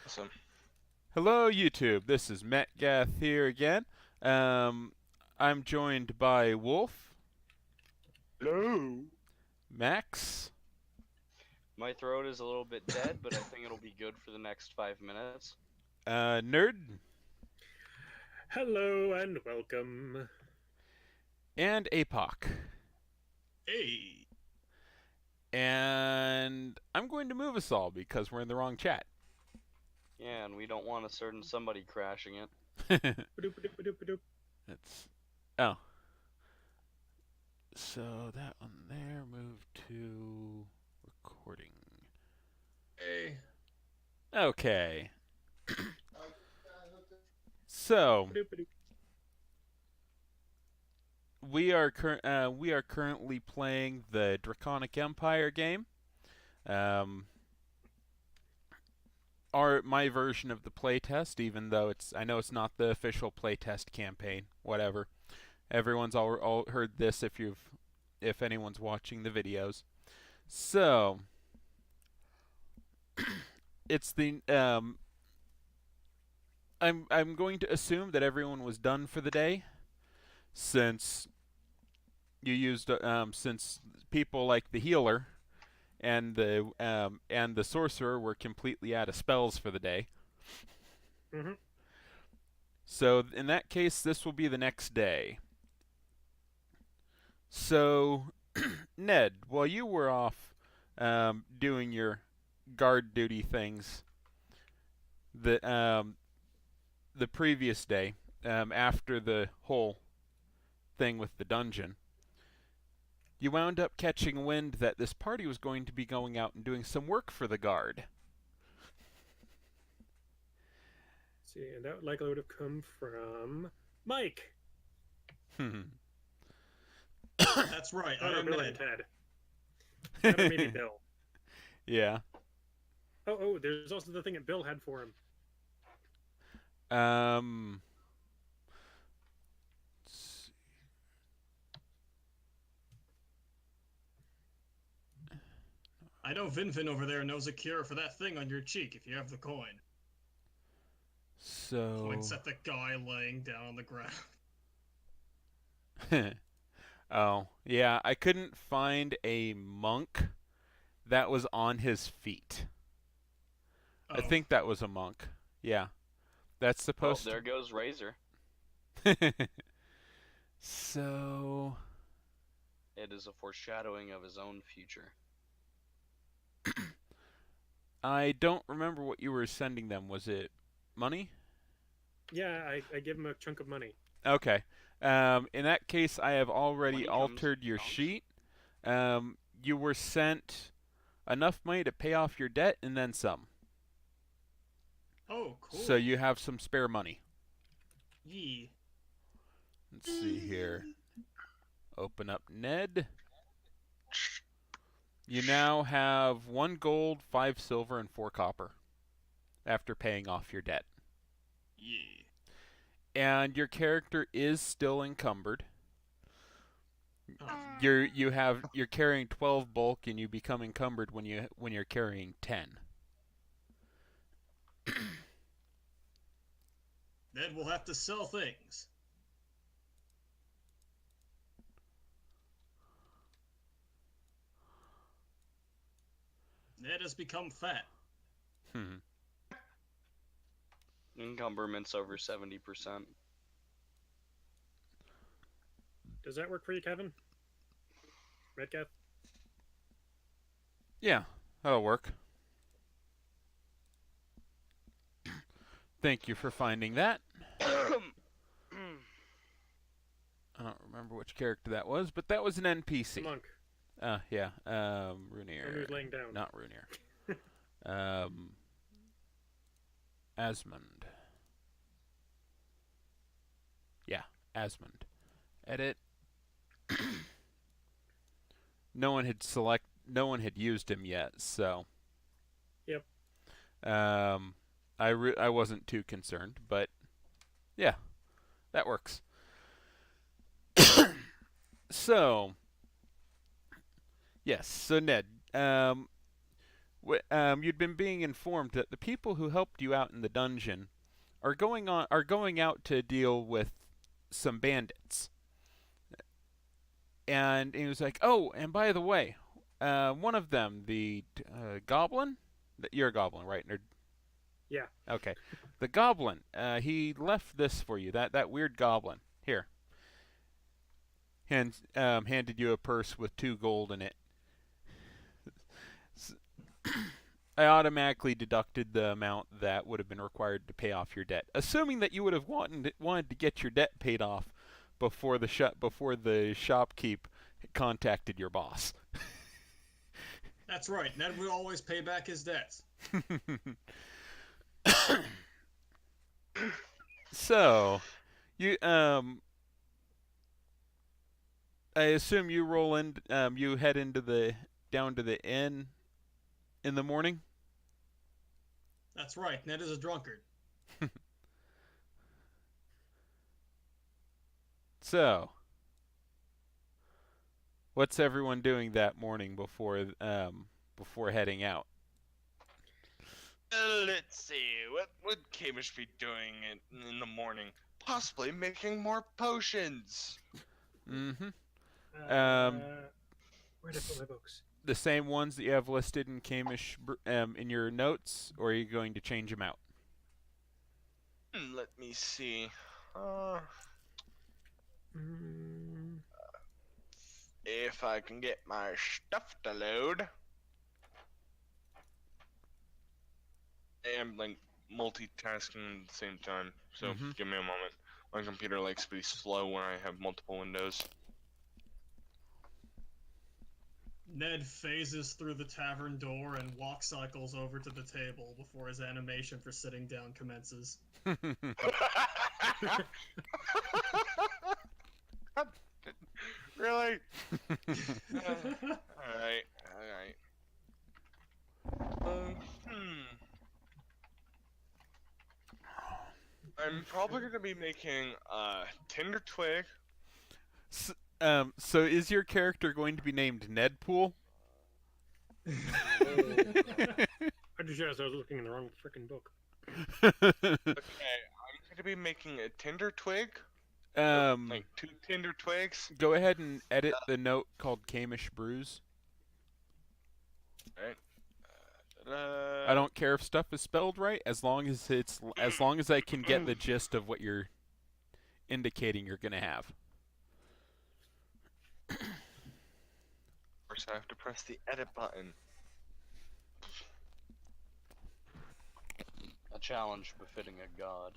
Awesome. Hello, YouTube. This is Matt Gath here again. I'm joined by Wolf, Hello. Max, My throat is a little bit dead, but I think it'll be good for the next 5 minutes. Nerd, Hello and welcome. and APOC. Hey. And I'm going to move us all because we're in the wrong chat. Yeah, and we don't want a certain somebody crashing it. That's oh. So that one there moved to recording. Hey. Okay. So we are currently playing the Draconic Empire game. Um, my version of the playtest, even though I know it's not the official playtest campaign. Whatever. Everyone's all heard this if anyone's watching the videos. So it's the I'm going to assume that everyone was done for the day, since since people like the healer and the sorcerer were completely out of spells for the day. Mm-hmm. So in that case, this will be the next day. So, Ned, while you were off doing your guard duty things the previous day, after the whole thing with the dungeon, you wound up catching wind that this party was going to be going out and doing some work for the guard. See, and that likely would have come from Mike. That's right. I Oh, no, am Bill and Ned. Ted. Or maybe Bill. Yeah. Oh, there's also the thing that Bill had for him. Um. I know Vinvin over there knows a cure for that thing on your cheek if you have the coin. So. Points at the guy laying down on the ground. Oh, yeah, I couldn't find a monk that was on his feet. I Oh. think that was a monk. Yeah. That's Oh, supposed there goes Razor. to. So. It is a foreshadowing of his own future. I don't remember what you were sending them. Was it money? Yeah, I gave him a chunk of money. Okay. In that case, I have already Money comes altered your chunks. sheet. You were sent enough money to pay off your debt and then some. Oh, cool. So you have some spare money. Yee. Let's see here. Open up Ned. You now have 1 gold, 5 silver, and 4 copper after paying off your debt. Yee. And your character is still encumbered. Oh. You're carrying 12 bulk, and you become encumbered when you're carrying 10. Ned will have to sell things. Ned has become fat. Encumberment's over 70%. Does that work for you, Kevin? Redcath? Yeah, that'll work. Thank you for finding that. I don't remember which character that was, but that was an NPC. Monk. Yeah. Someone Runier. who's laying down. Not Runier. Asmund. Yeah, Asmund. Edit. No one had used him yet, so. Yep. I wasn't too concerned, but yeah, that works. So, yes. So Ned, you'd been being informed that the people who helped you out in the dungeon are going out to deal with some bandits. And he was like, "Oh, and by the way, one of them, the goblin, you're a goblin, right? Yeah. Okay, the goblin. He left this for you. That weird goblin. Here." Handed you a purse with 2 gold in it. I automatically deducted the amount that would have been required to pay off your debt, assuming that you would have wanted to get your debt paid off before the shopkeep contacted your boss. That's right. Ned would always pay back his debts. So, you I assume you roll in. You head down to the inn in the morning. That's right. Ned is a drunkard. So, what's everyone doing that morning before heading out? Let's see. What would Kamish be doing in the morning? Possibly making more potions. Mm-hmm. Where did I put my books? The same ones that you have listed in Kamish in your notes, or are you going to change them out? Let me see. If I can get my stuff to load. I'm like multitasking at the same time, so give me a moment. My computer likes to be slow when I have multiple windows. Ned phases through the tavern door and walk cycles over to the table before his animation for sitting down commences. Really? Alright. I'm probably gonna be making Tinder Twig. So is your character going to be named Nedpool? I just realized I was looking in the wrong freaking book. Okay, I'm gonna be making a Tinder Twig. Like 2 Tinder Twigs. Go ahead and edit the note called Kamish Brews. Alright. I don't care if stuff is spelled right, as long as I can get the gist of what you're indicating you're gonna have. Of course, I have to press the edit button. A challenge befitting a god.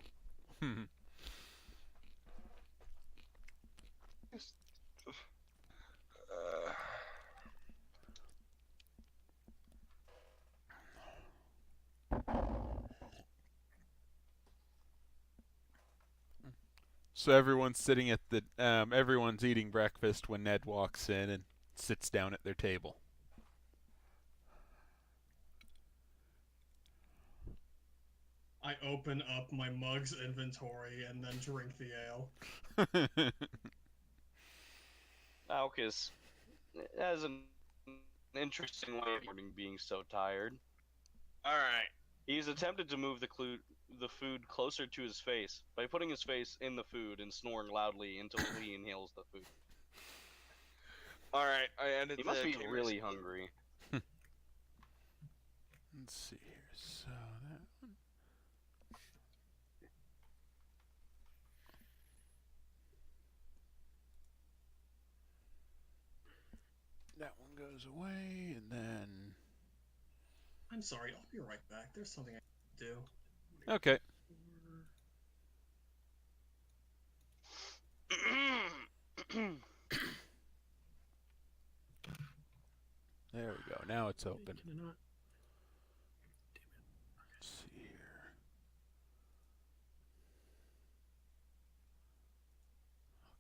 So everyone's sitting at the everyone's eating breakfast when Ned walks in and sits down at their table. I open up my mug's inventory and then drink the ale. Alcus has an interesting way of being so tired. Alright. He's attempted to move the food closer to his face by putting his face in the food and snoring loudly until he inhales the food. Alright, I ended He must be really hungry. Let's see here. So that one. That one goes away, and then. I'm sorry, I'll be right back. There's something I have to do. Okay. There we go. Now it's open. Can I not? Let's see here.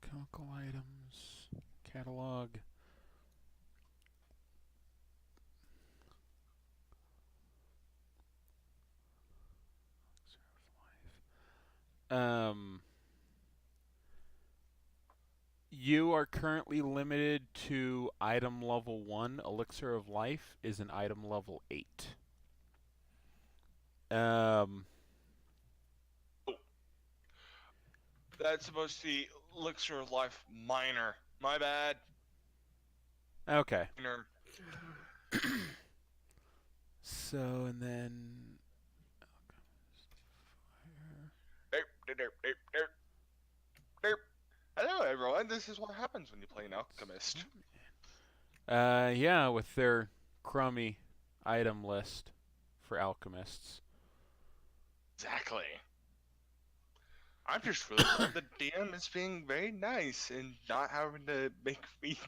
Chemical items. Catalog. You are currently limited to item level 1. Elixir of Life is an item level 8. That's supposed to be Elixir of Life minor. My bad. Okay. Minor. So, and then... Derp, derp, derp, derp, derp. Hello, everyone. This is what happens when you play an alchemist. Yeah, with their crummy item list for alchemists. Exactly. I'm just really glad the DM is being very nice and not having to make me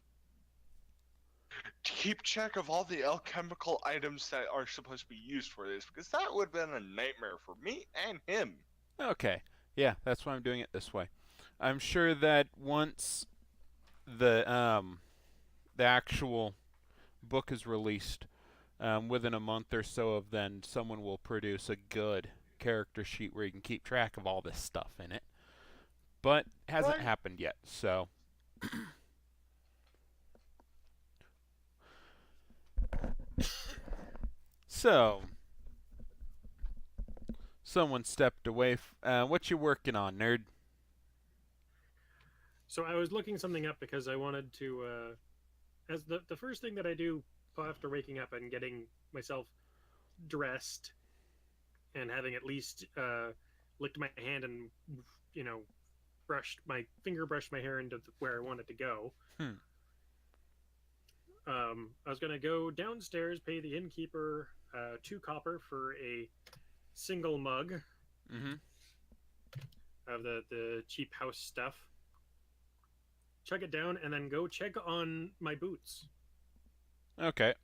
keep check of all the alchemical items that are supposed to be used for this, because that would have been a nightmare for me and him. Okay. Yeah, that's why I'm doing it this way. I'm sure that once the actual book is released, within a month or so of then, someone will produce a good character sheet where you can keep track of all this stuff in it. But hasn't happened yet, so... So, someone stepped away. What you working on, nerd? So I was looking something up because I wanted to, as the first thing that I do after waking up and getting myself dressed and having at least licked my hand and, brushed my hair into where I want it to go. I was going to go downstairs, pay the innkeeper 2 copper for a single mug of the cheap house stuff. Chug it down, and then go check on my boots. Okay.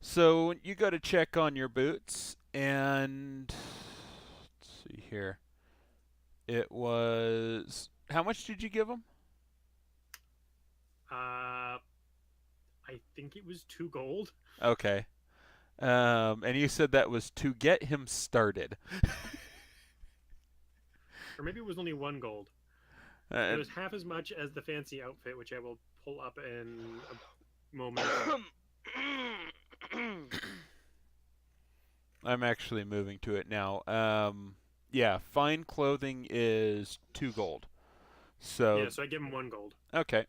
So you go to check on your boots, and let's see here. It was, how much did you give him? I think it was 2 gold. Okay. And you said that was to get him started. Or maybe it was only 1 gold. It was half as much as the fancy outfit, which I will pull up in a moment. I'm actually moving to it now. Yeah, fine clothing is 2 gold. So yeah, so I give him 1 gold. Okay.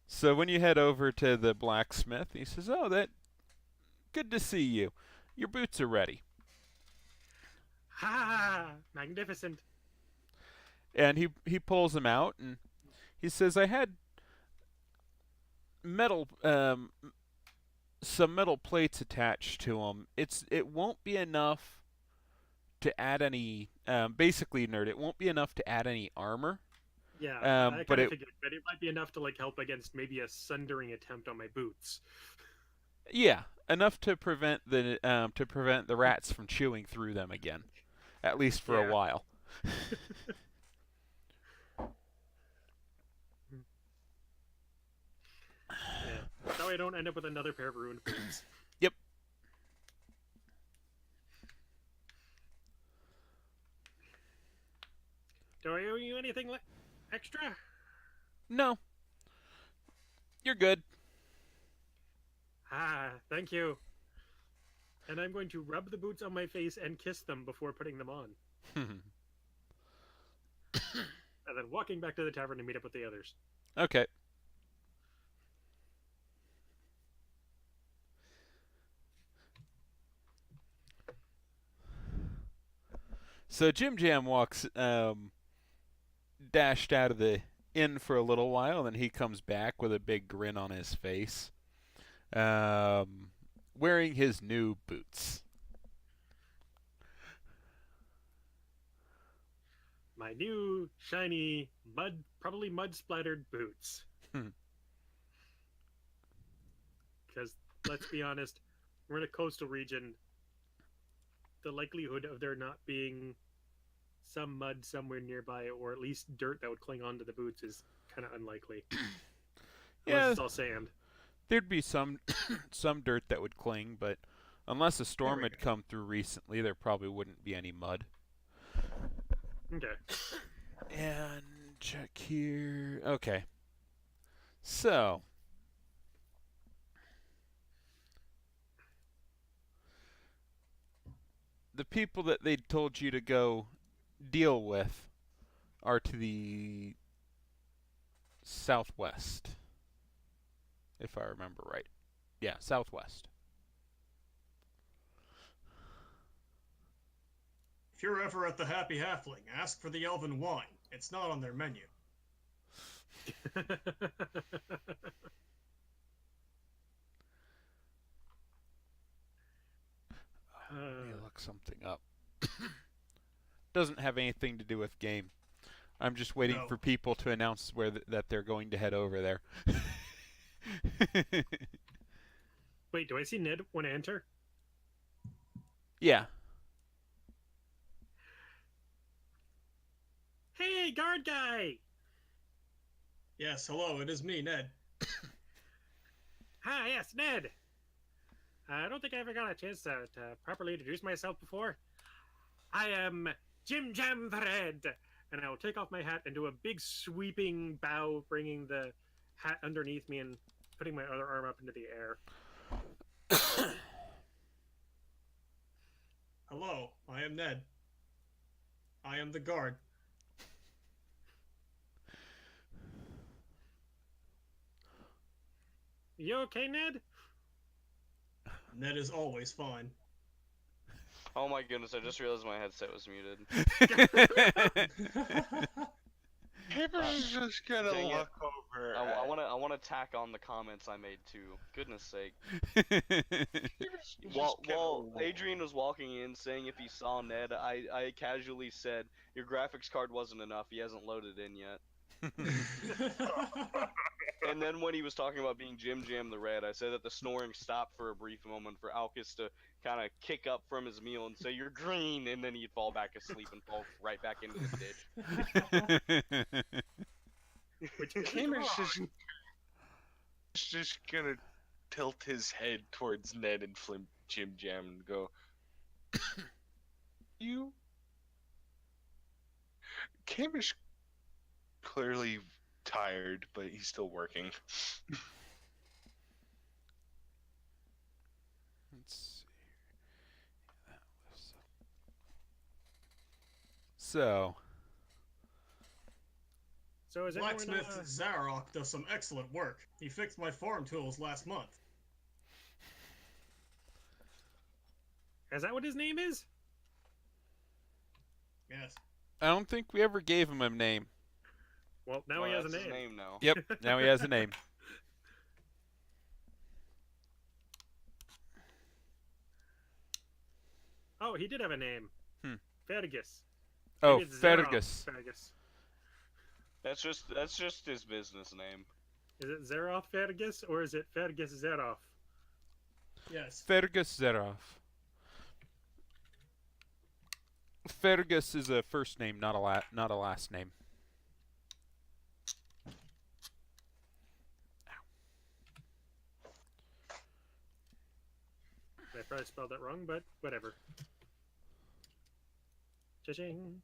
So when you head over to the blacksmith, he says, "Oh, good to see you. Your boots are ready." Ha! Magnificent. And he pulls them out, and he says, "I had metal some metal plates attached to them. It won't be enough to add any basically, nerd, it won't be enough to add any armor." Yeah, I but kind of figured, but it might be enough to help against maybe a sundering attempt on my boots. Yeah, enough to prevent the rats from chewing through them again, at least for a while. Yeah, so I don't end up with another pair of ruined boots. Yep. Do I owe you anything extra? No. You're good. Thank you. And I'm going to rub the boots on my face and kiss them before putting them on. And then walking back to the tavern to meet up with the others. Okay. So Jim Jam walks, dashed out of the inn for a little while, and then he comes back with a big grin on his face, wearing his new boots. My new, shiny, probably mud-splattered boots. Because, let's be honest, we're in a coastal region. The likelihood of there not being some mud somewhere nearby, or at least dirt that would cling onto the boots, is kind of unlikely. Unless it's all sand. There'd be some some dirt that would cling, but Unless a storm we had go. come through recently, there probably wouldn't be any mud. Okay. And check here. Okay. So, the people that they told you to go deal with are to the southwest, if I remember right. Yeah, southwest. If you're ever at the Happy Halfling, ask for the Elven Wine. It's not on their menu. Let me look something up. Doesn't have anything to do with game. I'm just waiting No. for people to announce where that they're going to head over there. Wait, do I see Ned want to enter? Yeah. Hey, guard guy! Yes, hello, it is me, Ned. Hi, yes, Ned. I don't think I ever got a chance to properly introduce myself before. I am Jim Jam the Red, and I will take off my hat and do a big sweeping bow, bringing the hat underneath me and putting my other arm up into the air. Hello, I am Ned. I am the guard. You okay, Ned? Ned is always fine. Oh my goodness! I just realized my headset was muted. Campers is just gonna Dang it. look over. I wanna tack on the comments I made too. Goodness sake. While Adrian was walking in saying if he saw Ned, I casually said, your graphics card wasn't enough, he hasn't loaded in yet. And then when he was talking about being Jim Jam the Red, I said that the snoring stopped for a brief moment for Alcus to kind of kick up from his meal and say, you're green, and then he'd fall back asleep and fall right back into the ditch. Which is Campers wrong. is just gonna tilt his head towards Ned and Jim Jam and go, you? Campers clearly tired, but he's still working. Let's see. That was... So, So is everyone... Blacksmith Zarok does some excellent work. He fixed my farm tools last month. Is that what his name is? Yes. I don't think we ever gave him a name. Well, now Well, he has a that's name. his name now. Yep, now he has a name. Oh, he did have a name. Fergus. Oh, Maybe it's Zeroth Fergus. Fergus. That's just his business name. Is it Zeroth Fergus or is it Fergus Zeroth? Yes. Fergus Zeroff. Fergus is a first name, not a last name. I probably spelled that wrong, but whatever. Cha-ching.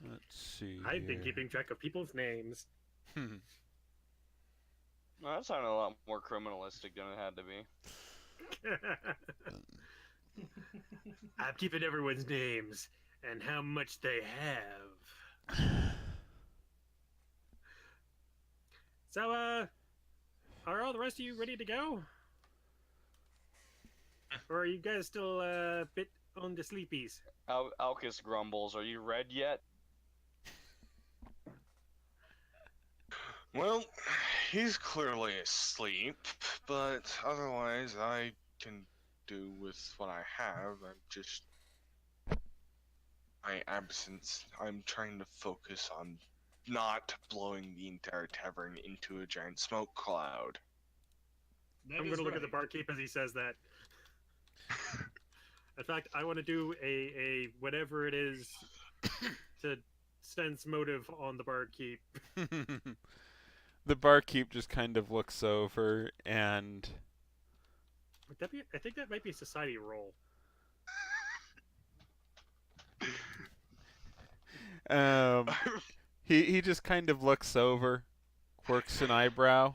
Let's see. I've been here. keeping track of people's names. Well, that sounded a lot more criminalistic than it had to be. I'm keeping everyone's names and how much they have. So, are all the rest of you ready to go? Or are you guys still a bit on the sleepies? Alcus grumbles, are you red yet? Well, he's clearly asleep, but otherwise I can do with what I have. I'm just... my absence, I'm trying to focus on not blowing the entire tavern into a giant smoke cloud. Ned I'm is going to look at the right. barkeep as he says that. In fact, I want to do a whatever it is to sense motive on the barkeep. The barkeep just kind of looks over and I think that might be a society role. he just kind of looks over, quirks an eyebrow.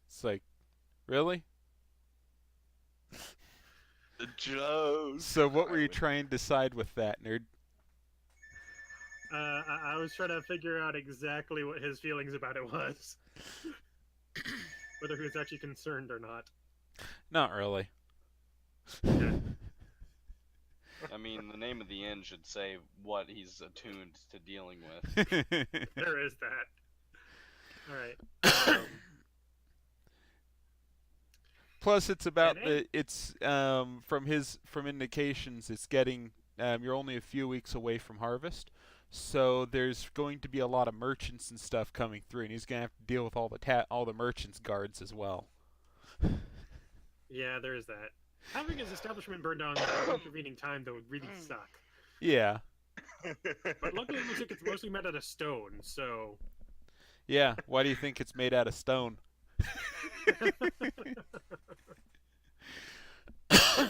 It's like, really? The joke. So what were you trying to decide with that, nerd? I was trying to figure out exactly what his feelings about it was. Whether he was actually concerned or not. Not really. I mean, the name of the inn should say what he's attuned to dealing with. There is that. Alright. Plus, it's about And from indications, it's getting you're only a few weeks away from harvest, so there's going to be a lot of merchants and stuff coming through, and he's gonna have to deal with all the merchants' guards as well. Yeah, there is that. Having his establishment burned down in intervening time, though, would really suck. Yeah. But luckily, it looks like it's mostly made out of stone, so... Yeah. Why do you think it's made out of stone? So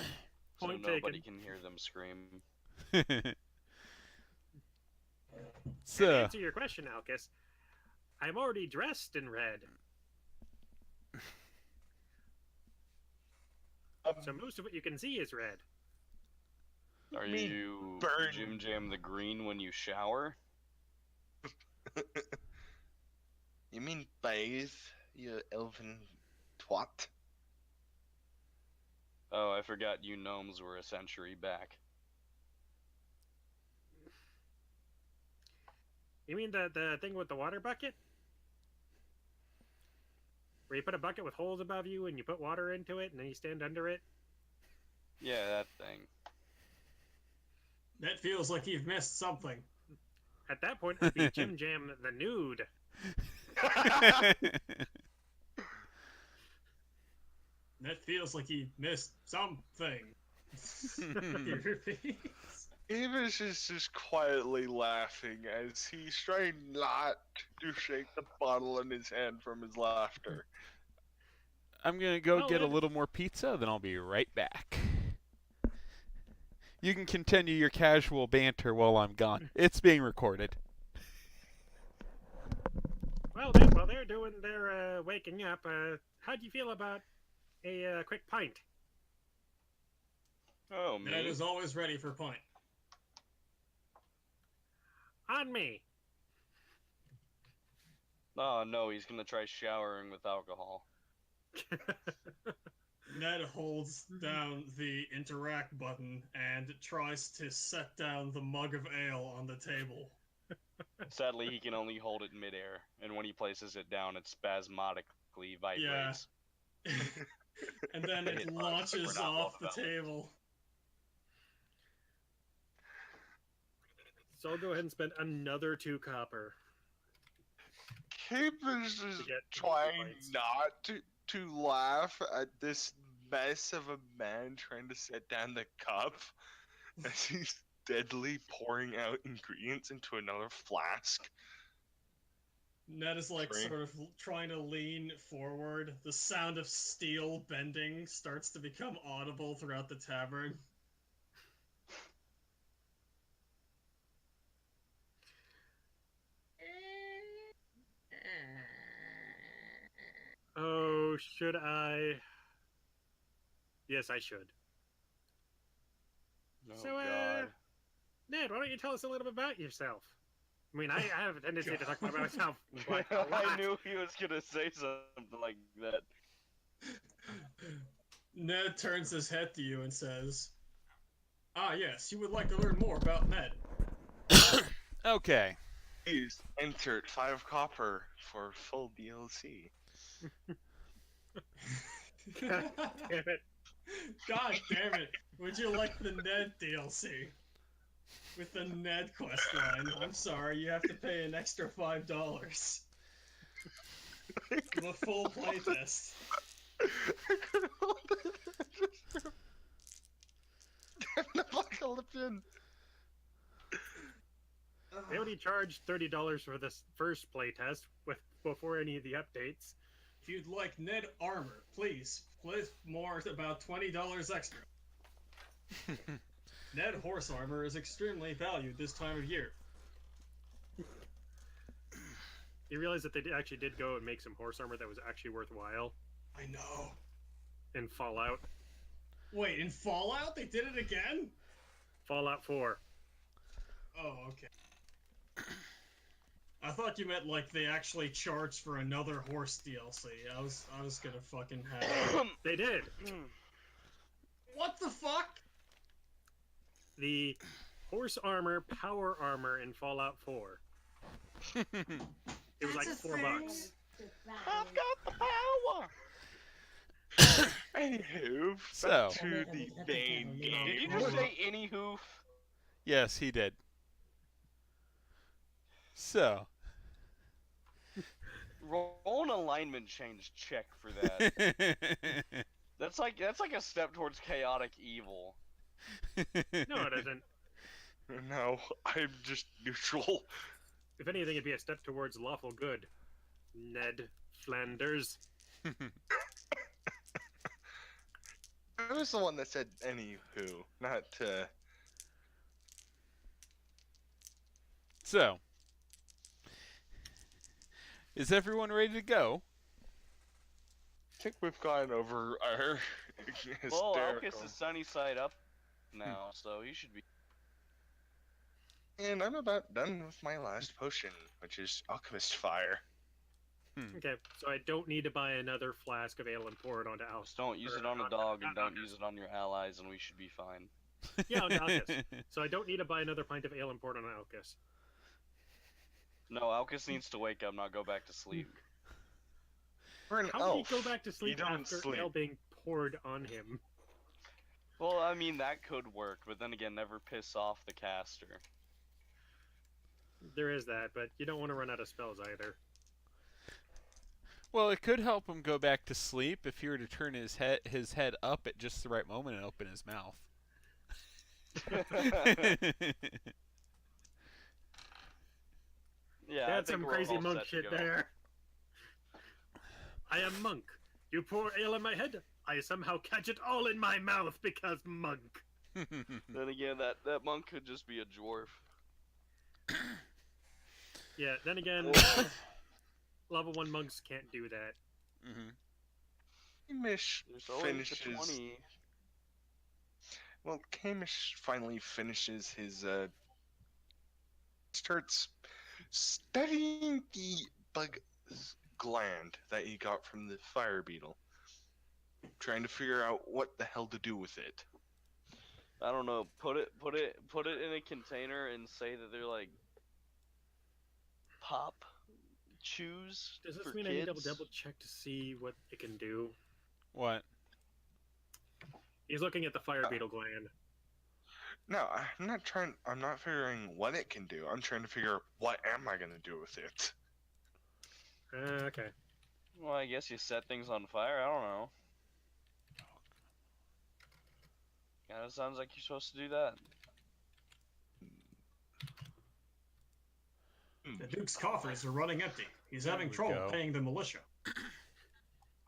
Point nobody taken. can hear them scream. To answer your question, Alcus, I'm already dressed in red. So most of what you can see is red. Are mean you burn? Jim Jam the Green when you shower? You mean bathe, you elven twat? Oh, I forgot you gnomes were a century back. You mean the thing with the water bucket? Where you put a bucket with holes above you and you put water into it and then you stand under it? Yeah, that thing. That feels like you've missed something. At that point, it'd be Jim Jam the Nude. That feels like he missed something. He repeats. Avis is just quietly laughing as he's trying not to shake the bottle in his hand from his laughter. I'm gonna go Oh, get a Ed. little more pizza, then I'll be right back. You can continue your casual banter while I'm gone. It's being recorded. Well, then, while they're doing their waking up, how do you feel about a quick pint? Oh, Ned man. is always ready for pint. On me. Oh, no, he's gonna try showering with alcohol. Ned holds down the interact button and tries to set down the mug of ale on the table. Sadly, he can only hold it midair, and when he places it down, it spasmodically vibrates. And then it It launches we're not well off the developed. table. So I'll go ahead and spend another 2 copper. Cape is just To get trying pints. not to laugh at this mess of a man trying to set down the cup as he's steadily pouring out ingredients into another flask. Ned is like Sorry. sort of trying to lean forward. The sound of steel bending starts to become audible throughout the tavern. Oh, should I? Yes, I should. Oh, So, God. Ned, why don't you tell us a little bit about yourself? I mean, I have a tendency to talk about myself. I Quite a lot. knew he was gonna say something like that. Ned turns his head to you and says, "Ah, yes, you would like to learn more about Ned." Okay. Please insert 5 copper for full DLC. God damn it. God damn it. Would you like the Ned DLC? With the Ned questline. I'm sorry, you have to pay an extra $5. The full playtest. Damn the apocalypse. They only charged $30 for this first playtest before any of the updates. If you'd like Ned armor, please more about $20 extra. Ned horse armor is extremely valued this time of year. You realize that they actually did go and make some horse armor that was actually worthwhile I know. in Fallout. Wait, in Fallout they did it again? Fallout 4. Oh, okay. I thought you meant like they actually charged for another horse DLC. I was gonna fucking have. They did. What the fuck? The horse armor, power armor in Fallout 4. It was like $4. I've got the power. Anywho, So. back to the main game. Did you just say any hoof? Yes, he did. So. Roll an alignment change check for that. That's like a step towards chaotic evil. No, it isn't. No, I'm just neutral. If anything, it'd be a step towards lawful good. Ned Flanders. I was the one that said anywho, not So. Is everyone ready to go? I think we've gone over our Well, hysterical. Alcus is sunny side up now, so he should be. And I'm about done with my last potion, which is Alchemist Fire. Okay, so I don't need to buy another flask of ale and pour it onto Alcus. Just don't use it on a dog and don't use it on your allies, and we should be fine. Yeah, on Alcus. So I don't need to buy another pint of ale and pour it on Alcus. No, Alcus needs to wake up, not go back to sleep. For an How elf, did he go back to sleep don't after sleep. ale being poured on him? Well, I mean, that could work, but then again, never piss off the caster. There is that, but you don't want to run out of spells either. Well, it could help him go back to sleep if he were to turn his head up at just the right moment and open his mouth. Yeah, I That's think some we're crazy all monk set to shit go. there. I am monk. You pour ale in my head, I somehow catch it all in my mouth because monk. Then again, that monk could just be a dwarf. Yeah, then again, level 1 monks can't do that. Kamish There's always the finishes. 20. Well, Kamish finally finishes his starts studying the bug gland that he got from the fire beetle, trying to figure out what the hell to do with it. I don't know. Put it in a container and say that they're like pop chews Does this for mean kids. I need to double check to see what it can do? What? He's looking at the fire beetle gland. No, I'm not trying. I'm not figuring what it can do. I'm trying to figure out what am I gonna do with it. Okay. Well, I guess you set things on fire. I don't know. Kind of sounds like you're supposed to do that. The Duke's coffers are running empty. He's There having we trouble go. paying the militia.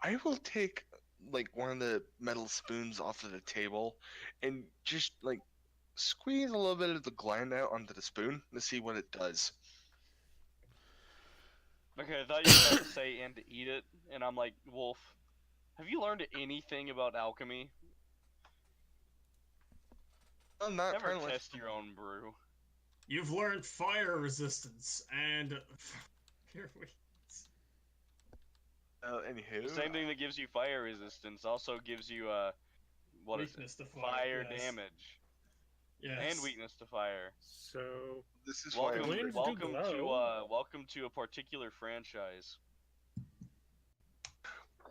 I will take like one of the metal spoons off of the table and just like squeeze a little bit of the gland out onto the spoon to see what it does. Okay, I thought you were about to say and to eat it, and I'm like, Wolf, have you learned anything about alchemy? I'm not Never trying to test your own brew. You've learned fire resistance and here we. anywho. The same thing that gives you fire resistance also gives you what is it? Weakness to Fire yes. damage Yes. and weakness to fire. So, This is why Welcome, I'm Glands do welcome to a particular franchise.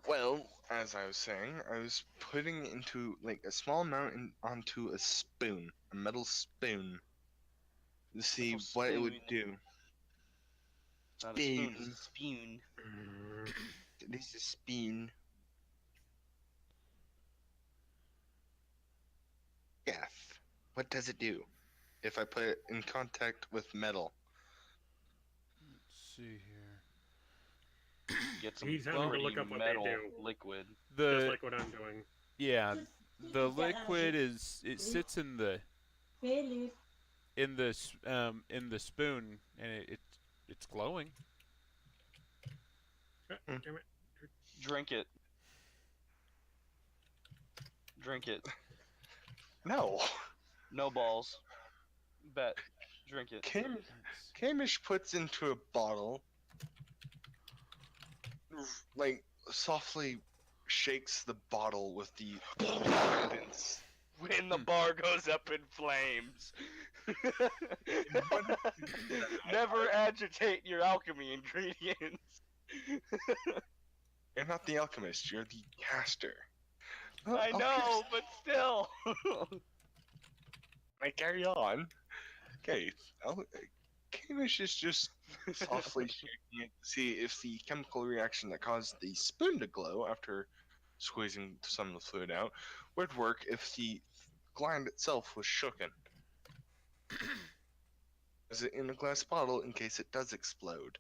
Well, as I was saying, I was putting into like a small amount onto a spoon, a metal spoon, to see Metal what it would spoon. do. Not a spoon, it's a spoon. This is a spoon. Yes. What does it do if I put it in contact with metal? see here. Get some He's having to pretty look up what they metal do. liquid. Just The like what I'm doing. yeah, the liquid is it sits in the spoon and it's glowing. Damn it. Drink it. Drink it. No. No balls. Bet. Drink it. Kamish puts into a bottle, like softly shakes the bottle with the guidance. When the bar goes up in flames. Never agitate your alchemy ingredients. You're not the alchemist, you're the caster. I know, but still. I carry on. Okay, Kamish is just softly shaking it to see if the chemical reaction that caused the spoon to glow after squeezing some of the fluid out would work if the gland itself was shooken. Is it in a glass bottle in case it does explode?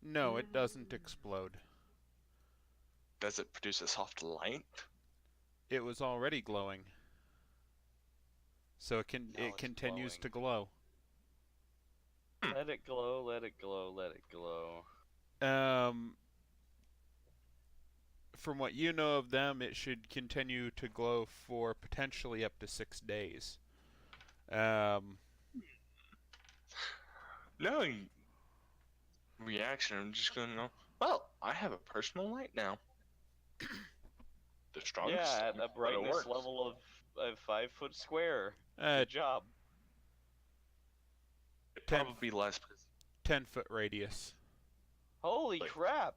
No, it doesn't explode. Does it produce a soft light? It was already glowing. So it Now it's continues glowing. to glow. Let it glow, let it glow, let it glow. From what you know of them, it should continue to glow for potentially up to 6 days. Knowing reaction, I'm just gonna go, well, I have a personal light now. The strongest. Yeah, at a but it brightness works. level of 5 foot square. Uh, Good job. It'd 10. probably be less because 10-foot radius. Holy Like- crap!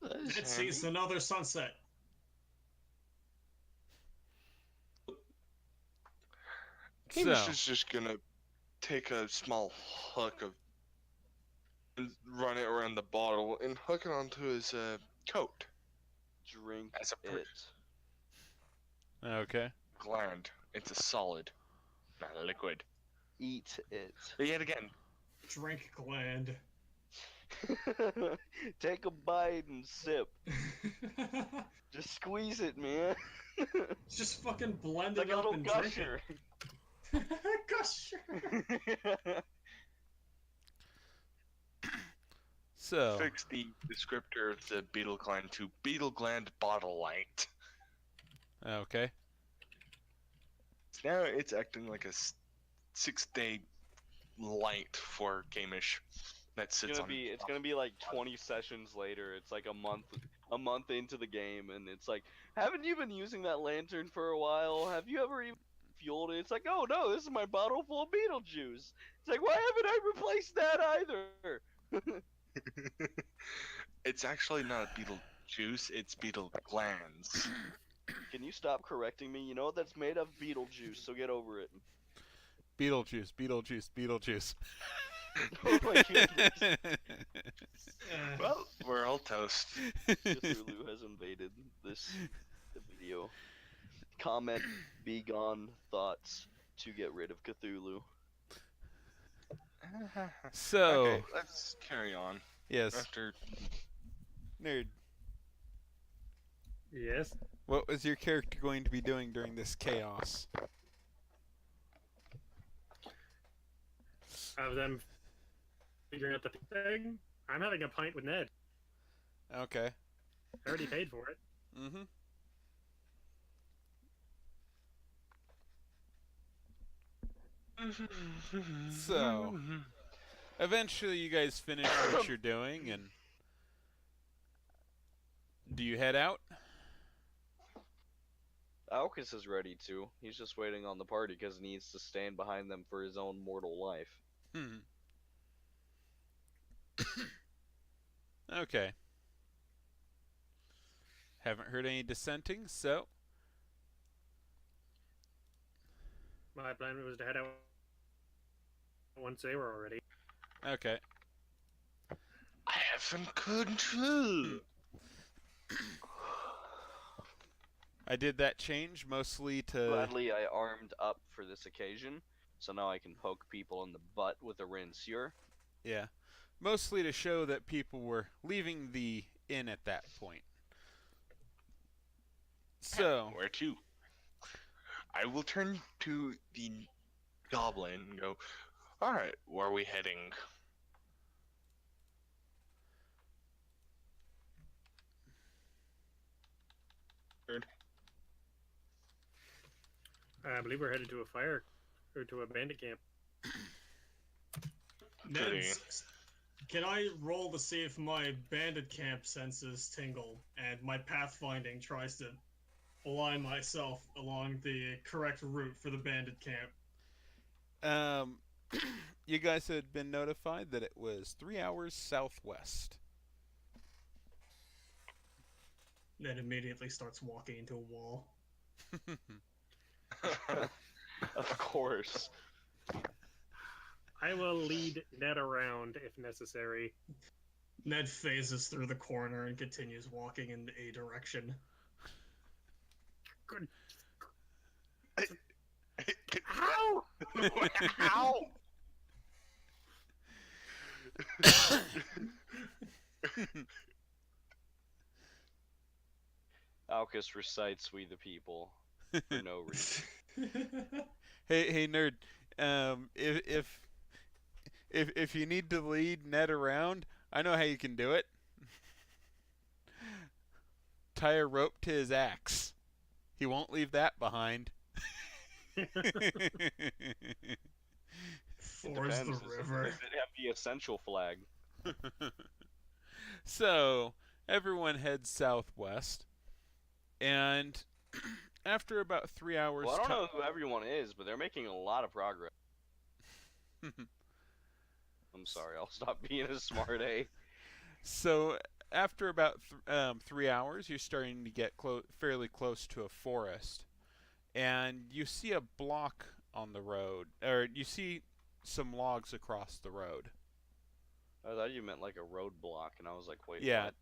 It sees another sunset. Kamish So, is just gonna take a small hook and run it around the bottle and hook it onto his coat Drink as a it. okay. gland. It's a solid, not a liquid. Eat it. But yet again, Drink gland. Take a bite and sip. Just squeeze it, man. Just fucking blend It's like it a up little and drink gusher. it. Gusher. So, fix the descriptor of the beetle gland to beetle gland bottle light. okay. So now it's acting like a 6-day light for Kamish that sits on. It's gonna be like 20 sessions later. It's like a month into the game, and it's like, haven't you been using that lantern for a while? Have you ever even fueled it? It's like, oh no, this is my bottle full of beetle juice. It's like, why haven't I replaced that either? It's actually not beetle juice, it's beetle glands. Can you stop correcting me? You know what that's made of? Beetle juice, so get over it. Beetlejuice, Beetlejuice, Beetlejuice. Oh my goodness. Well, we're all toast. Cthulhu has invaded this video. Comment be gone thoughts to get rid of Cthulhu. So, Okay, let's carry on. yes, After nerd. Yes. What was your character going to be doing during this chaos? Of them figuring out the thing, I'm having a pint with Ned. Okay. I already paid for it. Mm-hmm. So, eventually you guys finish what you're doing, and do you head out? Alcus is ready to. He's just waiting on the party because he needs to stand behind them for his own mortal life. Hmm. Okay. Haven't heard any dissenting, so My plan was to head out once they were already. okay. I have control. I did that change mostly to Gladly, I armed up for this occasion, so now I can poke people in the butt with a rancier. Yeah. Mostly to show that people were leaving the inn at that point. So, Where to? I will turn to the goblin and go, alright, where are we heading? I believe we're headed to a fire, or to a bandit camp. Ned's, can I roll to see if my bandit camp senses tingle and my pathfinding tries to align myself along the correct route for the bandit camp? you guys had been notified that it was 3 hours southwest. Ned immediately starts walking into a wall. Of course. I will lead Ned around if necessary. Ned phases through the corner and continues walking in a direction. Good. Ow! Ow! Alcus recites "We the People" for no reason. Hey nerd, if you need to lead Ned around, I know how you can do it. Tie a rope to his axe. He won't leave that behind. Forge the river. Does it have the essential flag? So, everyone heads southwest, and after about 3 hours... Well, I don't know who everyone is, but they're making a lot of progress. I'm sorry, I'll stop being a smart A. So, after about 3 hours, you're starting to get fairly close to a forest, and you see a block on the road, or you see some logs across the road. I thought you meant like a roadblock, and I was like, wait, Yeah. what?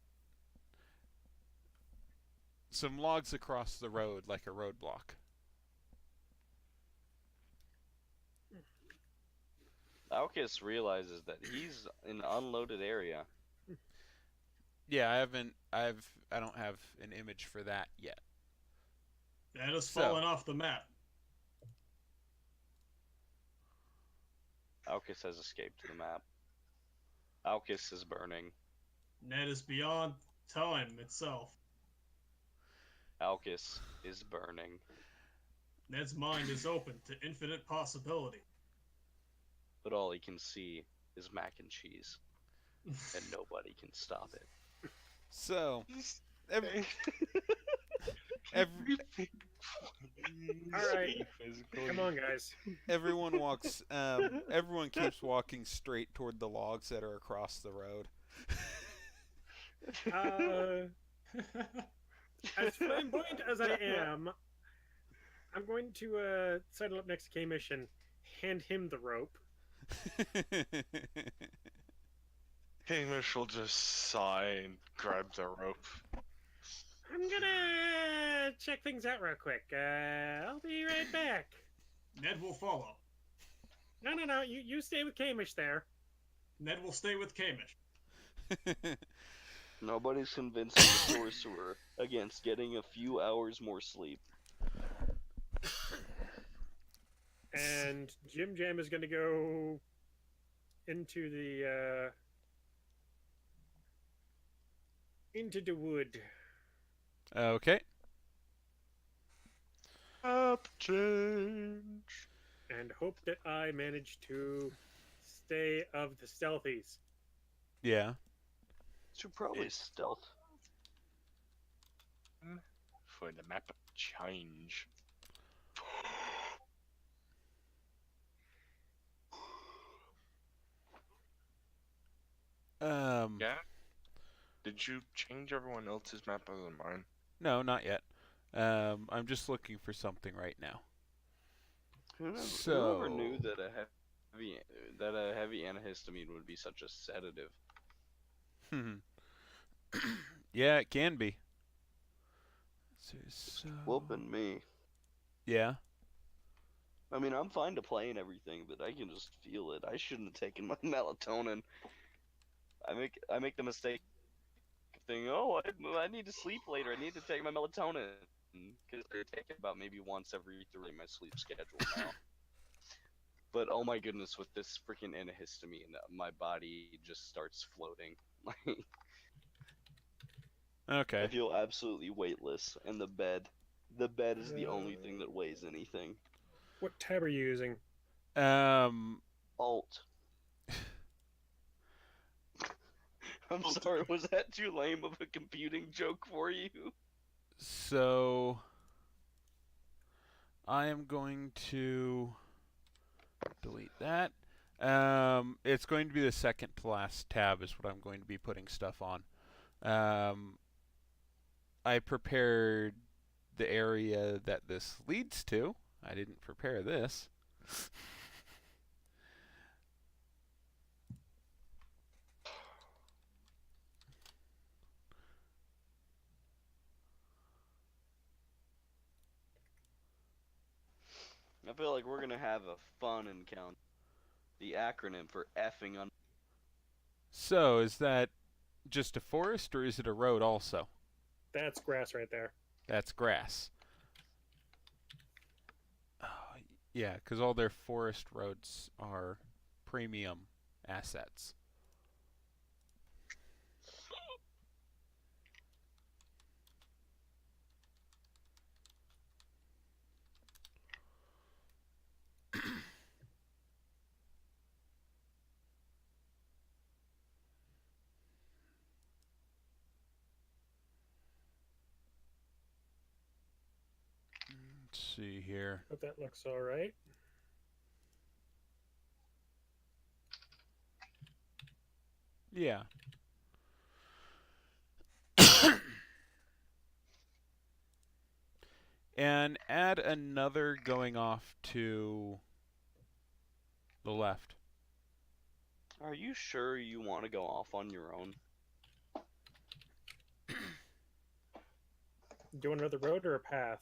Some logs across the road, like a roadblock. Alcus realizes that he's in an unloaded area. Yeah, I don't have an image for that yet. That has So- fallen off the map. Alcus has escaped the map. Alcus is burning. Ned is beyond time itself. Alcus is burning. Ned's mind is open to infinite possibility. But all he can see is mac and cheese. And nobody can stop it. So, Every Alright. Come on, guys. everyone walks. Everyone keeps walking straight toward the logs that are across the road. As flamboyant as I am, I'm going to sidle up next to Kamish and hand him the rope. Hamish will just sigh and grab the rope. I'm gonna check things out real quick. I'll be right back. Ned will follow. No. You stay with Kamish there. Ned will stay with Kamish. Nobody's convincing the sorcerer against getting a few hours more sleep. And Jim Jam is gonna go into the wood. Okay. Up change. And hope that I manage to stay of the stealthies. Yeah. Should probably stealth. For the map change. Yeah? Did you change everyone else's map other than mine? No, not yet. I'm just looking for something right now. Whoever knew that a heavy antihistamine would be such a sedative? Yeah, it can be. So, Whooping me. yeah. I mean, I'm fine to play and everything, but I can just feel it. I shouldn't have taken my melatonin. I make the mistake of thinking, oh, I need to sleep later. I need to take my melatonin because I take it about maybe once every 3 my sleep schedule now. But oh my goodness, with this freaking antihistamine, my body just starts floating. I Okay. feel absolutely weightless, and the bed is the only thing that weighs anything. What tab are you using? Alt. I'm sorry, was that too lame of a computing joke for you? So I am going to delete that. It's going to be the second to last tab is what I'm going to be putting stuff on. I prepared the area that this leads to. I didn't prepare this. I feel like we're gonna have a fun encounter. The acronym for effing on. So, is that just a forest or is it a road also? That's grass right there. That's grass. Oh, yeah, because all their forest roads are premium assets. Let's see here. Hope that looks all right. Yeah. And add another going off to the left. Are you sure you want to go off on your own? Do you want another road or a path?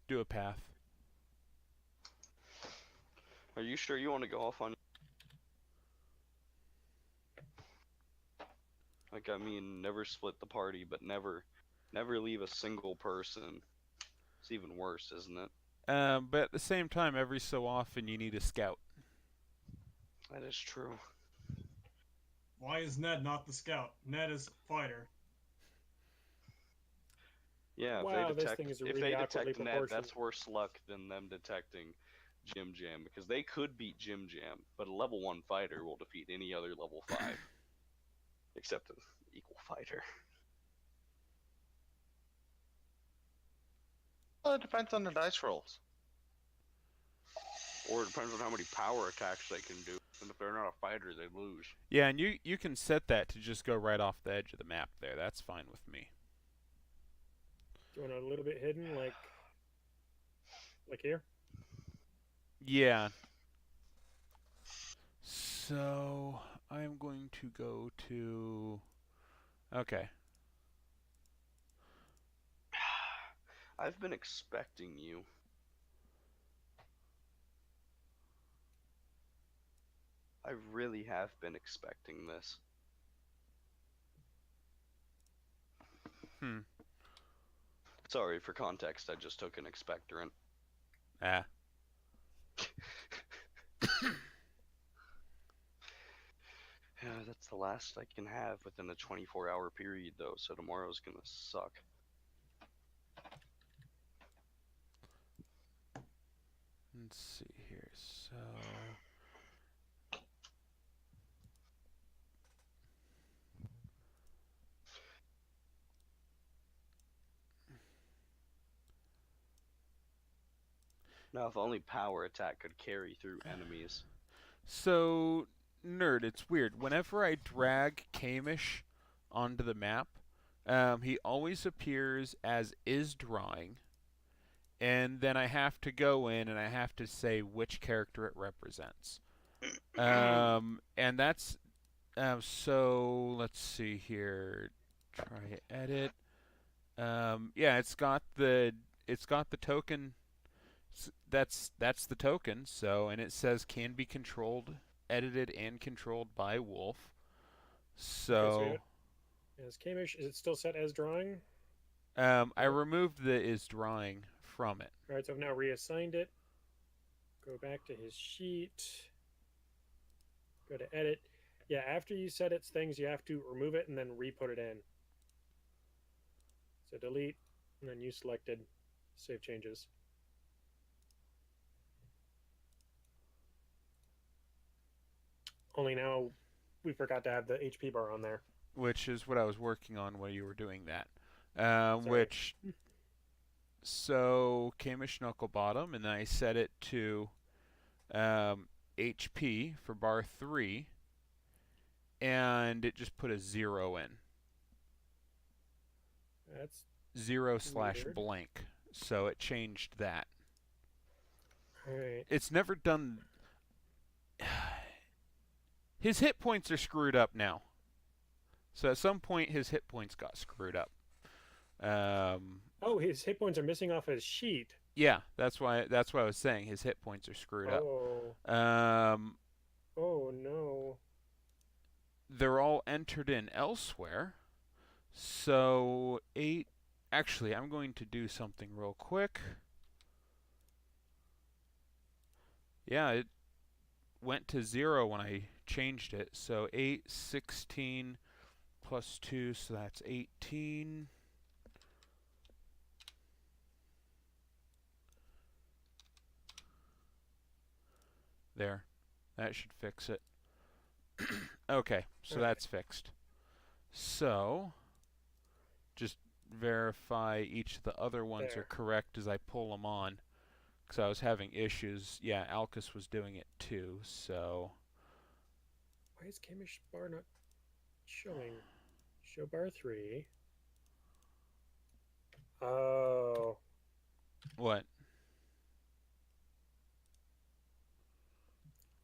Do a path. Are you sure you want to go off on? Like, I mean, never split the party, but never leave a single person. It's even worse, isn't it? But at the same time, every so often you need a scout. That is true. Why is Ned not the scout? Ned is fighter. Yeah, Wow, if this they detect, thing is if really they awkwardly detect Ned, proportioned. that's worse luck than them detecting Jim Jam, because they could beat Jim Jam, but a level 1 fighter will defeat any other level 5. Except an equal fighter. Well, it depends on the dice rolls. Or it depends on how many power attacks they can do. And if they're not a fighter, they lose. Yeah, and you can set that to just go right off the edge of the map there. That's fine with me. Do you want it a little bit hidden, like here? Yeah. So I'm going to go to. Okay. I've been expecting you. I really have been expecting this. Sorry, for context, I just took an expectorant. Ah. Yeah, that's the last I can have within a 24-hour period, though, so tomorrow's gonna suck. Let's see here. So. Now, if only power attack could carry through enemies. So, nerd, it's weird. Whenever I drag Kamish onto the map, he always appears as is drawing, and then I have to go in and I have to say which character it represents. And that's so. Let's see here. Try edit. Yeah, it's got the token. That's the token. So, and it says can be controlled, edited, and controlled by Wolf. So, as Kamish, is it still set as drawing? I removed the is drawing from it. All right, so I've now reassigned it. Go back to his sheet. Go to edit. Yeah, after you set its things, you have to remove it and then re-put it in. So delete, and then you selected save changes. Only now we forgot to have the HP bar on there. Which is what I was working on while you were doing that. So Kamish Knuckle Bottom, and then I set it to HP for bar 3, and it just put a 0 in. That's 0/blank. So it changed that. alright. It's never done. His hit points are screwed up now. So at some point his hit points got screwed up. Oh, his hit points are missing off his sheet. Yeah, that's why I was saying his hit points are screwed up. Oh no. They're all entered in elsewhere. So 8. Actually, I'm going to do something real quick. Yeah, it went to 0 when I changed it. So 8, 16 plus 2, so that's 18. There. That should fix it. Okay, so that's fixed. So, just verify each of the other ones are correct as I pull them on. Because I was having issues. Yeah, Alcus was doing it too, so... Why is Kamish bar not showing? Show bar 3. Oh. What?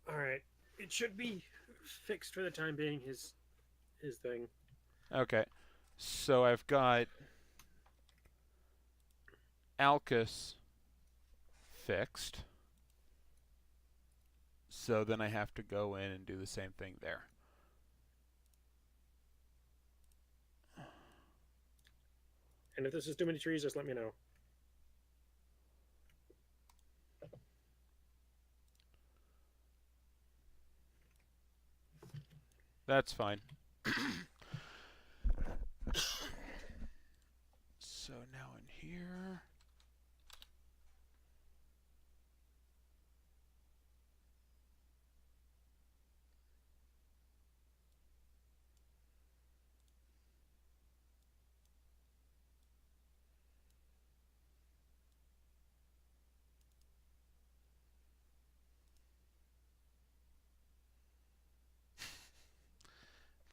Alright. It should be fixed for the time being, his thing. Okay. So I've got Alcus fixed. So then I have to go in and do the same thing there. And if this is too many trees, just let me know. That's fine. So now in here...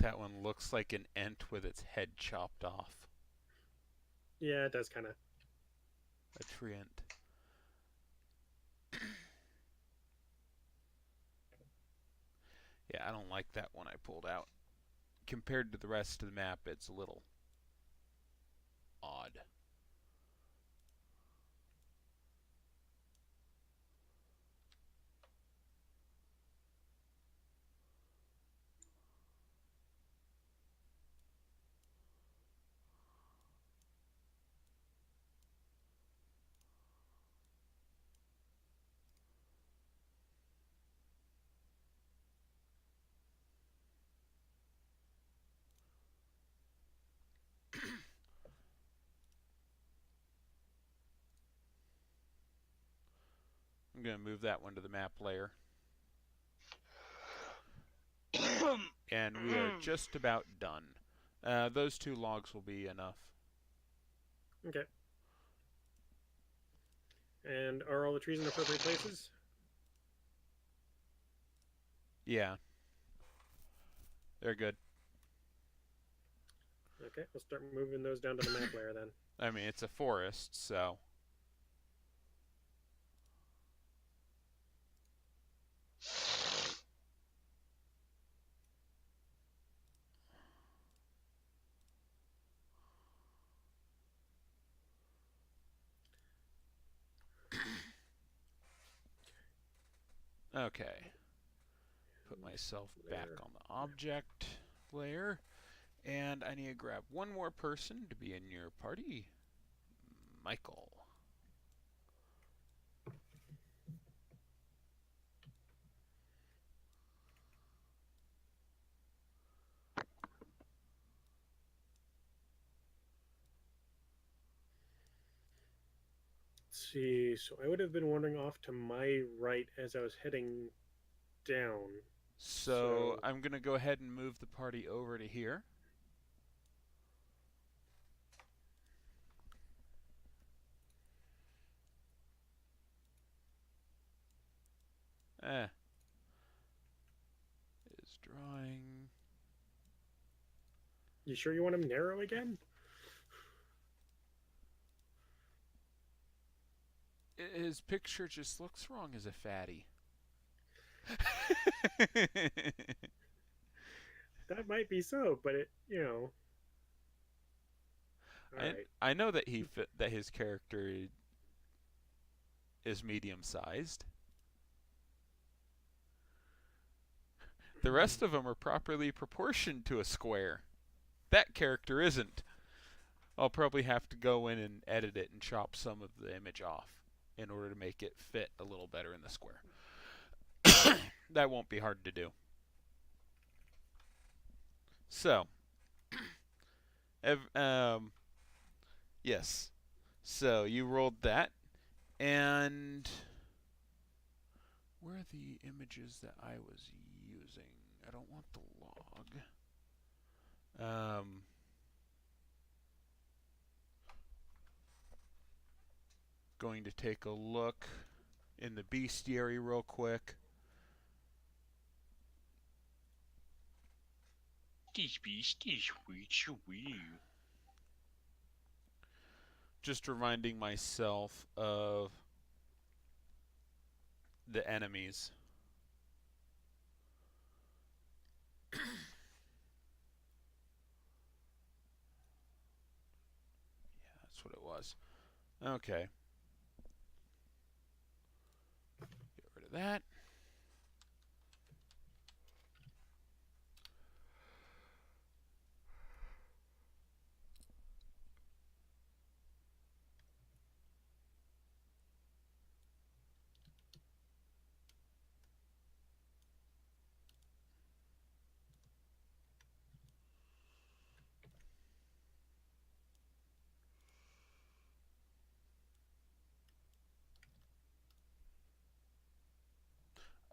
That one looks like an ant with its head chopped off. Yeah, it does kind of. A treant. Yeah, I don't like that one I pulled out. Compared to the rest of the map, it's a little odd. I'm going to move that one to the map layer. And we are just about done. Those 2 logs will be enough. Okay. And are all the trees in the appropriate places? Yeah. They're good. Okay, we'll start moving those down to the map layer then. I mean, it's a forest, so... Okay. Put myself back on the object layer. And I need to grab one more person to be in your party. Michael. Let's see, so I would have been wandering off to my right as I was heading down. So I'm going to go ahead and move the party over to here. Is drawing. You sure you want him narrow again? His picture just looks wrong as a fatty. That might be so, but it, you know. I know that that his character is medium-sized. The rest of them are properly proportioned to a square. That character isn't. I'll probably have to go in and edit it and chop some of the image off in order to make it fit a little better in the square. That won't be hard to do. So, yes. So you rolled that, and where are the images that I was using? I don't want the log. Going to take a look in the bestiary real quick. Just reminding myself of the enemies. Yeah, that's what it was. Okay. Get rid of that.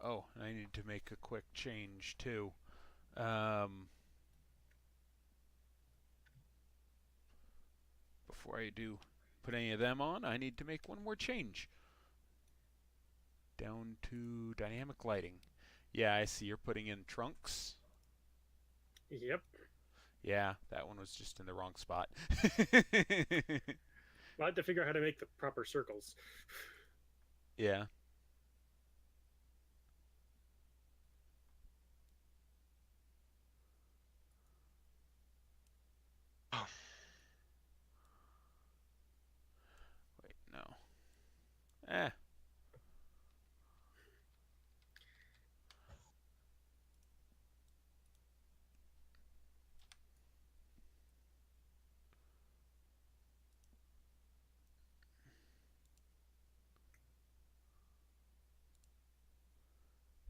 Oh, and I need to make a quick change too. Before I do put any of them on, I need to make one more change. Down to dynamic lighting. Yeah, I see you're putting in trunks. Yep. Yeah, that one was just in the wrong spot. I had to figure out how to make the proper circles. Yeah. Wait, no.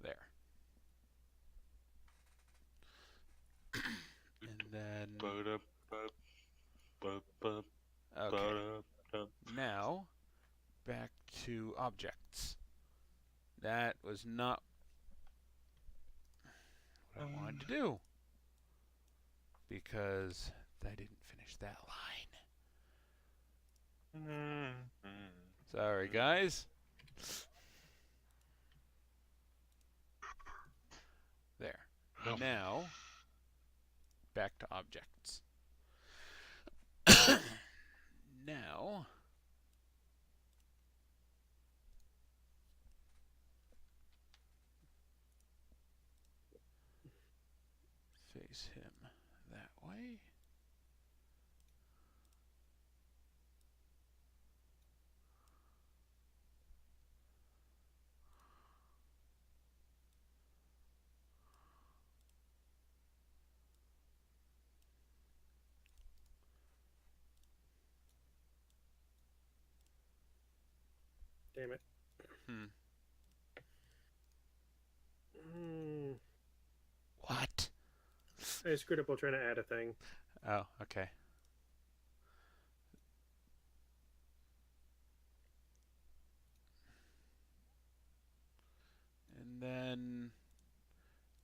There. And then... Okay. Now, back to objects. That was not what I wanted to do. Because I didn't finish that line. Sorry, guys. There. Now, back to objects. Now, face him that way. Damn it. What? I screwed up while trying to add a thing. Oh, okay. And then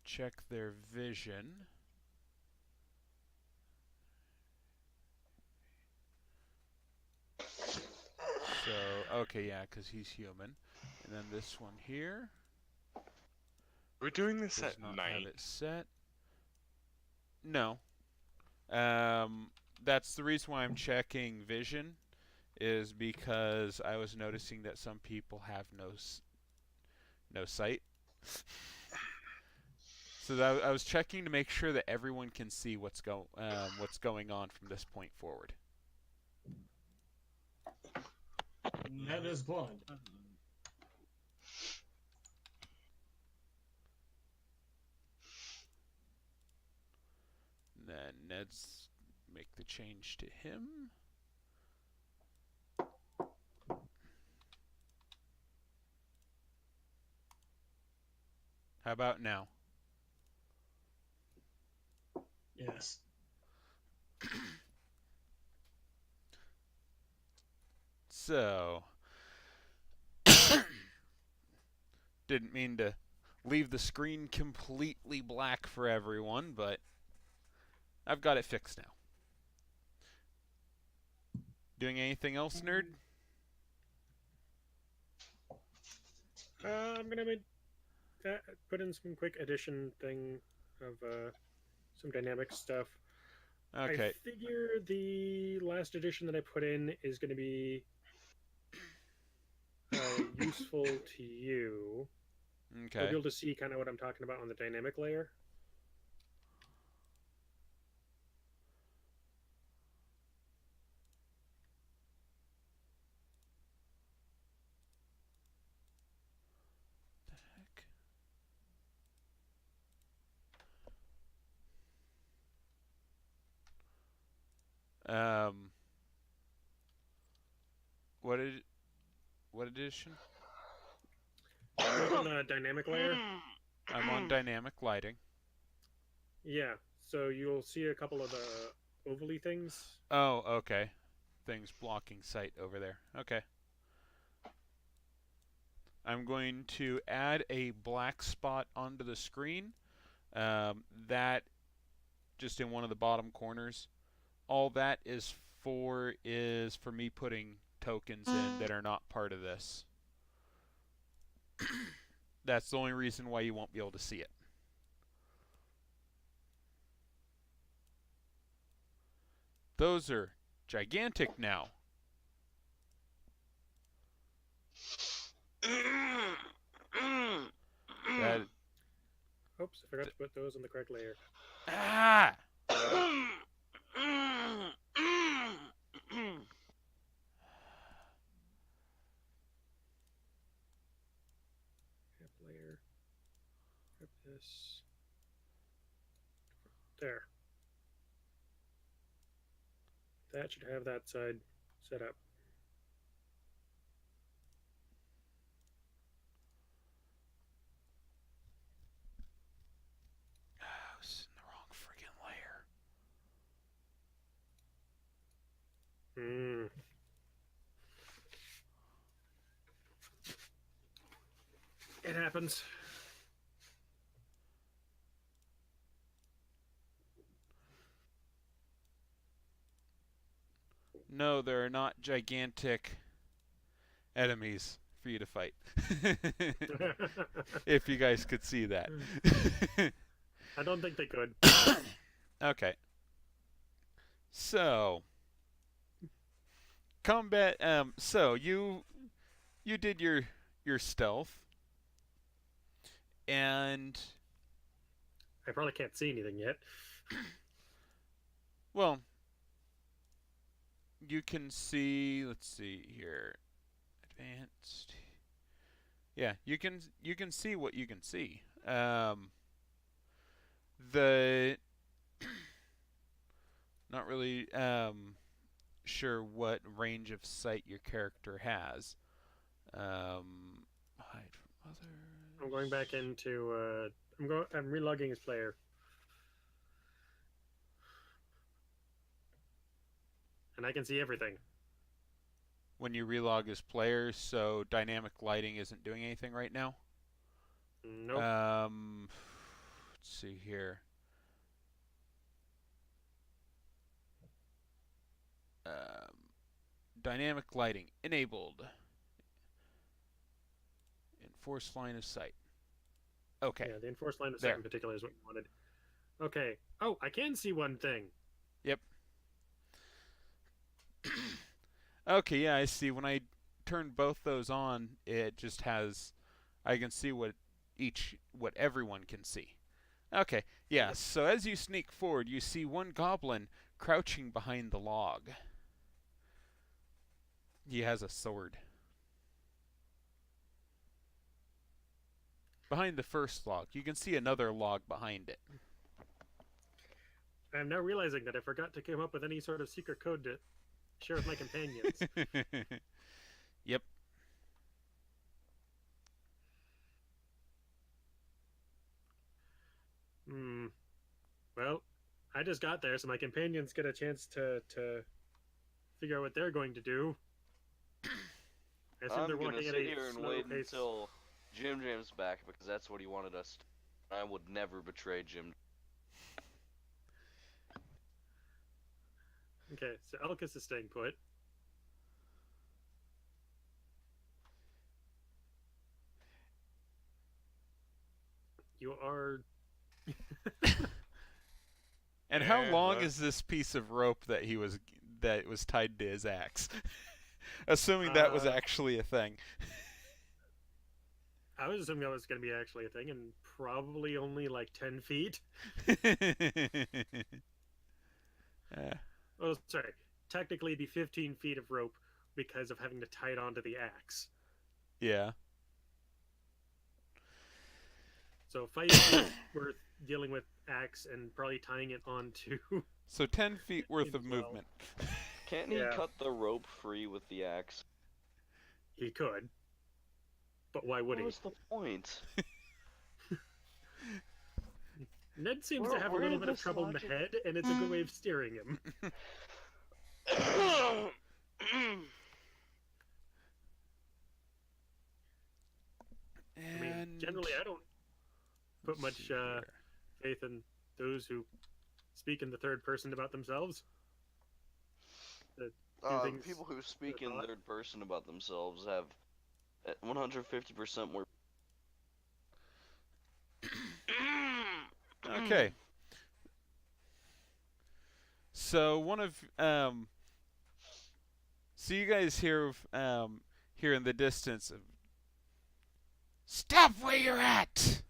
check their vision. So, okay, yeah, because he's human. And then this one here We're doing this does at not night. have it set. No. That's the reason why I'm checking vision, is because I was noticing that some people have no sight. So I was checking to make sure that everyone can see what's going on from this point forward. Ned is blind. And then Ned's make the change to him. How about now? Yes. So, didn't mean to leave the screen completely black for everyone, but I've got it fixed now. Doing anything else, nerd? I'm gonna put in some quick addition thing of some dynamic stuff. Okay. I figure the last addition that I put in is going to be useful to you. Okay. You'll be able to see kind of what I'm talking about on the dynamic layer. What edition? Click on the dynamic layer. I'm on dynamic lighting. Yeah, so you'll see a couple of the ovally things. Oh, okay. Things blocking sight over there. Okay. I'm going to add a black spot onto the screen. That just in one of the bottom corners. All that is for me putting tokens in that are not part of this. That's the only reason why you won't be able to see it. Those are gigantic now. That... Oops, I forgot to put those on the correct layer. Ah! Layer. Grab this. There. That should have that side set up. Oh, this is in the wrong friggin' layer. It happens. No, there are not gigantic enemies for you to fight. If you guys could see that. I don't think they could. Okay. So, combat. So you did your stealth, and I probably can't see anything yet. well, you can see. Let's see here. Advanced. Yeah, you can see what you can see. The not really sure what range of sight your character has. Hide from others. I'm going back into. I'm relogging as player. And I can see everything. When you relog as players, so dynamic lighting isn't doing anything right now? Nope. Let's see here. Dynamic lighting enabled. Enforced line of sight. Okay. Yeah, the enforced line of sight in particular is what you wanted. Okay. Oh, I can see one thing. Yep. Okay, yeah, I see. When I turn both those on, it just has... I can see what everyone can see. Okay, yeah, so as you sneak forward, you see one goblin crouching behind the log. He has a sword. Behind the first log. You can see another log behind it. I'm now realizing that I forgot to come up with any sort of secret code to share with my companions. Yep. Well, I just got there, so my companions get a chance to figure out what they're going to do. I assume they're I'm gonna walking at sit a here and slow wait pace. until Jim Jam's back because that's what he wanted us to. I would never betray Jim. Okay, so Elkis is staying put. You are... And how long is this piece of rope that was tied to his axe? Assuming that was actually a thing. I was assuming that was going to be actually a thing, and probably only like 10 feet. Oh, sorry. Technically, be 15 feet of rope because of having to tie it onto the axe. Yeah. So 5 feet worth dealing with axe and probably tying it onto... So 10 feet worth of movement. Can't he cut the rope free with the axe? He could. But why would he? What's the point? Ned seems to have a little bit of trouble in the head, and it's a good way of steering him. I mean, generally I don't put much faith in those who speak in the third person about themselves. People who speak in third person about themselves have 150% more. Okay. So one of so you guys hear here in the distance, stop where you're at.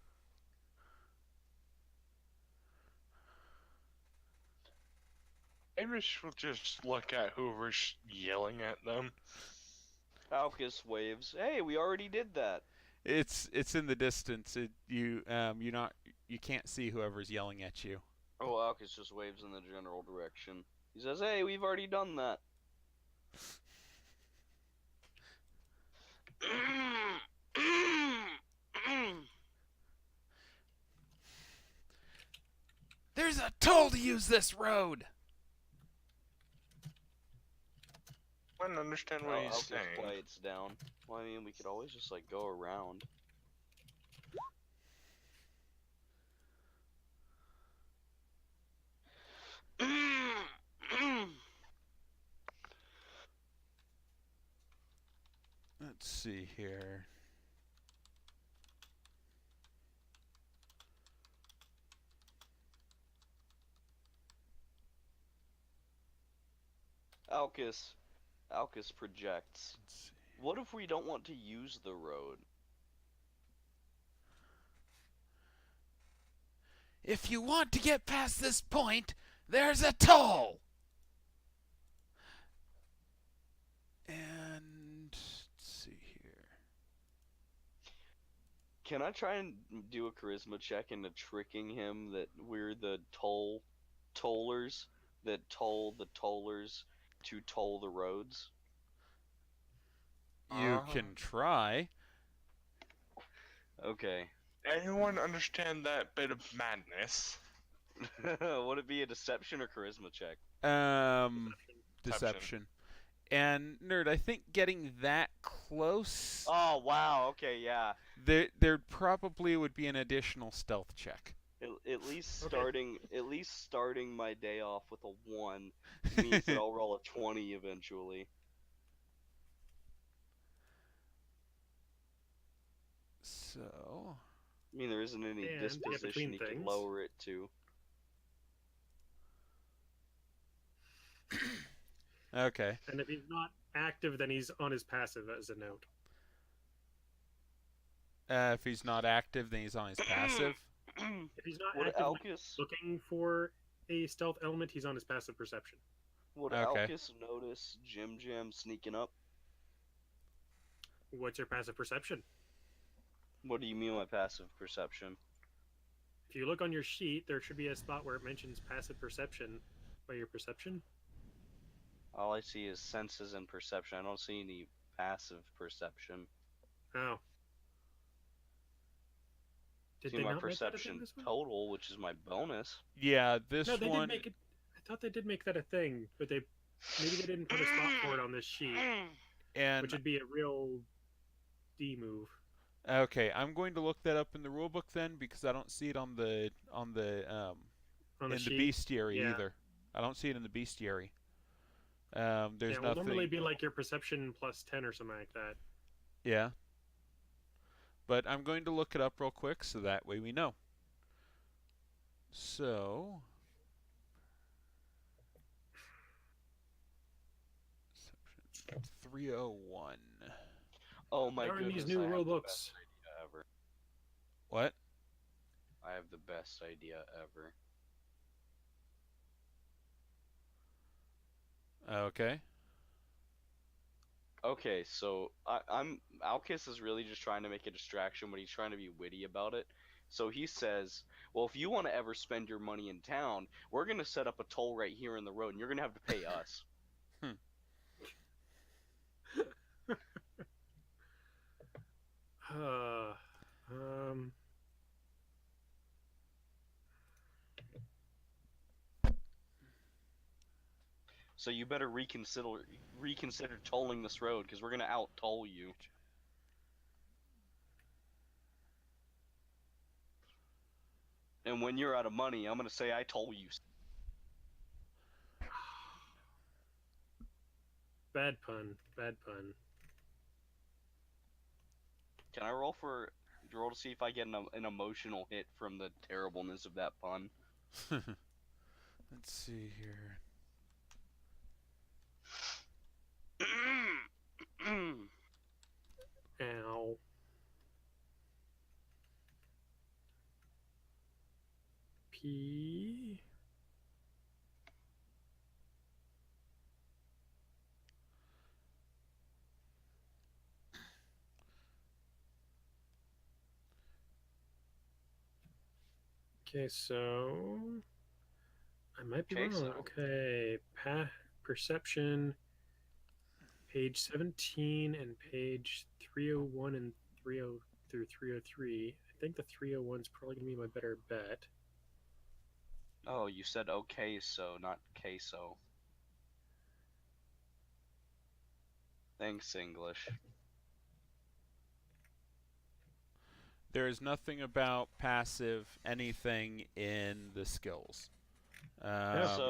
Irish will just look at whoever's yelling at them. Alcus waves. Hey, we already did that. It's in the distance. You can't see whoever's yelling at you. Oh, Alcus just waves in the general direction. He says, "Hey, we've already done that." There's a toll to use this road. I don't understand what he's saying. Alcus quiets down. Well, I mean, we could always just like go around. Let's see here. Alcus projects. What if we don't want to use the road? If you want to get past this point, there's a toll. And let's see here. Can I try and do a charisma check into tricking him that we're the tollers that toll the tollers to toll the roads? You can try. Okay. Anyone understand that bit of madness? Would it be a deception or charisma check? Deception. And Nerd, I think getting that close, Oh wow. Okay, yeah. there probably would be an additional stealth check. At least Okay. starting my day off with a 1 means that I'll roll a 20 eventually. So, I mean, there isn't any And to get disposition between he could things. lower it to. okay. And if he's not active, then he's on his passive as a note. If he's not active, then he's on his passive. If he's not Would actively Alkis looking for a stealth element, he's on his passive perception. Okay. Notice Jim Jam sneaking up? What's your passive perception? What do you mean by passive perception? If you look on your sheet, there should be a spot where it mentions passive perception by your perception. All I see is senses and perception. I don't see any passive perception. Oh. Did See they my not make that a thing perception this one? total, which is my bonus. Yeah, this No, they one. did make it. I thought they did make that a thing, but maybe they didn't put a spot for it on this sheet, And which would be a real D move. okay, I'm going to look that up in the rulebook then because I don't see it on the On the in the sheet. bestiary Yeah. either. I don't see it in the bestiary. There's Yeah, it will nothing. normally be like your perception plus 10 or something like that. Yeah. But I'm going to look it up real quick so that way we know. So 301. Oh my Darn goodness! these new I have the rulebooks. best idea ever. What? I have the best idea ever. Okay. Okay, so Alkis is really just trying to make a distraction, but he's trying to be witty about it. So he says, "Well, if you want to ever spend your money in town, we're gonna set up a toll right here in the road, and you're gonna have to pay us." Um. So you better reconsider tolling this road, because we're gonna out toll you. And when you're out of money, I'm gonna say I told you. Bad pun. Bad pun. Can I roll to see if I get an emotional hit from the terribleness of that pun? Let's see here. Ow. P. Okay, so I might be Okay, wrong. so- Okay, perception, page 17 and page 301 and 30 through 303. I think the 301 is probably gonna be my better bet. Oh, you said okay, so not queso. Thanks, English. There is nothing about passive anything in the skills. So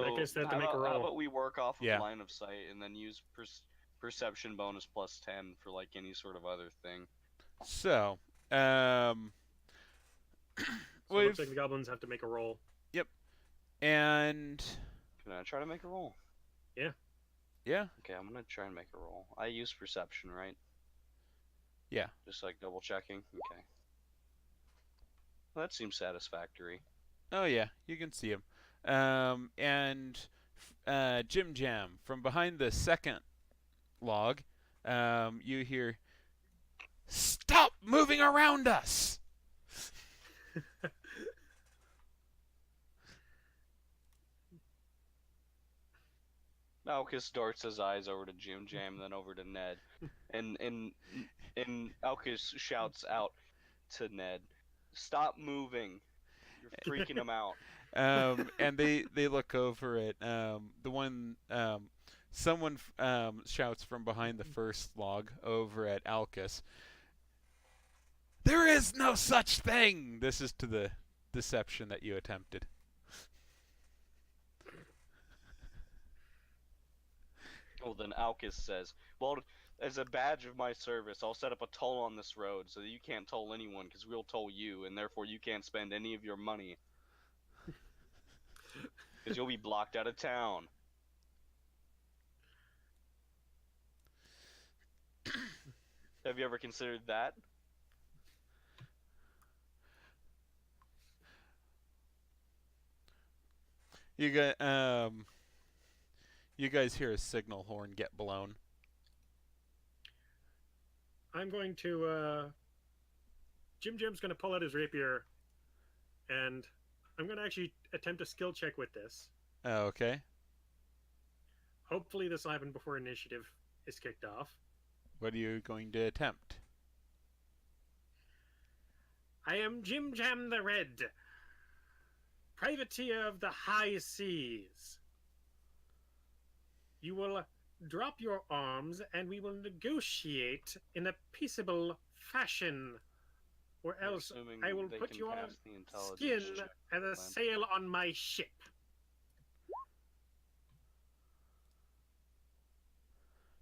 I guess they have to make a how roll. about we work off of Yeah. line of sight and then use perception bonus plus 10 for like any sort of other thing. So, So it we've looks like the goblins have to make a roll. and Can I try to make a roll? yeah, Okay, I'm gonna try and make a roll. I use perception, right? Yeah. Just like double checking. Okay. Well, that seems satisfactory. oh yeah, you can see him. And Jim Jam from behind the second log, you hear, "Stop moving around us!" Malchus darts his eyes over to Jim Jam, then over to Ned, and Malchus shouts out to Ned, "Stop moving! You're freaking him out." And they look over at the one. Someone shouts from behind the first log over at Alcus. There is no such thing! This is to the deception that you attempted. Well, then Alcus says, "Well, as a badge of my service, I'll set up a toll on this road so that you can't toll anyone, because we'll toll you, and therefore you can't spend any of your money. Because you'll be blocked out of town." Have you ever considered that? You guys hear a signal horn get blown. I'm going to, Jim Jim's going to pull out his rapier, and I'm going to actually attempt a skill check with this. Oh, okay. Hopefully this will happen before initiative is kicked off. What are you going to attempt? I am Jim Jam the Red, privateer of the high seas. You will drop your arms and we will negotiate in a peaceable fashion, or else Assuming I will they put can your pass the intelligence skin check, as a Glenn. sail on my ship.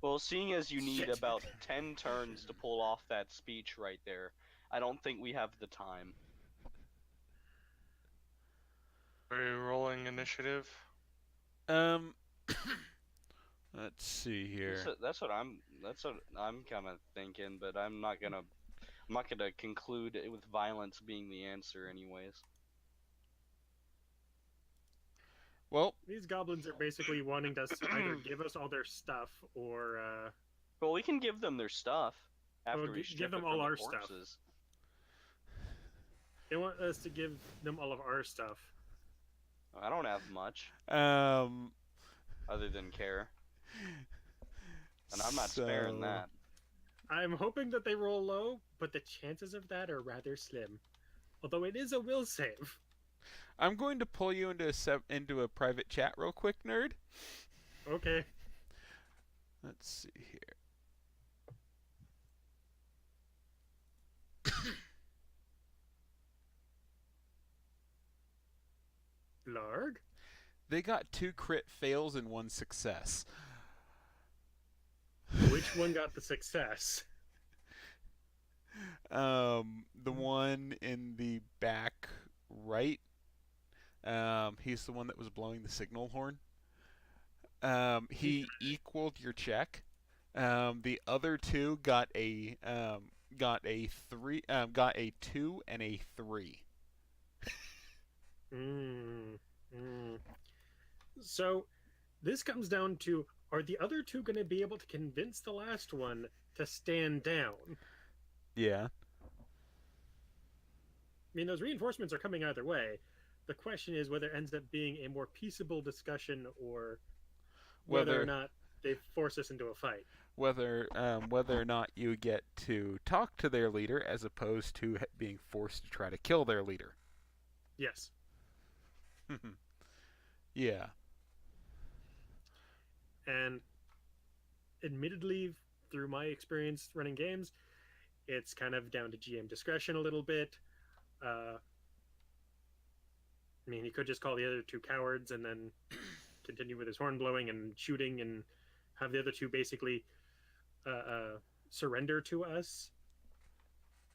Well, seeing as you need Shit. about 10 turns to pull off that speech right there, I don't think we have the time. Are you rolling initiative? Let's see here. That's what I'm kind of thinking, but I'm not gonna conclude it with violence being the answer, anyways. Well, These goblins are basically wanting to either give us all their stuff or Well, we can give them their stuff after Well, we give strip them it all from the our stuff. corpses. they want us to give them all of our stuff. I don't have much other than care, and I'm not sparing that. I'm hoping that they roll low, but the chances of that are rather slim. Although it is a will save. I'm going to pull you into a private chat real quick, nerd. Okay. Let's see here. Larg? They got 2 crit fails and 1 success. Which one got the success? The one in the back right. He's the one that was blowing the signal horn. He equaled your check. The other 2 got a 2 and a 3. So, this comes down to, are the other 2 going to be able to convince the last one to stand down? Yeah. I mean, those reinforcements are coming either way. The question is whether it ends up being a more peaceable discussion or whether or not they force us into a fight. Whether or not you get to talk to their leader as opposed to being forced to try to kill their leader. Yes. Yeah. And admittedly, through my experience running games, it's kind of down to GM discretion a little bit. I mean, he could just call the other 2 cowards and then continue with his horn blowing and shooting and have the other 2 basically surrender to us.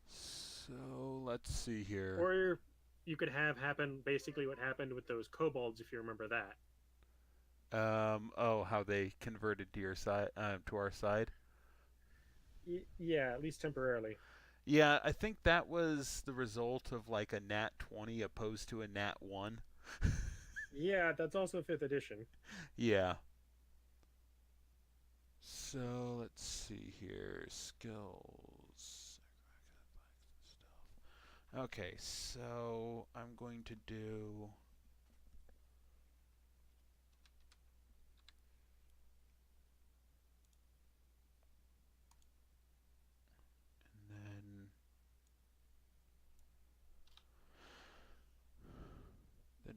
So, let's see here. Or you could have happen basically what happened with those kobolds, if you remember that. How they converted to your side, to our side. Yeah, at least temporarily. Yeah, I think that was the result of like a nat 20 opposed to a nat 1. Yeah, that's also 5th edition. Yeah. So let's see here, skills. Okay, so I'm going to do.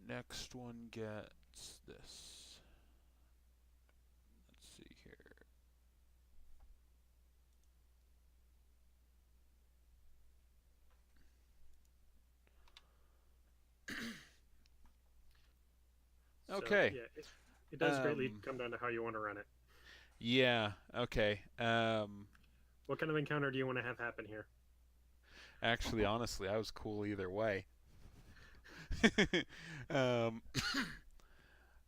next one gets this. Let's see here. Okay. So, yeah, it does greatly come down to how you want to run it. Yeah, okay. What kind of encounter do you want to have happen here? Actually, honestly, I was cool either way.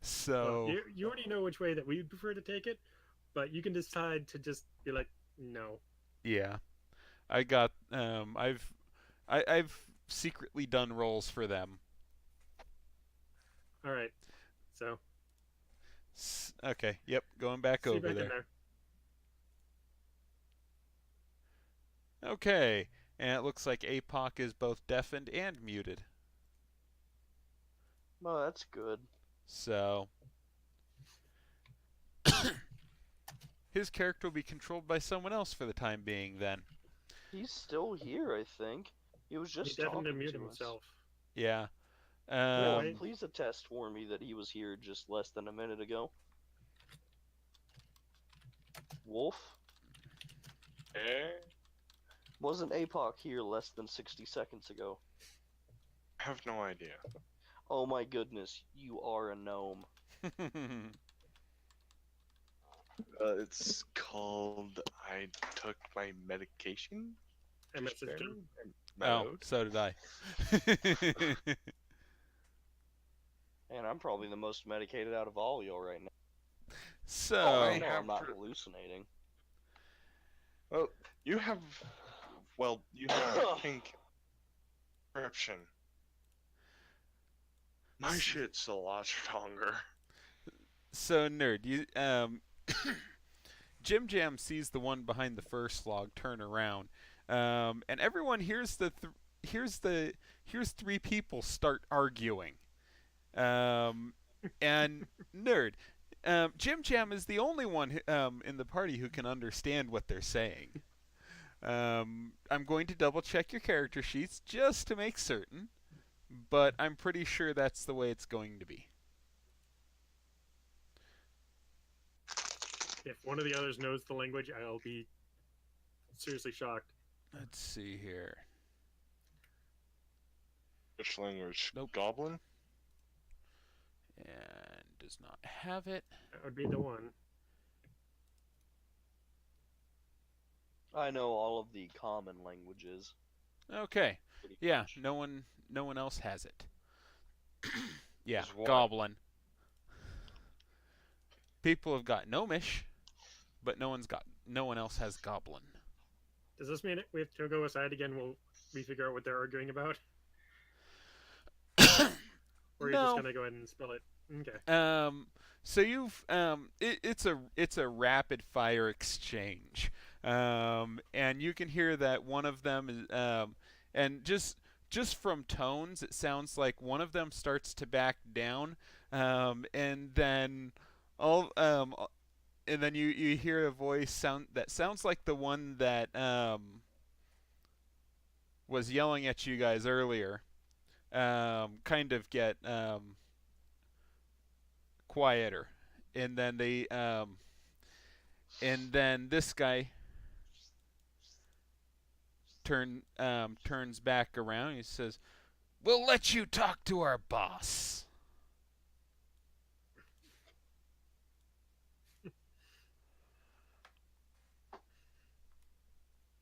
So... Well, you already know which way that we prefer to take it, but you can decide to just be like, no. Yeah. I got, I've secretly done rolls for them. Alright, so... Okay, yep, going back over back there. in there. Okay, and it looks like APOC is both deafened and muted. Oh, that's good. So... his character will be controlled by someone else for the time being, then. He's still here, I think. He was just He definitely talking muted to himself. Yeah. Yeah, please attest for me that he was here just less than a minute ago. Wolf? Wasn't APOC here less than 60 seconds ago? I have no idea. Oh my goodness, you are a gnome. It's called I took my medication. I messaged him. Oh, so did I. And I'm probably the most medicated out of all y'all right now. So... I know I'm not hallucinating. Well, you have pink prescription. My shit's a lot stronger. So, Nerd, you, Jim Jam sees the one behind the first log turn around, and everyone hears here's three people start arguing, and Nerd, Jim Jam is the only one in the party who can understand what they're saying. I'm going to double check your character sheets just to make certain, but I'm pretty sure that's the way it's going to be. If one of the others knows the language, I'll be seriously shocked. Let's see here. Which language? Nope. Goblin? And does not have it. That would be the one. I know all of the common languages. Okay. Pretty Yeah, much. no one else has it. Yeah, There's one. Goblin. People have got Gnomish, but no one else has Goblin. Does this mean we have to go aside again while we figure out what they're arguing about? Or are you just gonna go ahead and spell it? Okay. So you've it's a rapid fire exchange, and you can hear that one of them is and just from tones, it sounds like one of them starts to back down, and then and then you hear a voice that sounds like the one that was yelling at you guys earlier, kind of get quieter, and then and then this guy turns back around. He says, "We'll let you talk to our boss."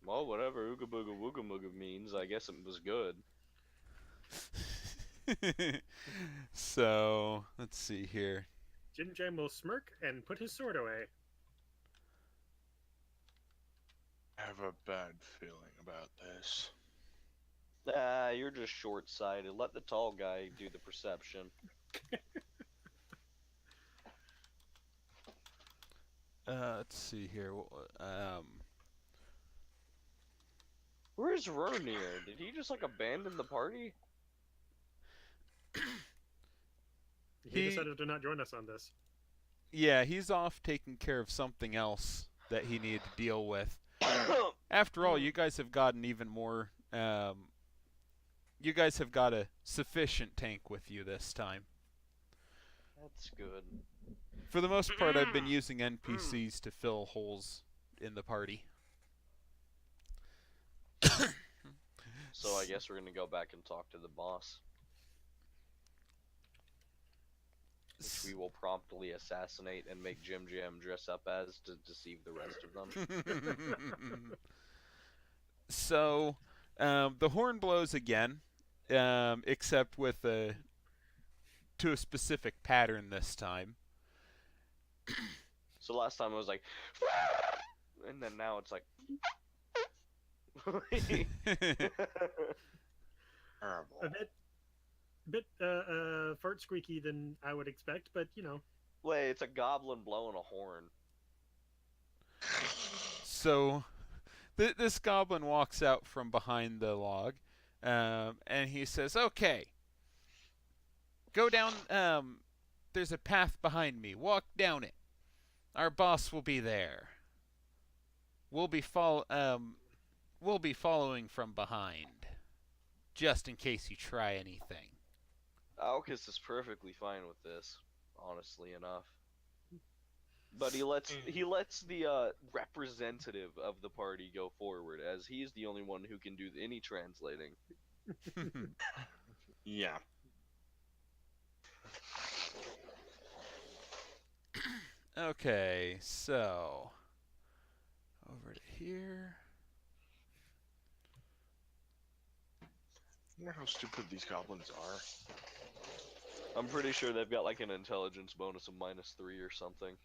Well, whatever Ooga Booga Wooga Mooga means, I guess it was good. So, let's see here. Jim Jam will smirk and put his sword away. I have a bad feeling about this. You're just short-sighted. Let the tall guy do the perception. Let's see here. Where's Vernier? Did he just, like, abandon the party? He decided to not join us on this. Yeah, he's off taking care of something else that he needed to deal with. After all, you guys have gotten even more. You guys have got a sufficient tank with you this time. That's good. For the most part, I've been using NPCs to fill holes in the party. So I guess we're gonna go back and talk to the boss, which we will promptly assassinate and make Jim Jam dress up as to deceive the rest of them. So, the horn blows again, except with to a specific pattern this time. So last time it was like, and then now it's like. Terrible. A bit fart squeaky than I would expect, but you know. Wait, it's a goblin blowing a horn. So, this goblin walks out from behind the log, and he says, "Okay, go down. There's a path behind me. Walk down it. Our boss will be there. We'll be following from behind, just in case you try anything." Alcus is perfectly fine with this, honestly enough. But he lets the representative of the party go forward, as he's the only one who can do any translating. Yeah. Okay, so over to here. I wonder how stupid these goblins are. I'm pretty sure they've got like an intelligence bonus of -3 or something.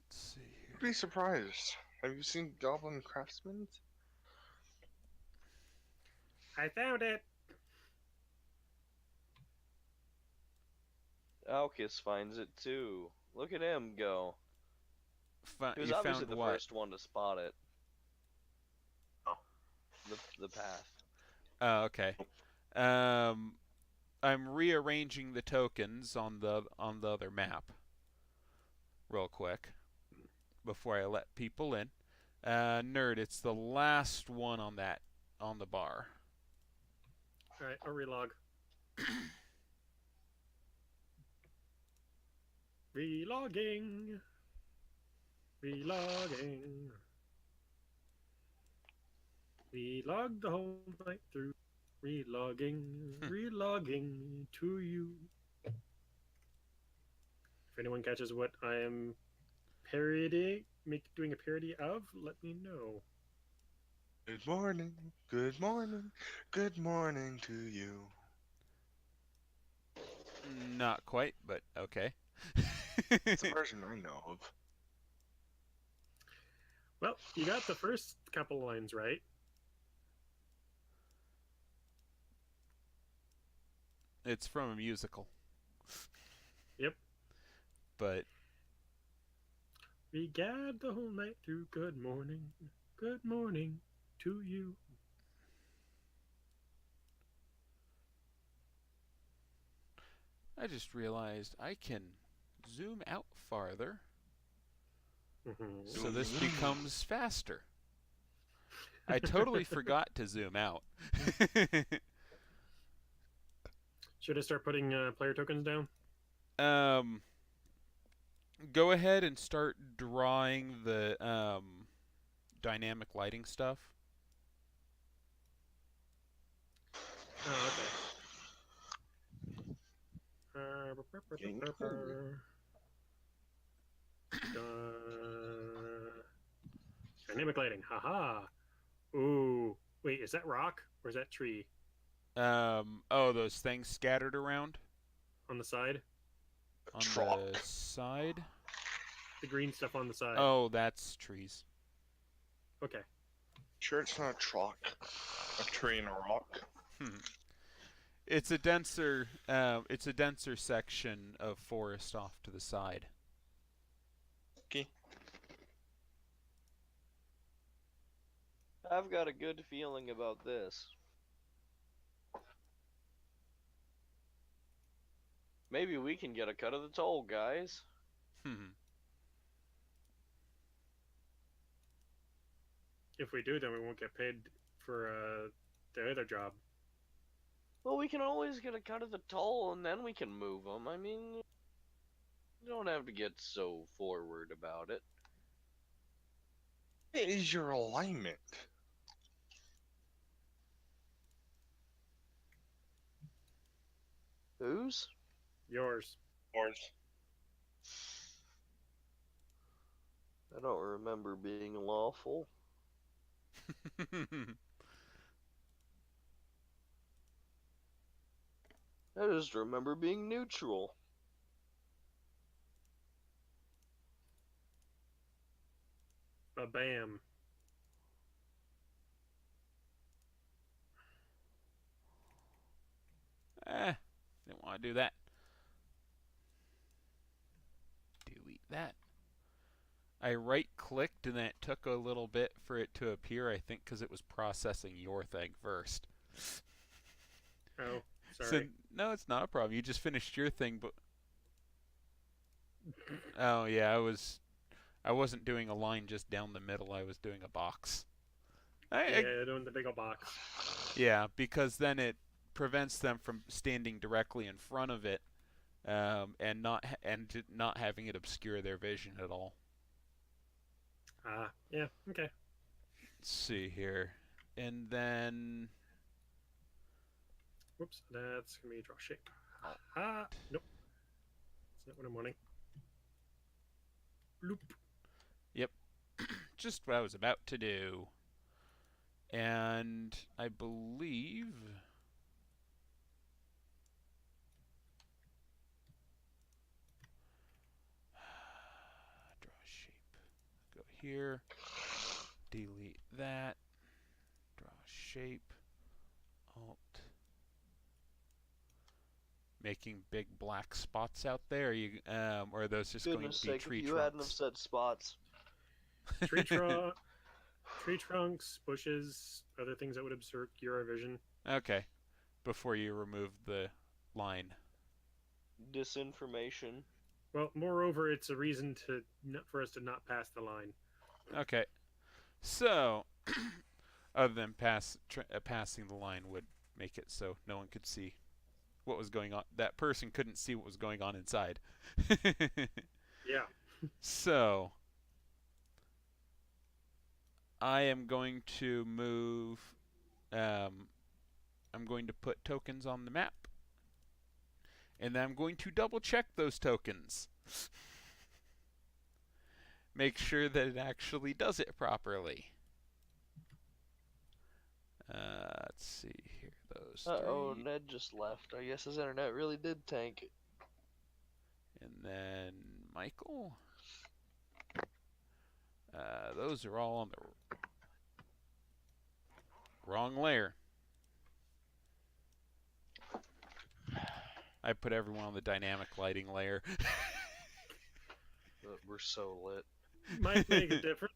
Let's see here. I'd be surprised. Have you seen Goblin Craftsmen? I found it. Alcus finds it too. Look at him go. He was You obviously found the what? first one to spot it. Oh. The path. Oh, okay. I'm rearranging the tokens on the other map, real quick, before I let people in. Nerd, it's the last one on the bar. All right, I'll relog. Relogging. Relogging. We logged the whole night through. Relogging. Relogging to you. If anyone catches what I am doing a parody of, let me know. Good morning, good morning, good morning to you. Not quite, but okay. It's a version I know of. Well, you got the first couple lines right. It's from a musical. Yep. But We gabbed the whole night through. Good morning to you. I just realized I can zoom out farther, so this becomes faster. I totally forgot to zoom out. Should I start putting player tokens down? Go ahead and start drawing the dynamic lighting stuff. Oh, okay. Dynamic lighting, haha. Ooh, wait, is that rock or is that tree Oh, those things scattered around on the side? on Truck. the side. The green stuff on the side. Oh, that's trees. Okay. Sure, it's not a truck. A tree and a rock. It's a denser section of forest off to the side. Okay. I've got a good feeling about this. Maybe we can get a cut of the toll, guys. If we do, then we won't get paid for the other job. Well, we can always get a cut of the toll, and then we can move them. I mean, you don't have to get so forward about it. It is your alignment. Whose? Yours. Yours. I don't remember being lawful. I just remember being neutral. Bam. Didn't want to do that. Delete that. I right-clicked and then it took a little bit for it to appear, I think, because it was processing your thing first. Oh, So, sorry. no, it's not a problem. You just finished your thing, but... Oh, yeah, I wasn't doing a line just down the middle. I was doing a box. Yeah, doing the big ol' box. Yeah, because then it prevents them from standing directly in front of it, and not having it obscure their vision at all. Yeah, okay. Let's see here, and then Whoops, that's gonna be draw shape. Nope. That's not what I'm wanting. Loop. yep, just what I was about to do, and I believe. Draw shape. Go here. Delete that. Draw shape. Alt. Making big black spots out there. Or are those just Goodness going to be sake, tree if you trunks? hadn't have said spots. Tree trunks, bushes, other things that would obscure your vision. Okay. Before you remove the line. Disinformation. Well, moreover, it's a reason for us to not pass the line. Okay. So, other than passing the line would make it so no one could see what was going on. That person couldn't see what was going on inside. Yeah. So, I am going to move. I'm going to put tokens on the map. And then I'm going to double check those tokens. Make sure that it actually does it properly. Let's see here. Those Uh-oh, three. Ned just left. I guess his internet really did tank. And then Michael. Those are all on the wrong layer. I put everyone on the dynamic lighting layer. We're so lit. Might make a difference.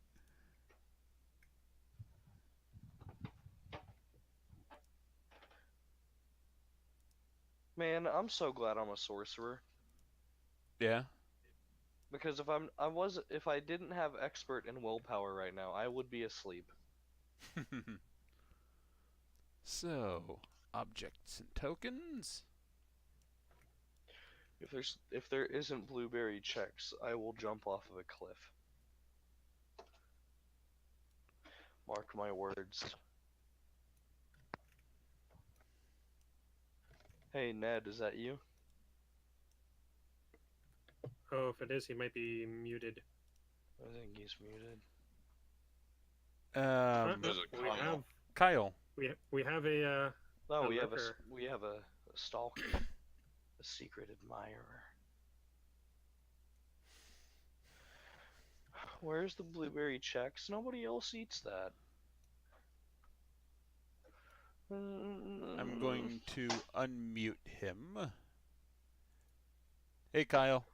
Man, I'm so glad I'm a sorcerer. Yeah. Because if I didn't have expert and willpower right now, I would be asleep. So, objects and tokens. If there isn't blueberry checks, I will jump off of a cliff. Mark my words. Hey Ned, is that you? Oh, if it is, he might be muted. I think he's muted. There's a we Kyle. have Kyle. we have a No, A we have lurker. a stalker, a secret admirer. Where's the blueberry checks? Nobody else eats that. I'm going to unmute him. Hey, Kyle.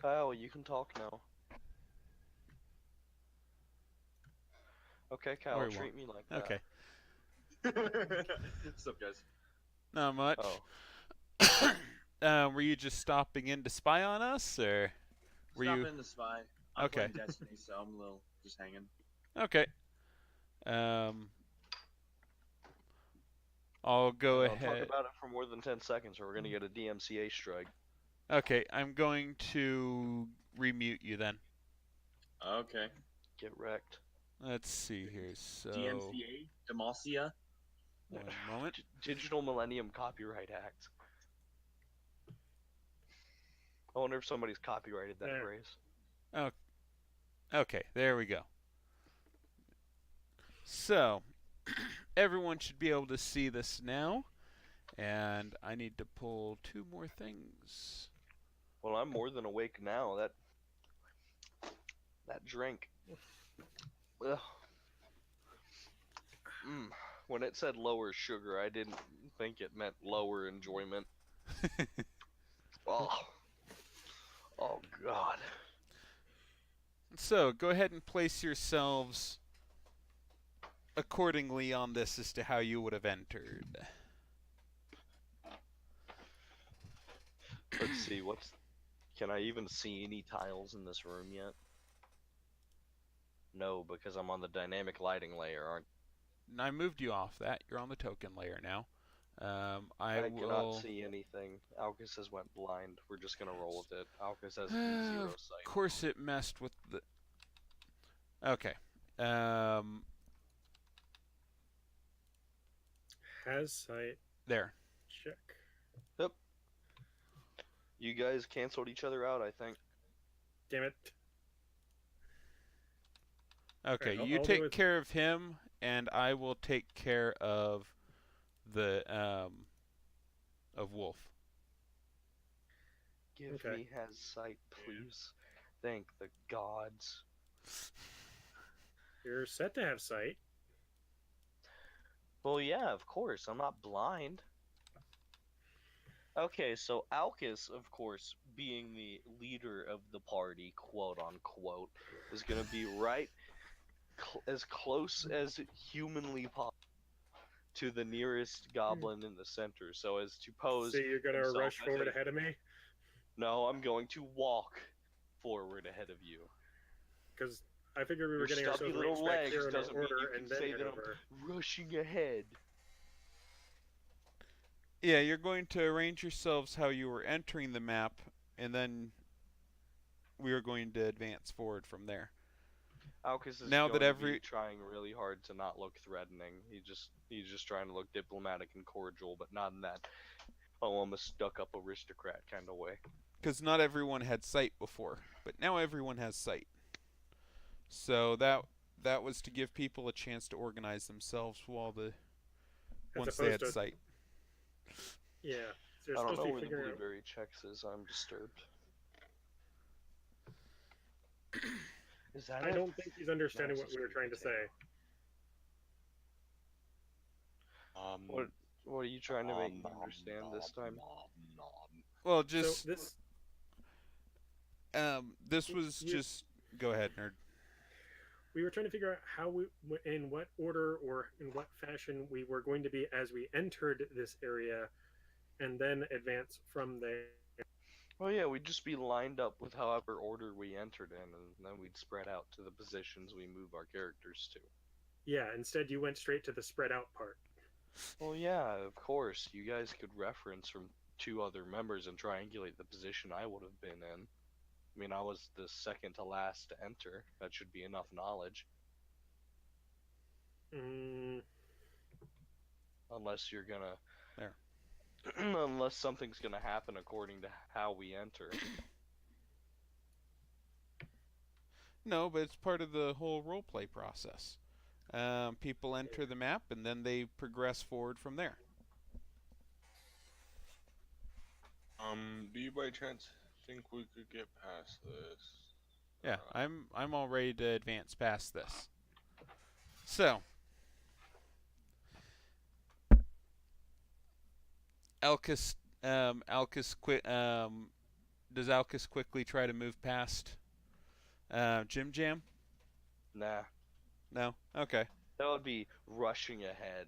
Kyle, you can talk now. Okay, Kyle, Or he treat me like that. Okay. What's up, guys? Not much. Oh. Were you just stopping in to spy on us, or were Stopping you? in to spy. I'm Okay. playing Destiny, so I'm a little just hanging. Okay. I'll go Don't talk ahead. about it for more than 10 seconds or we're going to get a DMCA strike. Okay, I'm going to remute you then. Okay. Get wrecked. Let's see here. So, DMCA? Demacia? one moment. Digital Millennium Copyright Act. I wonder if somebody's copyrighted that Yeah. phrase. Okay, there we go. So, everyone should be able to see this now. And I need to pull 2 more things. Well, I'm more than awake now. That drink. Ugh. When it said lower sugar, I didn't think it meant lower enjoyment. Oh. Oh, God. So, go ahead and place yourselves accordingly on this as to how you would have entered. Let's see, can I even see any tiles in this room yet? No, because I'm on the dynamic lighting layer, aren't I moved you off that. You're on the token layer now. I cannot see anything. Alcus has went blind. We're just gonna roll with it. Alcus has zero Of sight. course it messed with the... Okay. Has sight. There. Check. You guys canceled each other out, I think. Damn it. Okay, Alright, you I'll take do it. care of him, and I will take care of the, of Wolf. Give Okay. me has sight, please. Thank the gods. You're set to have sight. Well, yeah, of course. I'm not blind. Okay, so Alcus, of course, being the leader of the party, quote unquote, is gonna be right as close as humanly possible to the nearest goblin in the center, so as to pose. So you're gonna himself rush as forward a- ahead of me? No, I'm going to walk forward ahead of you. Because I figured we were Your getting stubby ourselves little arranged back legs here in our doesn't mean order you can and then say head that over. I'm rushing ahead. Yeah, you're going to arrange yourselves how you were entering the map, and then we are going to advance forward from there. Alcus is Now going that to be trying really hard to not look threatening. He's just trying to look diplomatic and cordial, but not in that I'm a stuck-up aristocrat kind of way. Because not everyone had sight before, but now everyone has sight. So that was to give people a chance to organize themselves once they had sight. Yeah. So you're I don't supposed know to where be the figuring out. blueberry checks is. I'm disturbed. Is that I it? don't think he's understanding Nice, what we were sweet trying to say. What are you trying to make me understand this time? Well, So just this this was you- just go ahead, nerd. we were trying to figure out how in what order or in what fashion we were going to be as we entered this area, and then advance from there. Well, yeah, we'd just be lined up with however order we entered in, and then we'd spread out to the positions we move our characters to. Yeah. Instead, you went straight to the spread out part. Well, yeah, of course. You guys could reference from 2 other members and triangulate the position I would have been in. I mean, I was the second to last to enter. That should be enough knowledge. Unless you're gonna... There. Unless something's gonna happen according to how we enter. No, but it's part of the whole roleplay process. People enter the map, and then they progress forward from there. Do you by chance think we could get past this? Yeah, I'm all ready to advance past this. So, Alcus does Alcus quickly try to move past Jim Jam? Nah, No? Okay. that would be rushing ahead.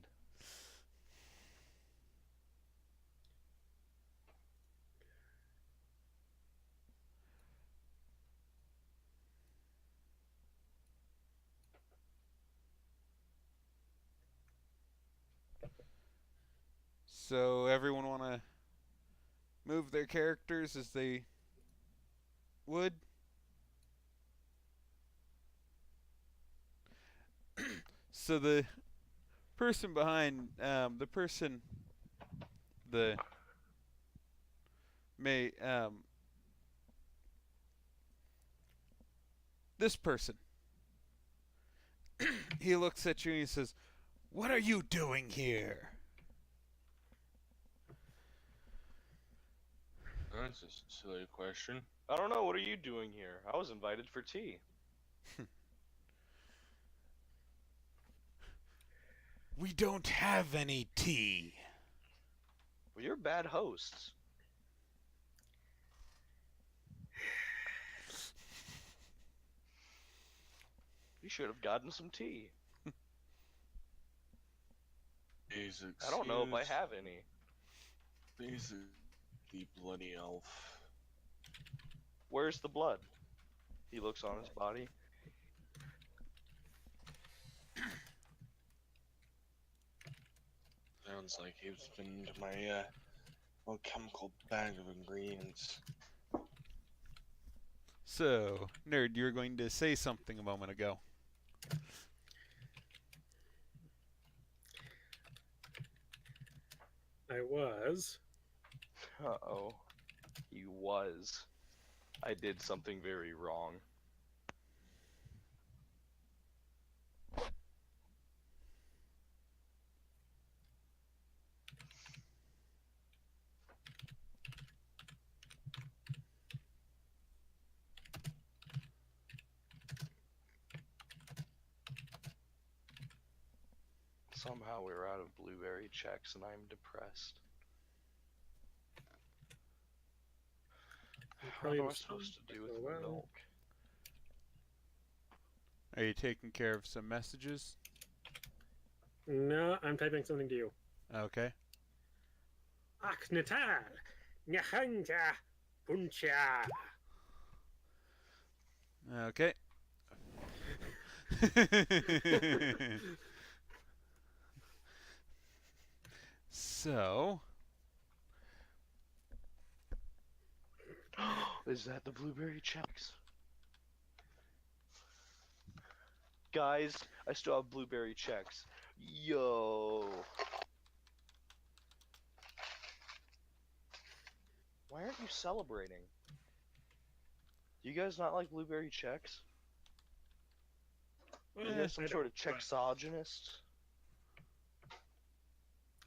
So everyone want to move their characters as they would? So the person behind the may this person, he looks at you and he says, "What are you doing here?" That's a silly question. I don't know. What are you doing here? I was invited for tea. We don't have any tea. Well, you're bad hosts. You should have gotten some tea. Please I don't know if I excuse- have any. Please, the bloody elf. Where's the blood? He looks on his body. Sounds like he's been into my little chemical bag of ingredients. So, nerd, you were going to say something a moment ago. I was. Uh-oh. He was. I did something very wrong. Somehow we're out of blueberry checks and I'm depressed. What am I supposed to do with Oh, my well. milk? Are you taking care of some messages? No, I'm typing something to you. Okay. Aknatar, Nyahanja, Puncha. Okay. So, Is that the blueberry checks? Guys, I still have blueberry checks. Yo. Why aren't you celebrating? Do you guys not like blueberry checks? Are you guys some I sort of don't- chexologist?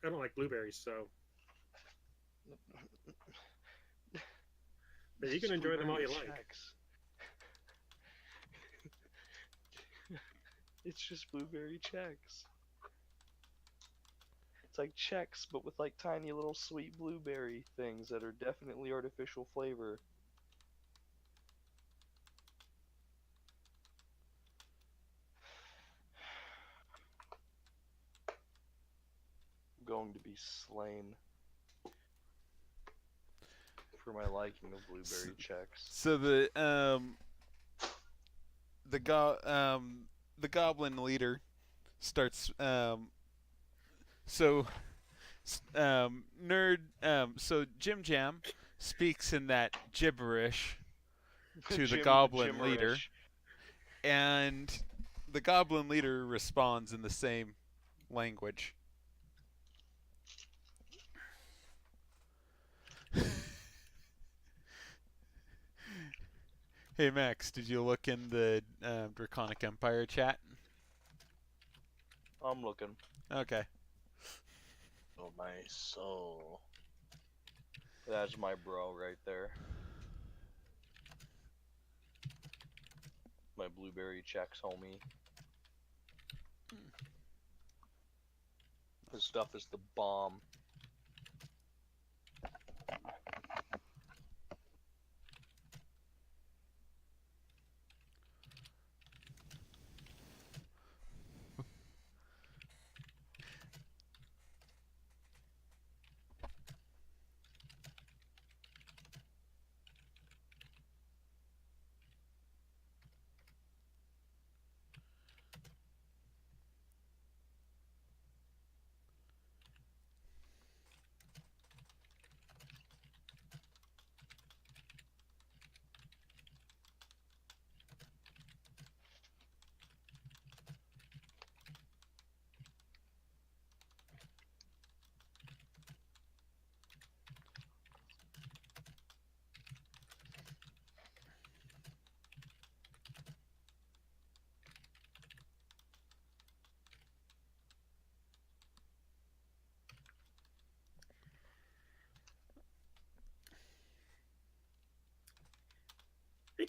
I don't like blueberries, so. But you can enjoy them all you like. Checks. It's just blueberry checks. It's like Chex, but with like tiny little sweet blueberry things that are definitely artificial flavor. I'm going to be slain for my liking of blueberry checks. so the goblin leader starts so Jim Jam speaks in that gibberish to the Jim goblin Jimmerish. leader, and the goblin leader responds in the same language. Hey Max, did you look in the Draconic Empire chat? I'm looking. Okay. Oh my soul. That's my bro right there. My blueberry checks, homie. This stuff is the bomb.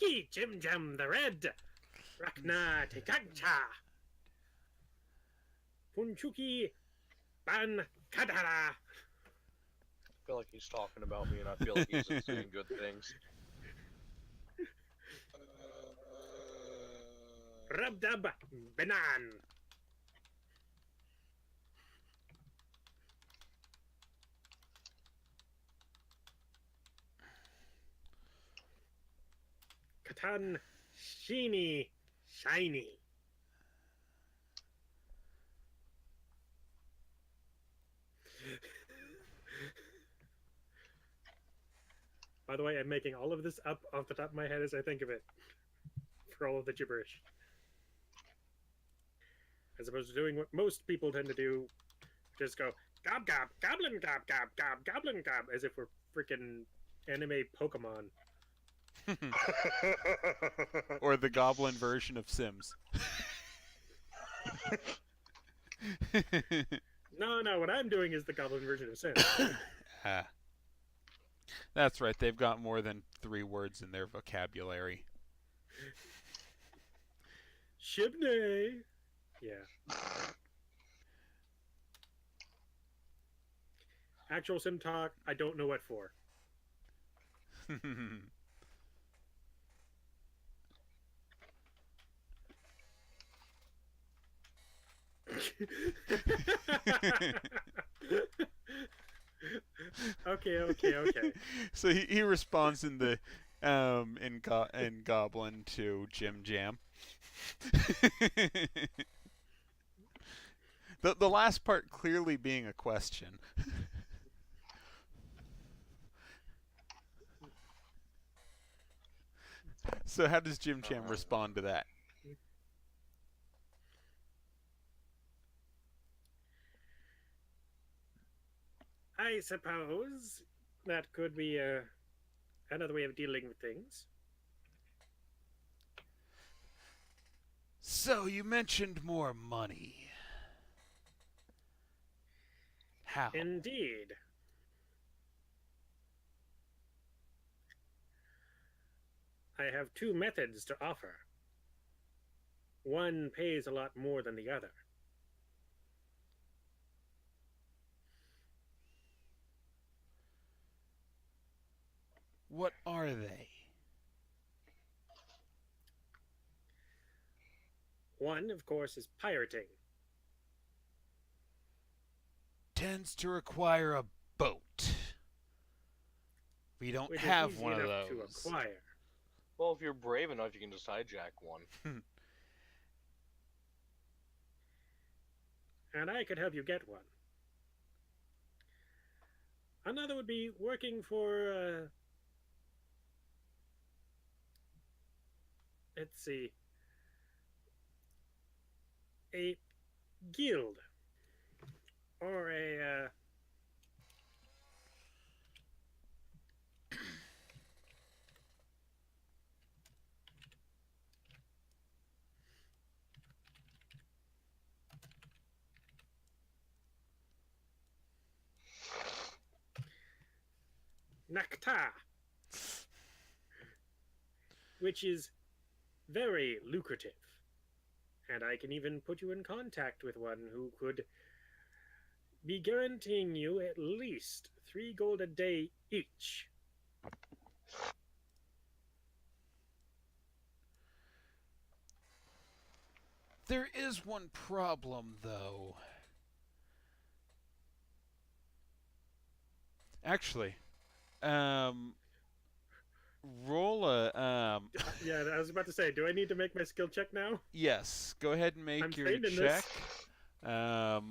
Punchuki Jim Jam the Red. Rakna Tekancha. Punchuki Ban Kadara. I feel like he's talking about me, and I feel like he's saying good things. Rubdub Banan. Katan Sheeny Shiny. By the way, I'm making all of this up off the top of my head as I think of it. For all of the gibberish. As opposed to doing what most people tend to do, just go gob gob, goblin gob gob gob, goblin gob, as if we're freaking anime Pokemon. Or the goblin version of Sims. No, what I'm doing is the goblin version of Sims. Ah. That's right, they've got more than 3 words in their vocabulary. Shibney. Yeah. Actual Sim talk, I don't know what for. Okay. So he responds in the in Goblin to Jim Jam. The last part clearly being a question. So how does Jim Jam respond to that? I suppose that could be another way of dealing with things. So you mentioned more money. How? Indeed. I have 2 methods to offer. One pays a lot more than the other. What are they? One, of course, is pirating. Tends to require a boat. We don't Which have is easy one of enough those. to acquire. Well, if you're brave enough, you can just hijack one. And I could help you get one. Another would be working for, let's see, a guild. Or a, Nakta, which is very lucrative. And I can even put you in contact with one who could be guaranteeing you at least 3 gold a day each. There is one problem, though. Actually, roll a Yeah, I was about to say, do I need to make my skill check now? yes. Go ahead and make I'm your trained in check. this.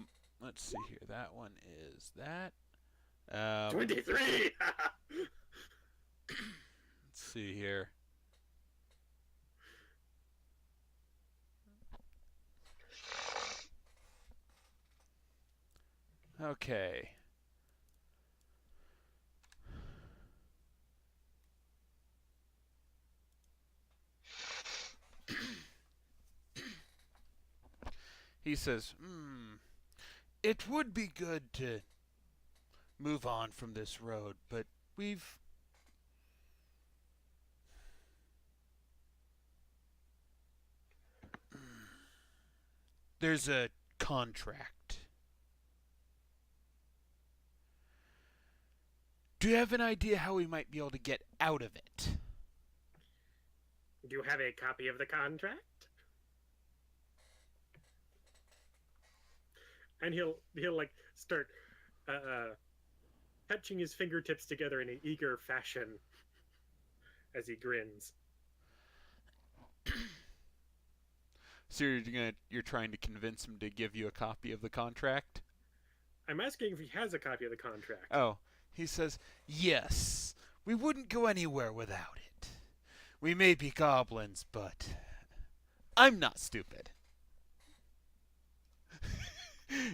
Let's see here. That one is that. 23! Let's see here. Okay. He says, it would be good to move on from this road, but we've There's a contract. Do you have an idea how we might be able to get out of it? Do you have a copy of the contract? And he'll like start touching his fingertips together in an eager fashion as he grins. So you're trying to convince him to give you a copy of the contract? I'm asking if he has a copy of the contract. Oh, he says, yes, we wouldn't go anywhere without it. We may be goblins, but I'm not stupid.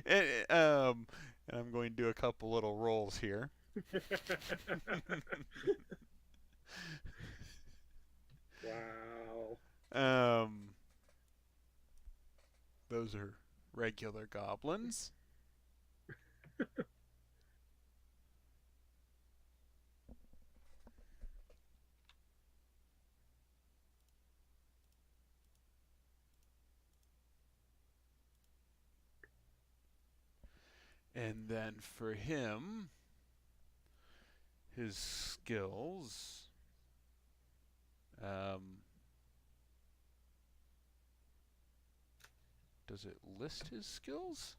and I'm going to do a couple little rolls here. Wow. Those are regular goblins. And then for him, his skills. Does it list his skills?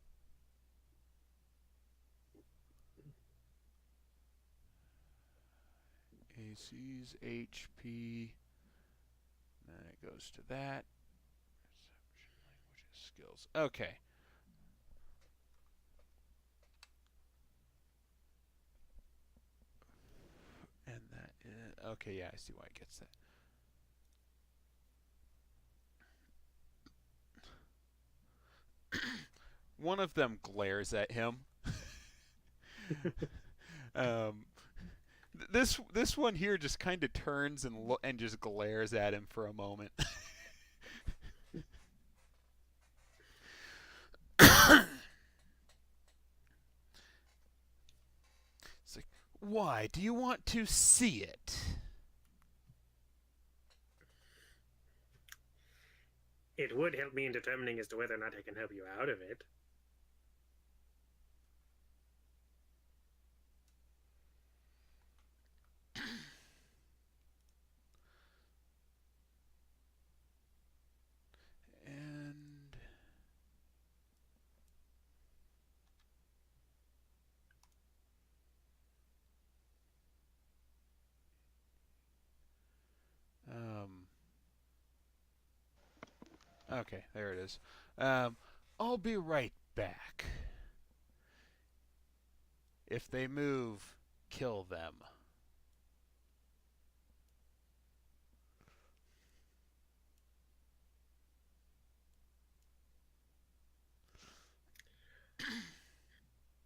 AC's HP. Then it goes to that. Perception, languages, skills. Okay. And that is, okay, yeah, I see why it gets that. One of them glares at him. This one here just kind of turns and just glares at him for a moment. It's like, why do you want to see it? It would help me in determining as to whether or not I can help you out of it. And okay, there it is. I'll be right back. If they move, kill them.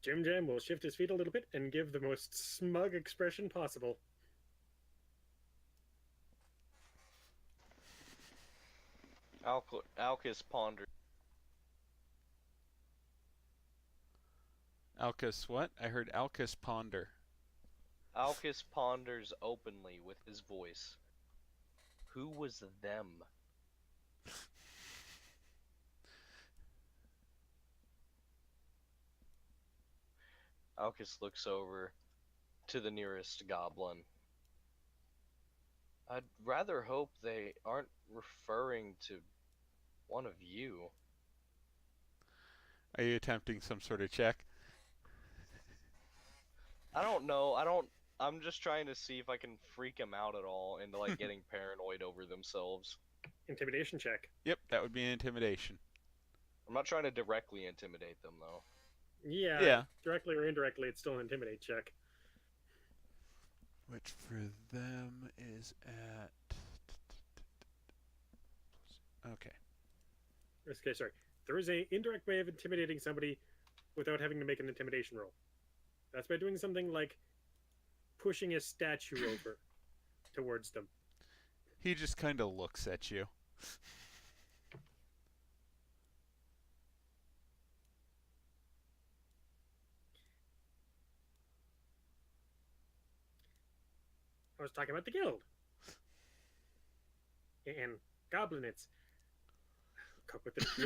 Jim Jam will shift his feet a little bit and give the most smug expression possible. Alcus ponders. Alcus what? I heard Alcus ponder. Alcus ponders openly with his voice. Who was them? Alcus looks over to the nearest goblin. I'd rather hope they aren't referring to one of you. Are you attempting some sort of check? I don't know. I'm just trying to see if I can freak them out at all into like getting paranoid over themselves. Intimidation check. Yep, that would be an intimidation. I'm not trying to directly intimidate them though. Yeah. Directly or indirectly, it's still an intimidate check. Which for them is at... Okay. Okay, sorry. There is an indirect way of intimidating somebody without having to make an intimidation roll. That's by doing something like pushing a statue over towards them. He just kind of looks at you. I was talking about the guild. And goblin, what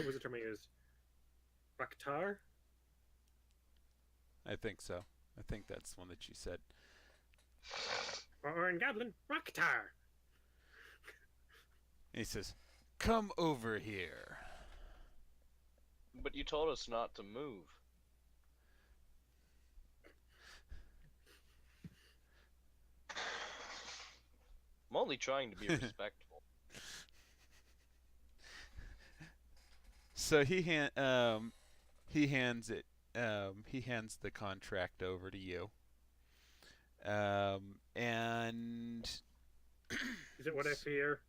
was the term I used? Raktar? I think so. I think that's one that you said. Or in Goblin, Raktar! And he says, "Come over here." But you told us not to move. I'm only trying to be respectful. So he hands it. He hands the contract over to you. And Is it what I fear?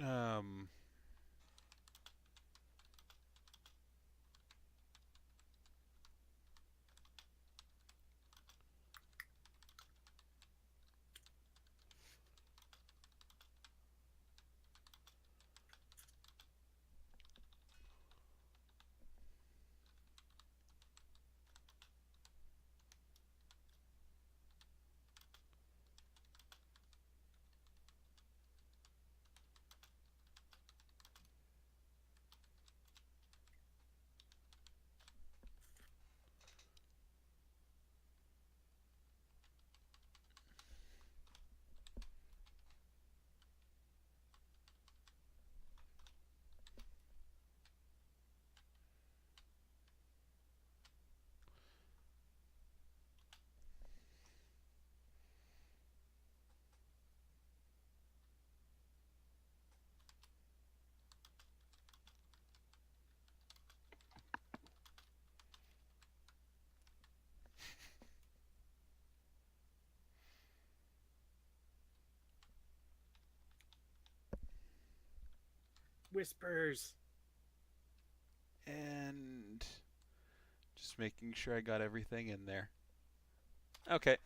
um, Whispers. and just making sure I got everything in there. Okay.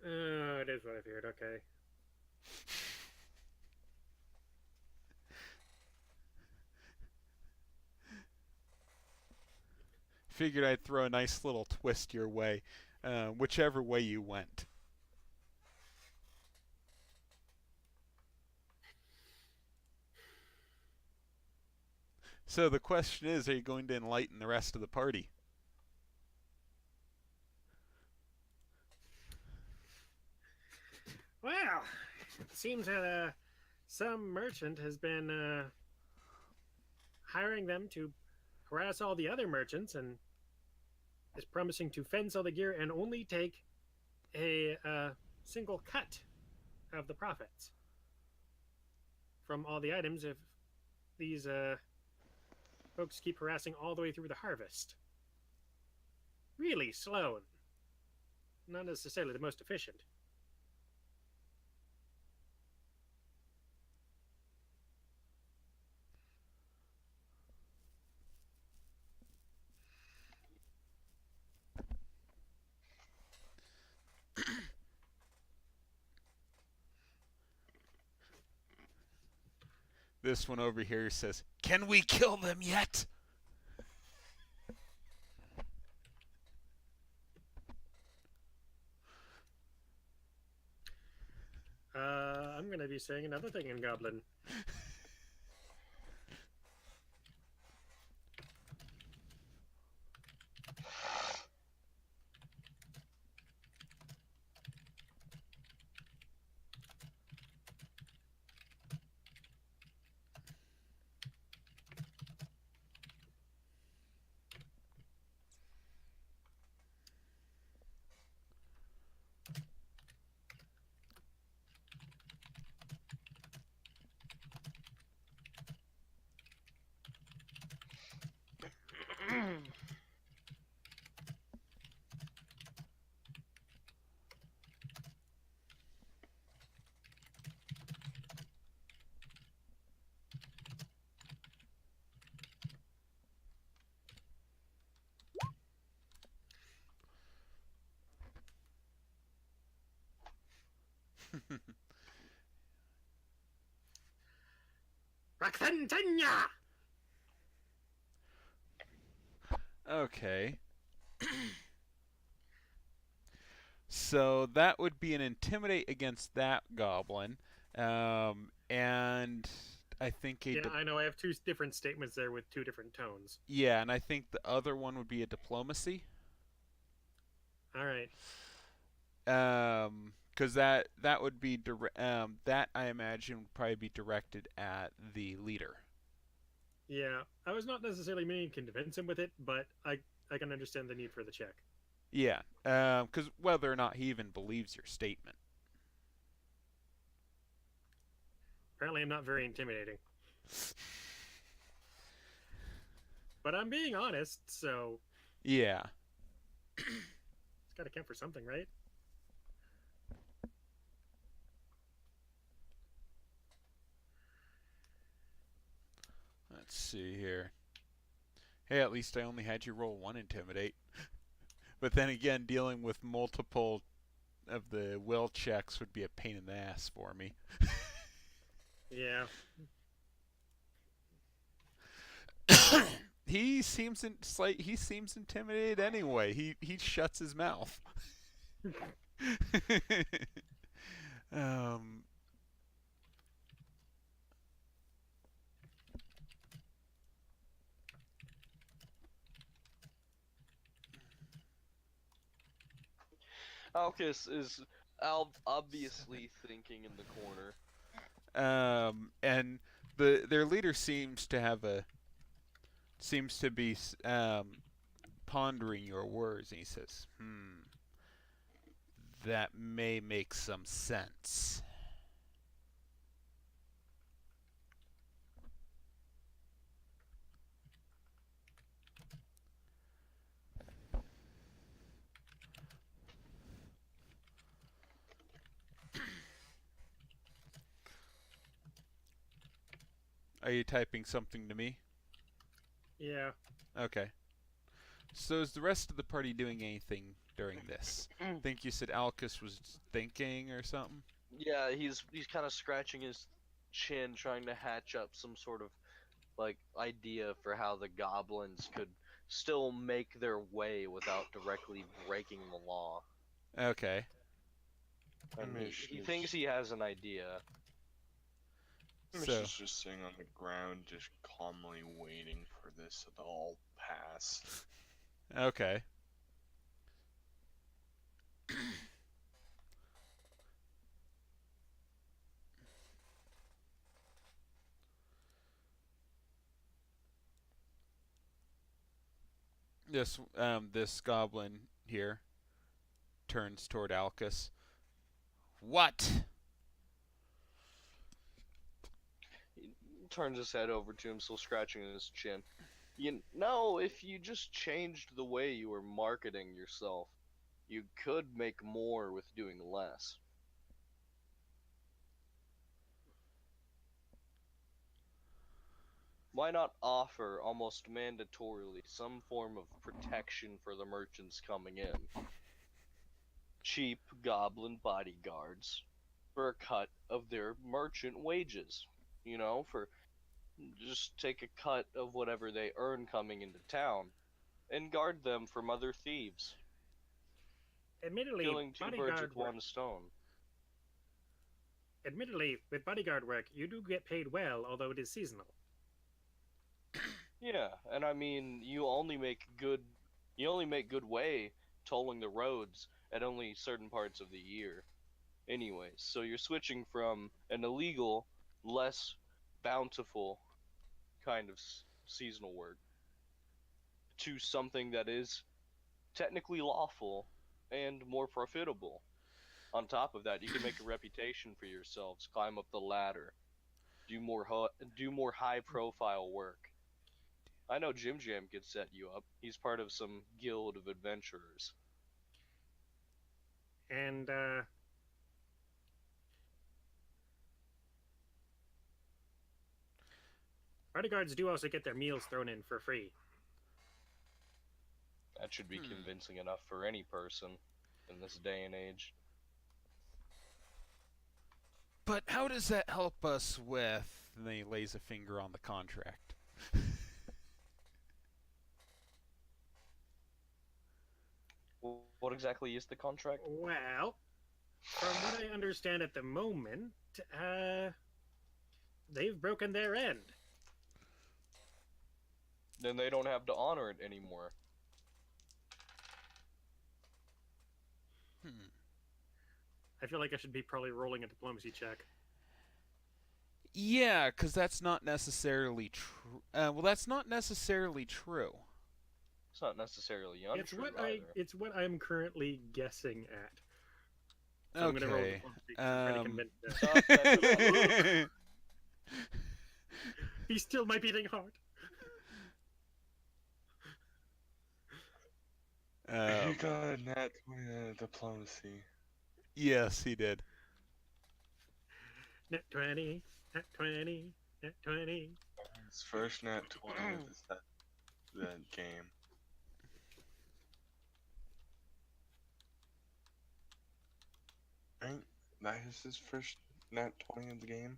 Oh, it is what I feared. Okay. Figured I'd throw a nice little twist your way, whichever way you went. So the question is, are you going to enlighten the rest of the party? Well, it seems that some merchant has been hiring them to harass all the other merchants and is promising to fence all the gear and only take a single cut of the profits from all the items if these folks keep harassing all the way through the harvest. Really slow and not necessarily the most efficient. This one over here says, "Can we kill them yet?" I'm going to be saying another thing in Goblin. Rakthantanya! Okay. So that would be an intimidate against that goblin, and I think Yeah, I know. I have two different statements there with two different tones. yeah, and I think the other one would be a diplomacy. All right. Because that would be that I imagine would probably be directed at the leader. Yeah, I was not necessarily meaning to convince him with it, but I can understand the need for the check. Yeah, because whether or not he even believes your statement. Apparently, I'm not very intimidating. But I'm being honest, so Yeah. it's got to count for something, right? Let's see here. Hey, at least I only had you roll one intimidate. But then again, dealing with multiple of the will checks would be a pain in the ass for me. Yeah. He seems intimidated anyway. He shuts his mouth. um. Alcus is obviously thinking in the corner. And their leader seems to be pondering your words, and he says, that may make some sense. Are you typing something to me? Yeah. Okay. So is the rest of the party doing anything during this? I think you said Alcus was thinking or something? Yeah, he's kind of scratching his chin, trying to hatch up some sort of like idea for how the goblins could still make their way without directly breaking the law. Okay. And he thinks he has an idea. So Mish is just sitting on the ground, just calmly waiting for this to all pass. okay. This goblin here turns toward Alcus. What? He turns his head over to him, still scratching his chin. You know, if you just changed the way you were marketing yourself, you could make more with doing less. Why not offer, almost mandatorily, some form of protection for the merchants coming in? Cheap goblin bodyguards for a cut of their merchant wages. You know, for just take a cut of whatever they earn coming into town, and guard them from other thieves. Admittedly, Killing two birds bodyguard with work. one stone. Admittedly, with bodyguard work, you do get paid well, although it is seasonal. Yeah, and I mean, you only make good way tolling the roads at only certain parts of the year. Anyways, so you're switching from an illegal, less bountiful kind of seasonal work to something that is technically lawful and more profitable. On top of that, you can make a reputation for yourselves, climb up the ladder, do more high-profile work. I know Jim Jam could set you up. He's part of some guild of adventurers. And, bodyguards do also get their meals thrown in for free. That should be convincing enough for any person in this day and age. But how does that help us with... And then he lays a finger on the contract. What exactly is the contract? Well, from what I understand at the moment, they've broken their end. Then they don't have to honor it anymore. I feel like I should be probably rolling a diplomacy check. Yeah, because that's not necessarily true. Well, that's not necessarily true. It's not necessarily untrue either. It's what I'm currently guessing at. So I'm gonna roll Okay. diplomacy to try to convince them. He's still my beating heart. He got a nat 20 on diplomacy. Yes, he did. Nat 20, nat 20, nat 20. His first nat 20 of the game. Right? That is his first nat 20 of the game?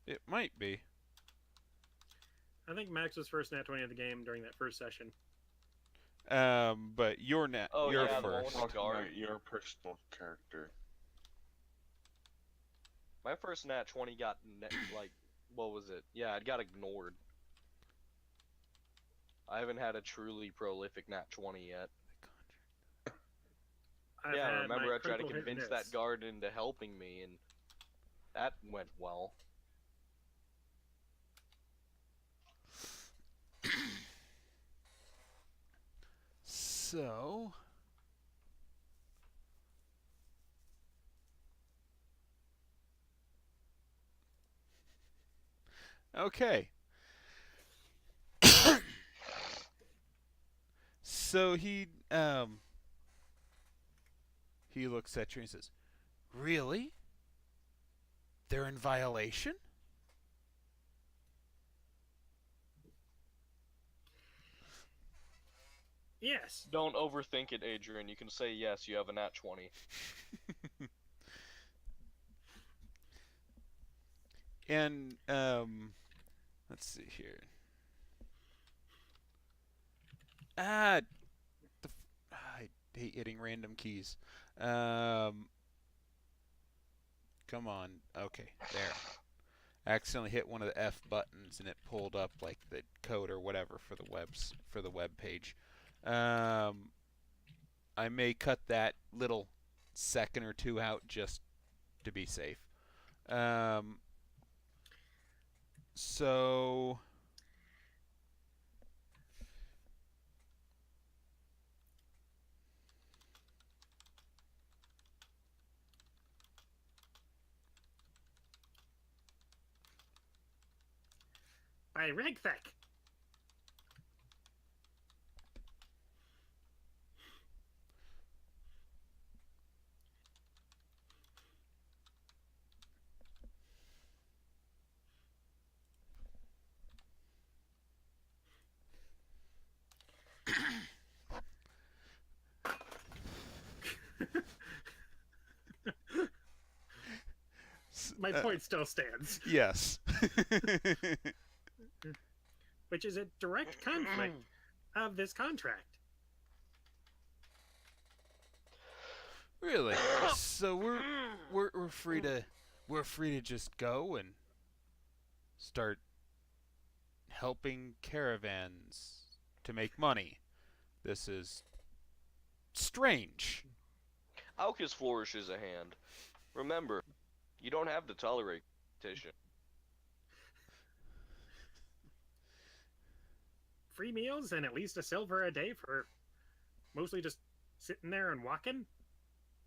It might be. I think Max was first nat 20 of the game during that first session. But you're Oh, you're yeah, the one first. with the guard. Right, your personal character. My first nat 20 got, like, what was it? Yeah, it got ignored. I haven't had a truly prolific nat 20 yet. I've Yeah, I had remember my I tried to critical hit convince miss. that guard into helping me, and that went well. So... Okay. So he looks at you and says, "Really? They're in violation?" Yes. Don't overthink it, Adrian. You can say yes, you have a nat 20. And let's see here. I hate hitting random keys. Come on. Okay, there. I accidentally hit one of the F buttons and it pulled up like the code or whatever for the web page. I may cut that little second or two out just to be safe. So By Regthek. My point still stands. yes. which is a direct conflict of this contract. Really? So we're free to just go and start helping caravans to make money. This is strange. Alcus flourishes a hand. Remember, you don't have to tolerate competition. Free meals and at least a silver a day for mostly just sitting there and walking?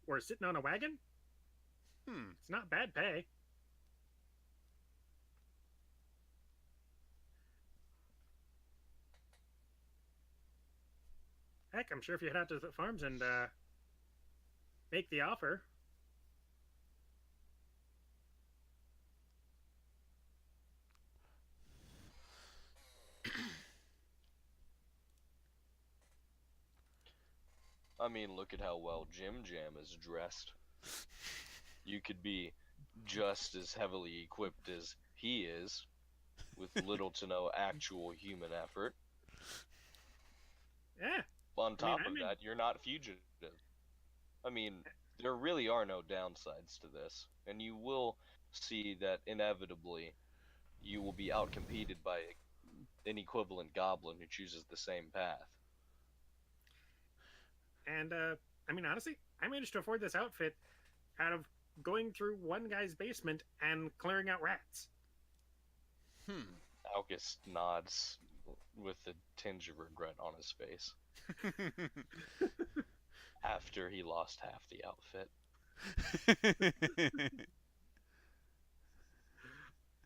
Or sitting on a wagon? It's not bad pay. Heck, I'm sure if you head out to the farms and make the offer. I mean, look at how well Jim Jam is dressed. You could be just as heavily equipped as he is, with little to no actual human effort. Yeah. On top of that, you're not fugitive. I mean, there really are no downsides to this, and you will see that inevitably you will be outcompeted by an equivalent goblin who chooses the same path. And, I mean, honestly, I managed to afford this outfit out of going through one guy's basement and clearing out rats. Alcus nods with a tinge of regret on his face. After he lost half the outfit.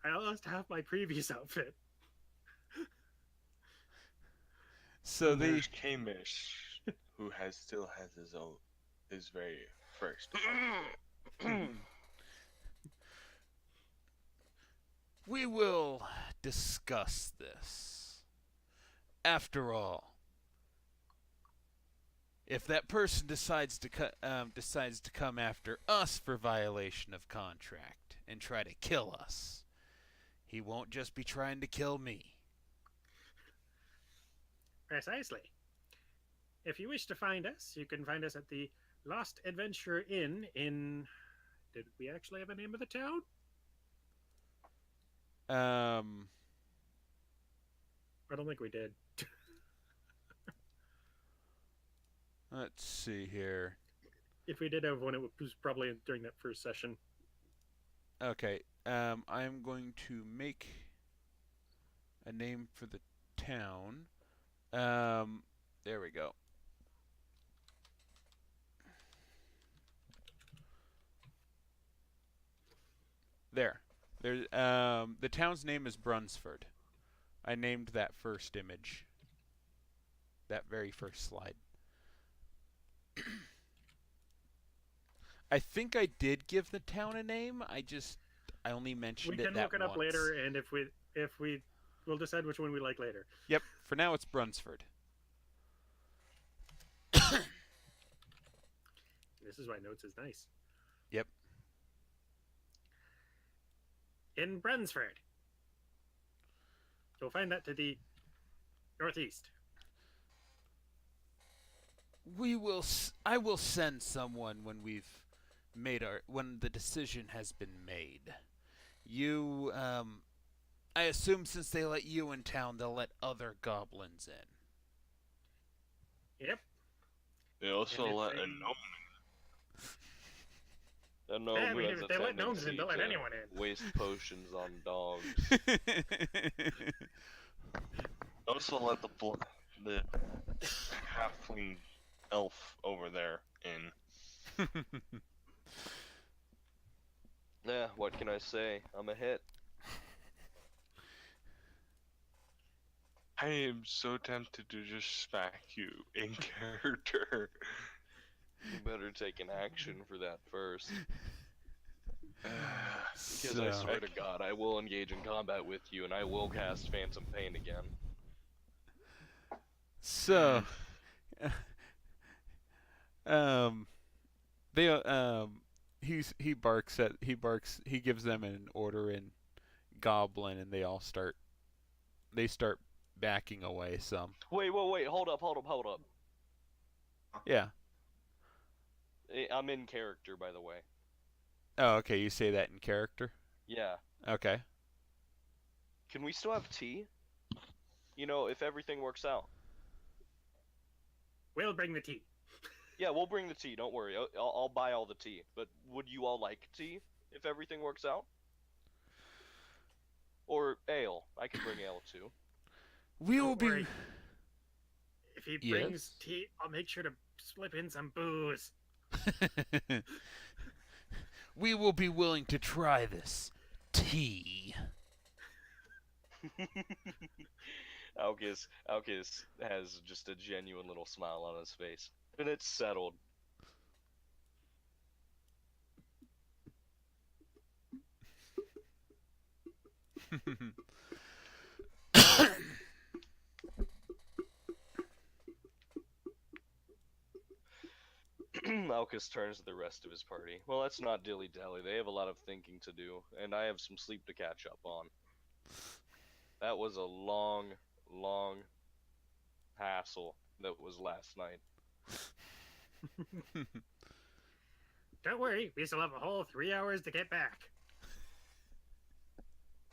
I lost half my previous outfit. So there's Kamish, who still has his very first outfit. We will discuss this. After all, if that person decides to come after us for violation of contract and try to kill us, he won't just be trying to kill me. Precisely. If you wish to find us, you can find us at the Lost Adventure Inn in... Did we actually have a name of the town? I don't think we did. Let's see here. If we did have one, it was probably during that first session. Okay. I'm going to make a name for the town. There we go. There. The town's name is Brunsford. I named that first image. That very first slide. I think I did give the town a name. I only mentioned it that once. We can look it up later, and if we'll decide which one we like later. Yep. For now, it's Brunsford. This is why notes is nice. Yep. In Brunsford. You'll find that to the northeast. I will send someone when when the decision has been made. You, I assume since they let you in town, they'll let other goblins in. Yep. They also let a gnome A gnome Yeah, I mean, who has if a they let gnomes in, tendency they'll let to anyone in. waste potions on dogs. also let the halfling elf over there in. Yeah, what can I say? I'm a hit. I am so tempted to just smack you in character. You better take an action for that first. Because So, I swear to God, I will engage in combat with you, and I will cast Phantom Pain again. So, he gives them an order and goblin, and they start backing away some. Wait, hold up. Yeah. I'm in character, by the way. Oh, okay. You say that in character. Yeah. Okay. Can we still have tea? You know, if everything works out. We'll bring the tea. Yeah, we'll bring the tea. Don't worry. I'll buy all the tea. But would you all like tea if everything works out? Or ale? I can bring ale too. We will Don't be. worry. If he brings Yes? tea, I'll make sure to slip in some booze. We will be willing to try this tea. Alkis has just a genuine little smile on his face. And it's settled. Alkis turns to the rest of his party. Well, let's not dilly-dally. They have a lot of thinking to do, and I have some sleep to catch up on. That was a long, long hassle that was last night. Don't worry, we still have a whole 3 hours to get back.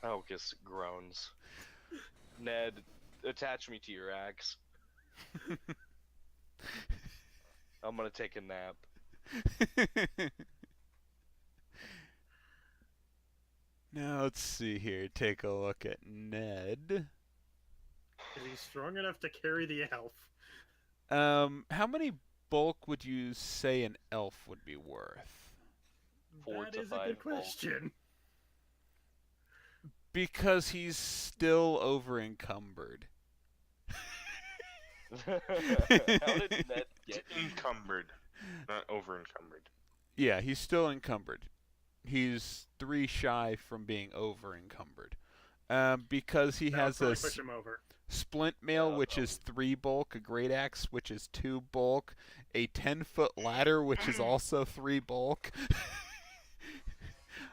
Alkis groans. Ned, attach me to your axe. I'm gonna take a nap. Now let's see here. Take a look at Ned. Is he strong enough to carry the elf? How many bulk would you say an elf would be worth? 4 That to is a 5 good bulk. question. Because he's still over encumbered. How did Ned get Encumbered, not over encumbered. Yeah, he's still encumbered. He's 3 shy from being over encumbered. Because he That'll has probably a push him over. splint mail, Yeah, which is 3 bulk, a great axe, which is 2 bulk, a 10-foot ladder, which is also 3 bulk,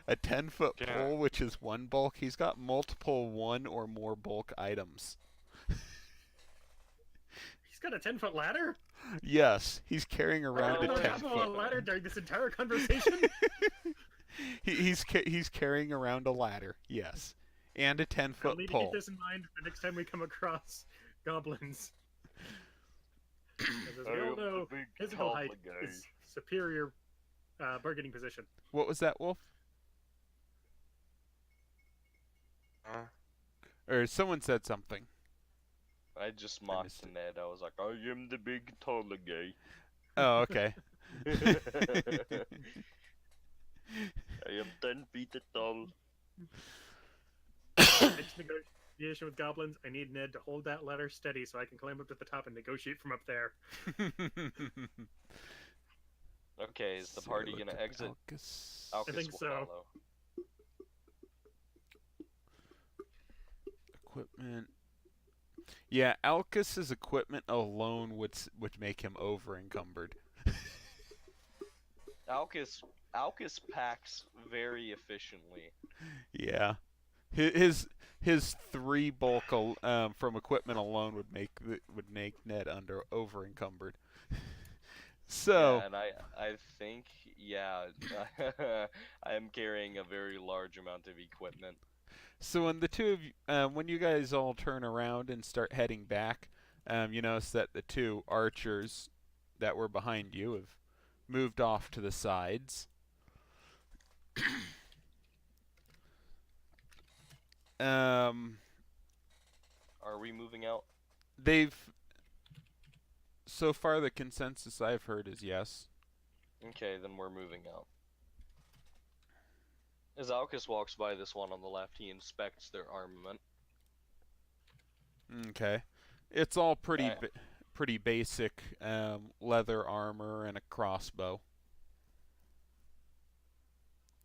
a 10-foot Yeah. pole, which is 1 bulk. He's got multiple 1 or more bulk items. He's got a 10-foot ladder? Yes, he's carrying around I a don't have a 10-foot. ladder during this entire conversation. He's carrying around a ladder. Yes, and a I'll 10-foot need to pole. keep this in mind the next time we come across goblins. As we all know, physical height is superior bargaining position. What was that, Wolf? Or someone said something. I just mocked missed it. Ned. I was like, I am the big taller guy. Oh, okay. I am 10 feet tall. Next negotiation with goblins, I need Ned to hold that ladder steady so I can climb up to the top and negotiate from up there. Okay, is the party gonna exit? Alcus. Alkis think will so. follow. Equipment. Yeah, Alcus's equipment alone would make him over encumbered. Alkis packs very efficiently. Yeah, his 3 bulk from equipment alone would make Ned over encumbered. So Yeah, and I think, yeah, I am carrying a very large amount of equipment. So when the two of you, when you guys all turn around and start heading back, you notice that the 2 archers that were behind you have moved off to the sides. Are we moving out? So far the consensus I've heard is yes. Okay, then we're moving out. As Alkis walks by this one on the left, he inspects their armament. Okay, it's all pretty Yeah. pretty basic leather armor and a crossbow.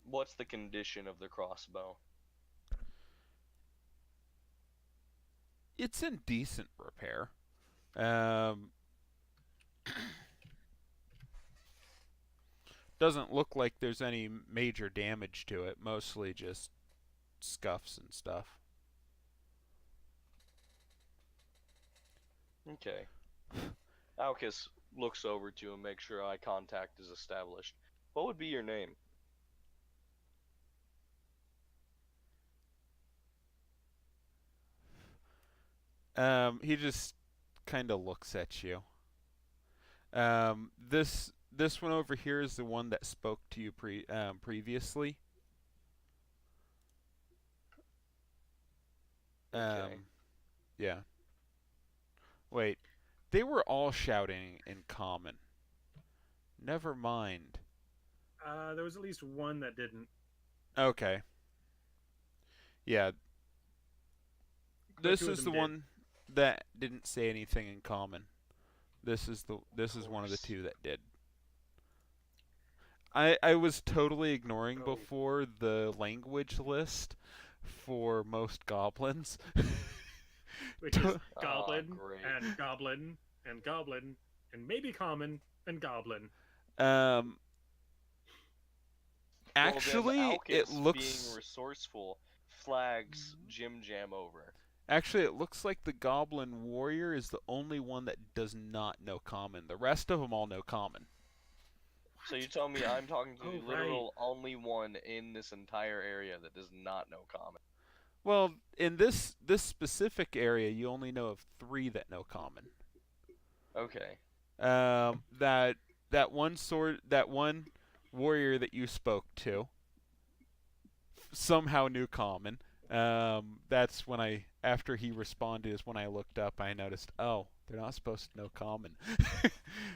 What's the condition of the crossbow? It's in decent repair. Doesn't look like there's any major damage to it. Mostly just scuffs and stuff. Okay. Alcus looks over to him, make sure eye contact is established. What would be your name? He just kind of looks at you. This one over here is the one that spoke to you previously. Okay. Yeah. Wait, they were all shouting in common. Never mind. There was at least one that didn't. Okay. Yeah. But This two of is them the did. one that didn't say anything in common. This is one of the course. two that did. I was totally ignoring Oh. before the language list for most goblins. Which is Ah, goblin great. and goblin and goblin and maybe common and goblin. Actually, well, then it Alcus, looks being resourceful, flags Jim Jam over. actually it looks like the goblin warrior is the only one that does not know common. The rest of them all know common. So you tell me I'm talking to Oh, the literal only one in this entire area that does not know common. Well, in this specific area, you only know of 3 that know common. Okay. That one warrior that you spoke to somehow knew common. That's when after he responded is when I looked up. I noticed, oh, they're not supposed to know common.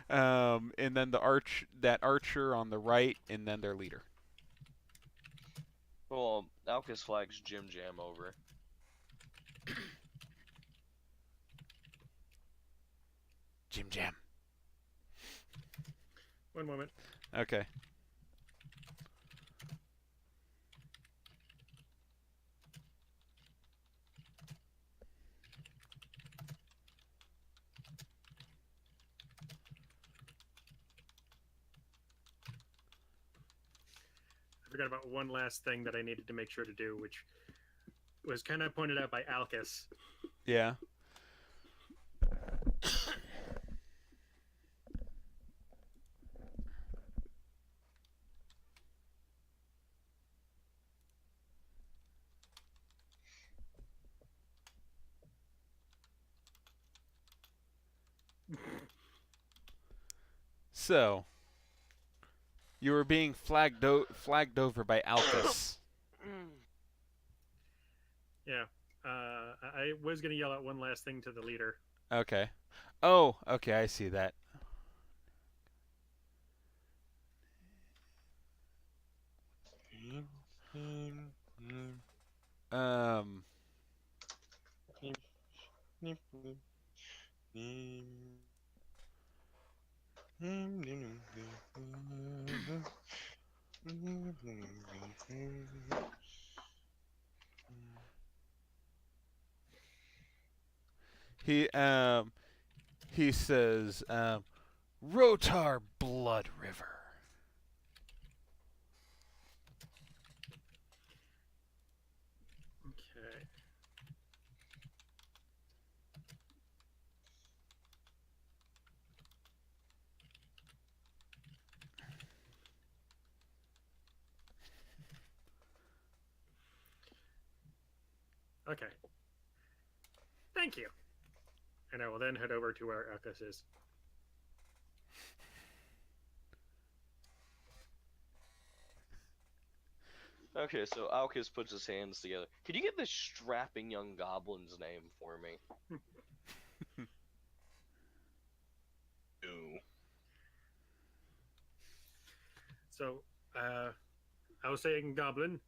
And then that archer on the right, and then their leader. Well, Alcus flags Jim Jam over. Jim Jam. One moment. Okay. I forgot about one last thing that I needed to make sure to do, which was kind of pointed out by Alcus. Yeah. So, you were being flagged over by Alcus. Yeah. I was going to yell out one last thing to the leader. Okay. Oh, okay, I see that. Um, he says, Rotar Blood River. Okay. Okay. Thank you. And I will then head over to where Alcus is. Okay, so Alcus puts his hands together. Could you get this strapping young goblin's name for me? Ooh. So, I was saying, Goblin.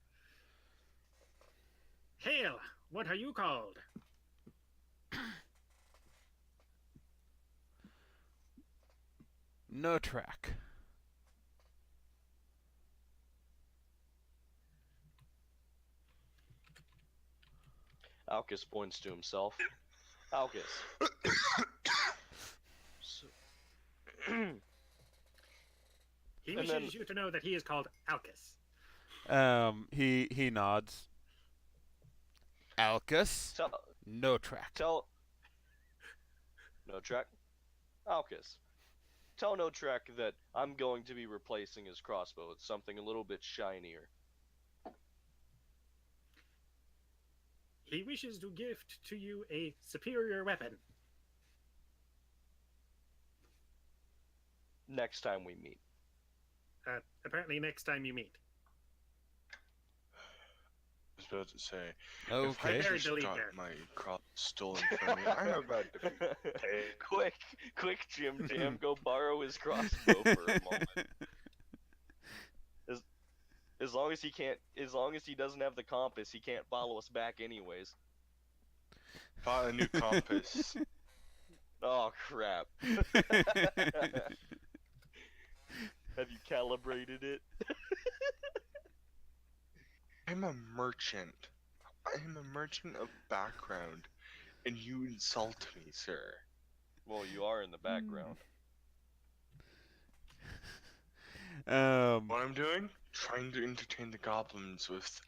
Hail! What are you called? No track. Alcus points to himself. Alcus. So- He And wishes then- you to know that he is called Alcus. He nods. Alcus, Tell, no track. tell, no track. Alcus, tell No Trek that I'm going to be replacing his crossbow with something a little bit shinier. He wishes to gift to you a superior weapon. Next time we meet. Apparently next time you meet. I was about to say, if I Okay. Very just delete got there. my cross stolen from me, I'm about to be paid. quick, Jim Jam, go borrow his crossbow for a moment. As long as he doesn't have the compass, he can't follow us back anyways. Bought a new compass. Oh crap. Have you calibrated it? I'm a merchant. I'm a merchant of background, and you insult me, sir. Well, you are in the background. What I'm doing? Trying to entertain the goblins with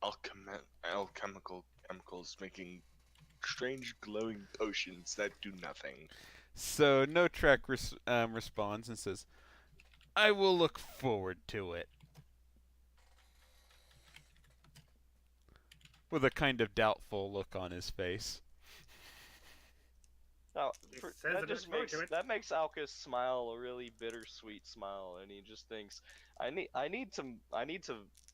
alchemical chemicals, making strange glowing potions that do nothing. So No Track responds and says, "I will look forward to it." With a kind of doubtful look on his face. Oh, He says it that just looks forward makes Alcus smile a really bittersweet smile, and he just thinks, I need to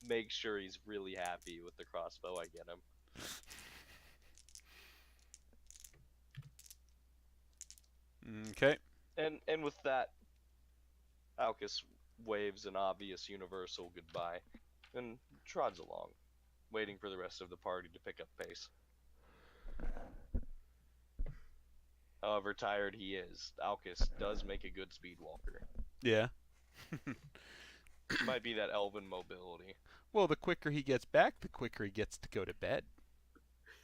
make sure he's really happy with the crossbow I get him. Okay. And with that, Alcus waves an obvious universal goodbye, and trods along, waiting for the rest of the party to pick up pace. However tired he is, Alcus does make a good speed walker. Yeah. Might be that elven mobility. Well, the quicker he gets back, the quicker he gets to go to bed.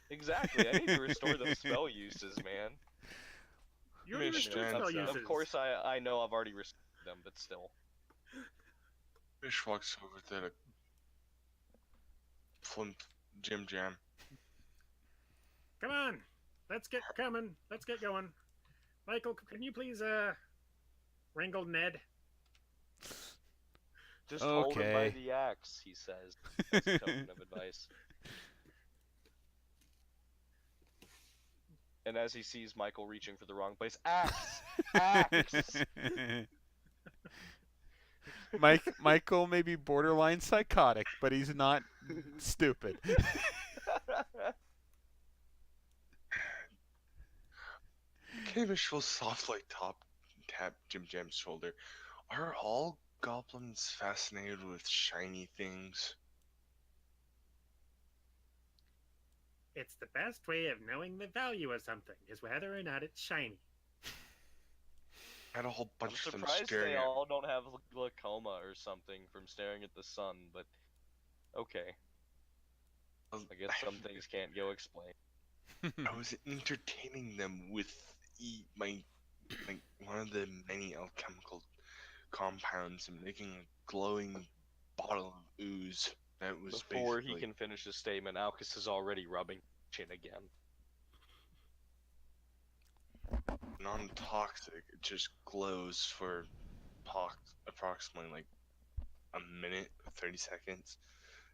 Exactly. I need to restore those spell uses, man. You already Mr. restored spell Hanson. uses. Of course, I know I've already restored them, but still. Fish walks over to the plump Jim Jam. Come on, let's get coming. Let's get going. Michael, can you please wrangle Ned? Just hold him by Okay. the axe, he says, as a token of advice. And as he sees Michael reaching for the wrong place, axe! Axe! Michael may be borderline psychotic, but he's not stupid. Kamish will softly tap Jim Jam's shoulder. Are all goblins fascinated with shiny things? It's the best way of knowing the value of something is whether or not it's shiny. I had a whole I'm bunch of them surprised staring they at all don't have glaucoma or something from staring at the sun, but okay. I guess some things can't go explained. I was entertaining them with my one of the many alchemical compounds and making a glowing bottle of ooze that was Before basically he can finish his statement, Alcus is already rubbing chin again. non-toxic. It just glows for approximately like a minute, 30 seconds.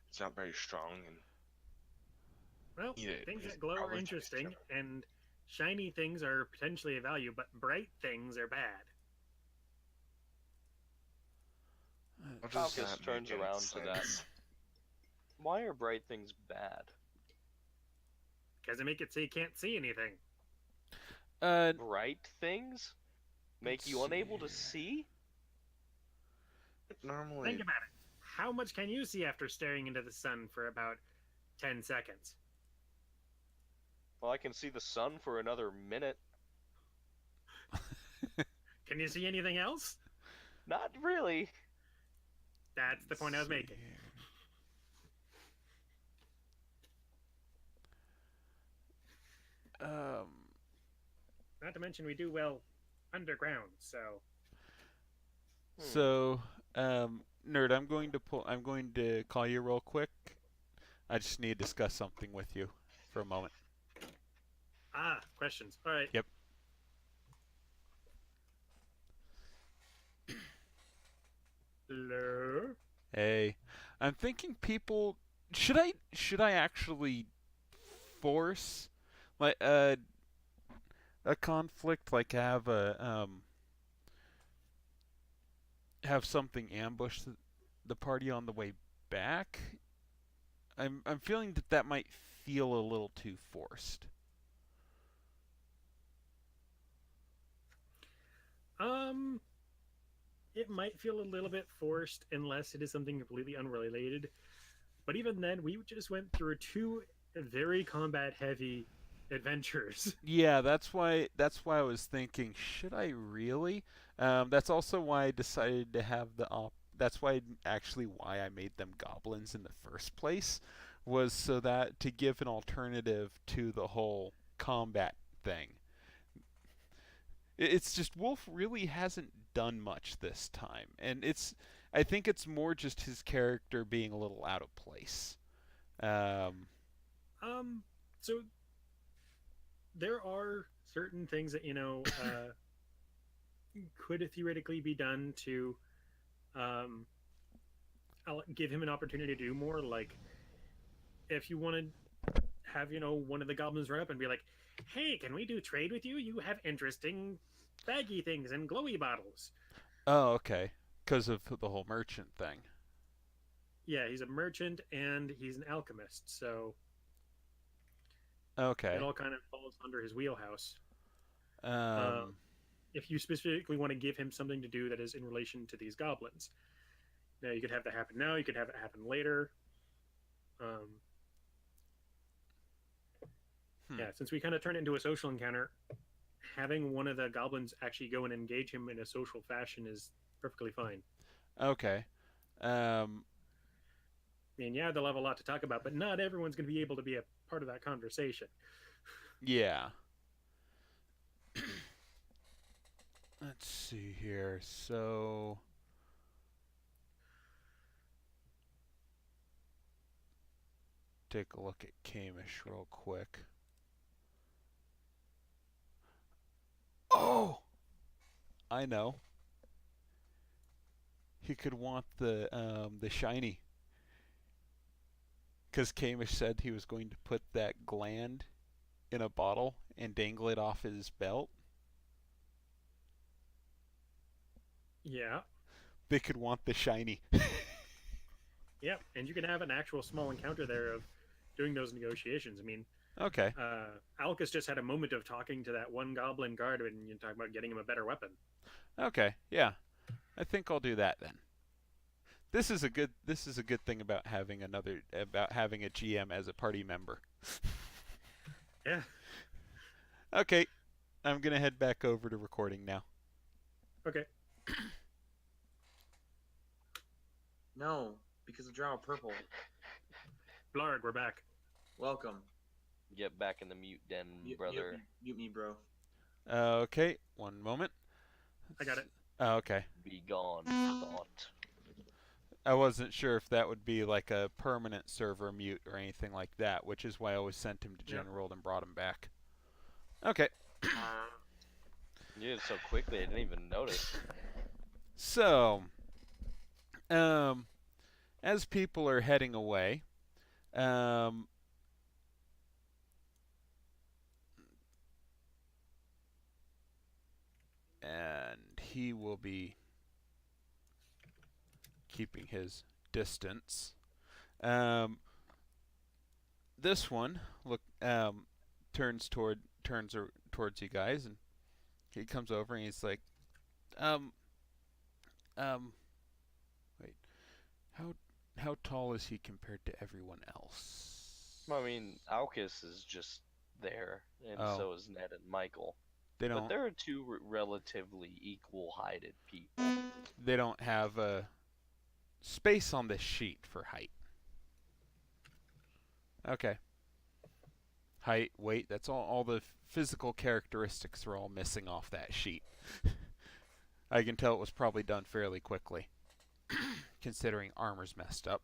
It's not very strong, and Well, eat it. things It's that glow are probably interesting, tasty. and shiny things are potentially of value, but bright things are bad. What does Falcus that turns make any around to that. sense? Why are bright things bad? Because they make it so you can't see anything. Bright things? Make you unable to see? Normally, Think about it. How much can you see after staring into the sun for about 10 seconds? Well, I can see the sun for another minute. Can you see anything else? Not really. That's the point I was making. Not to mention we do well underground, so So, Nerd, I'm going to call you real quick. I just need to discuss something with you. for a moment. Questions. All right. Yep. Hello? Hey, I'm thinking people should I actually force like a conflict, like have something ambush the party on the way back? I'm feeling that might feel a little too forced. It might feel a little bit forced unless it is something completely unrelated. But even then, we just went through 2 very combat-heavy adventures. Yeah, that's why I was thinking, should I really? That's also why I decided to have that's why I made them goblins in the first place, was so that to give an alternative to the whole combat thing. It's just Wolf really hasn't done much this time, and I think it's more just his character being a little out of place. So there are certain things that could theoretically be done to give him an opportunity to do more. Like, if you want to have one of the goblins run up and be like, "Hey, can we do trade with you? You have interesting baggy things and glowy bottles." Oh, okay. Because of the whole merchant thing. Yeah, he's a merchant and he's an alchemist, so Okay. it all kind of falls under his wheelhouse. Um, If you specifically want to give him something to do that is in relation to these goblins. Now, you could have that happen now, you could have it happen later. Yeah, since we kind of turned it into a social encounter, having one of the goblins actually go and engage him in a social fashion is perfectly fine. okay. I mean, yeah, they'll have a lot to talk about, but not everyone's going to be able to be a part of that conversation. Yeah. Let's see here. So take a look at Kamish real quick. Oh! I know. He could want the shiny. Because Kamish said he was going to put that gland in a bottle and dangle it off his belt. Yeah. They could want the shiny. Yep, and you can have an actual small encounter there of doing those negotiations. I mean, Okay. Alcus just had a moment of talking to that one goblin guard and you talk about getting him a better weapon. Okay. Yeah. I think I'll do that then. This is a good thing about having a GM as a party member. Yeah. Okay. I'm going to head back over to recording now. Okay. No, because of Drow Purple. Blarg, we're back. Welcome. Get back in the mute den, brother. Mute me, bro. Okay. One moment. I got it. Okay. Be gone, thought. I wasn't sure if that would be like a permanent server mute or anything like that, which is why I always sent him to General and brought him back. Okay. You did it so quickly, I didn't even notice. So, as people are heading away, and he will be keeping his distance. This one turns towards you guys, and he comes over and he's like, wait, how tall is he compared to everyone else? I mean, Alcus is just there, and so is Ned and Michael. But there are 2 relatively equal-heighted people. They don't have a space on this sheet for height. Okay. Height, weight, that's all the physical characteristics are all missing off that sheet. I can tell it was probably done fairly quickly, considering armor's messed up.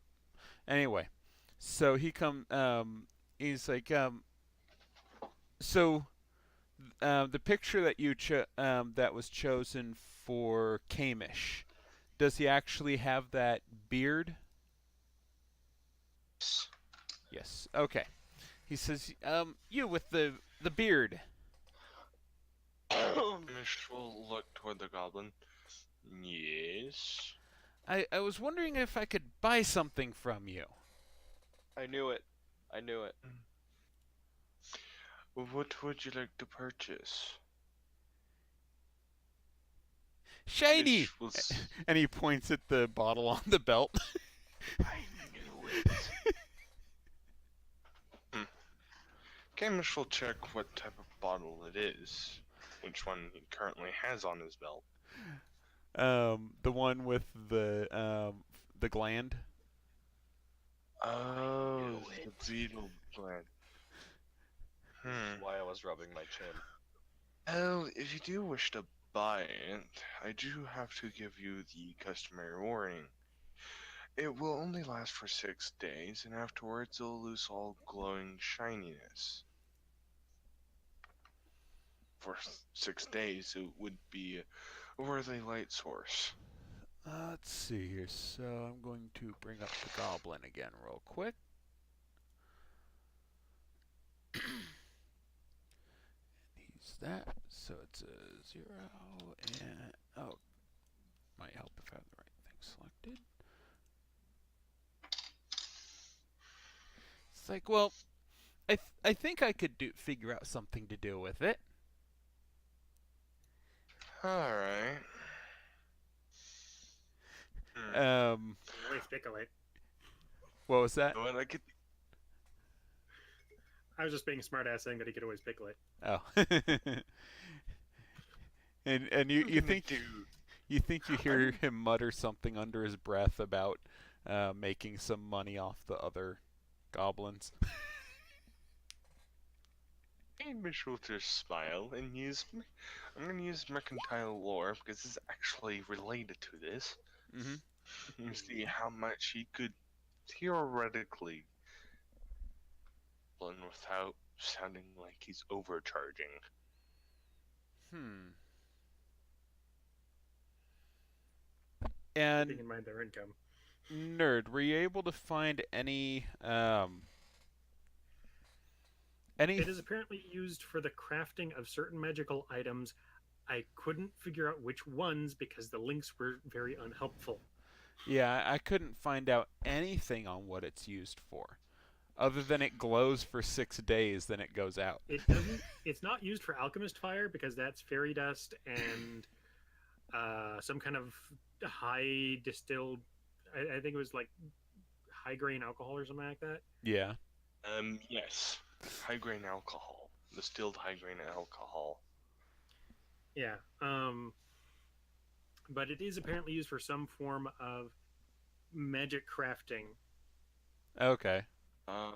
Anyway, so he's like, So the picture that you that was chosen for Kamish, does he actually have that beard? Yes. Okay. He says, you with the beard. Mish will look toward the goblin. Yes. I was wondering if I could buy something from you. I knew it. I knew it. What would you like to purchase? Shiny! Mish will And he points at the bottle on the belt. I knew it. Kamish will check what type of bottle it is, which one he currently has on his belt. The one with the gland. Oh, the beetle gland. That's why I was rubbing my chin. Oh, if you do wish to buy it, I do have to give you the customary warning. It will only last for 6 days, and afterwards it'll lose all glowing shininess. For 6 days, it would be a worthy light source. Let's see here. So I'm going to bring up the goblin again real quick. He's that. So it's a 0 and oh, might help if I have the right thing selected. It's like, well, I think I could figure out something to do with it. Alright. Always speculate. What was that? Well, I could I was just being a smartass saying that he could always speculate. Oh. and you think you hear him mutter something under his breath about making some money off the other goblins. Mish will just smile and use. I'm going to use mercantile lore because it's actually related to this. Mm-hmm. You see how much he could theoretically learn without sounding like he's overcharging. And Keeping in mind their income. Nerd, were you able to find any It is apparently used for the crafting of certain magical items. I couldn't figure out which ones because the links were very unhelpful. Yeah, I couldn't find out anything on what it's used for. Other than it glows for 6 days, then it goes out. It doesn't. It's not used for alchemist fire because that's fairy dust and some kind of high distilled. I think it was like high grain alcohol or something like that. Yeah. Yes. High grain alcohol. Distilled high grain alcohol. Yeah. But it is apparently used for some form of magic crafting. Okay. I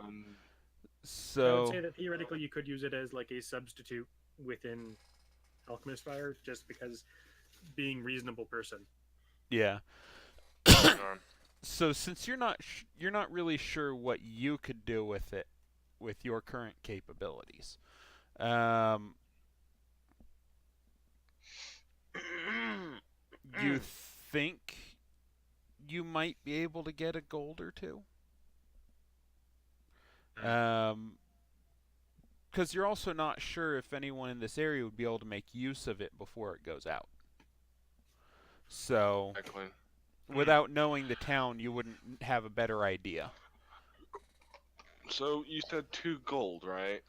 So would say that theoretically you could use it as like a substitute within alchemist fire, just because being reasonable person. yeah. Hang on. So since you're not really sure what you could do with it, with your current capabilities, you think you might be able to get a gold or two? Because you're also not sure if anyone in this area would be able to make use of it before it goes out. So, Exactly. without knowing the town, you wouldn't have a better idea. So you said 2 gold, right?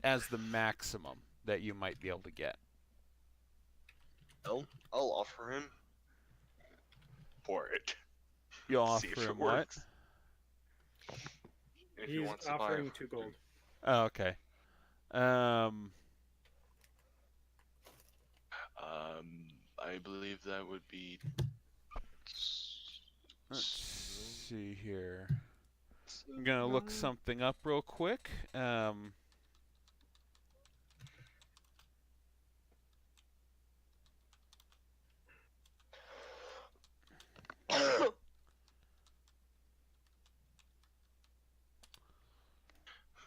As the maximum that you might be able to get. Well, I'll offer him for it. You'll See offer if it him what? works. If he He's wants to buy offering it. 2 gold. Oh, okay. I believe that would be. Let's see here. I'm gonna look something up real quick.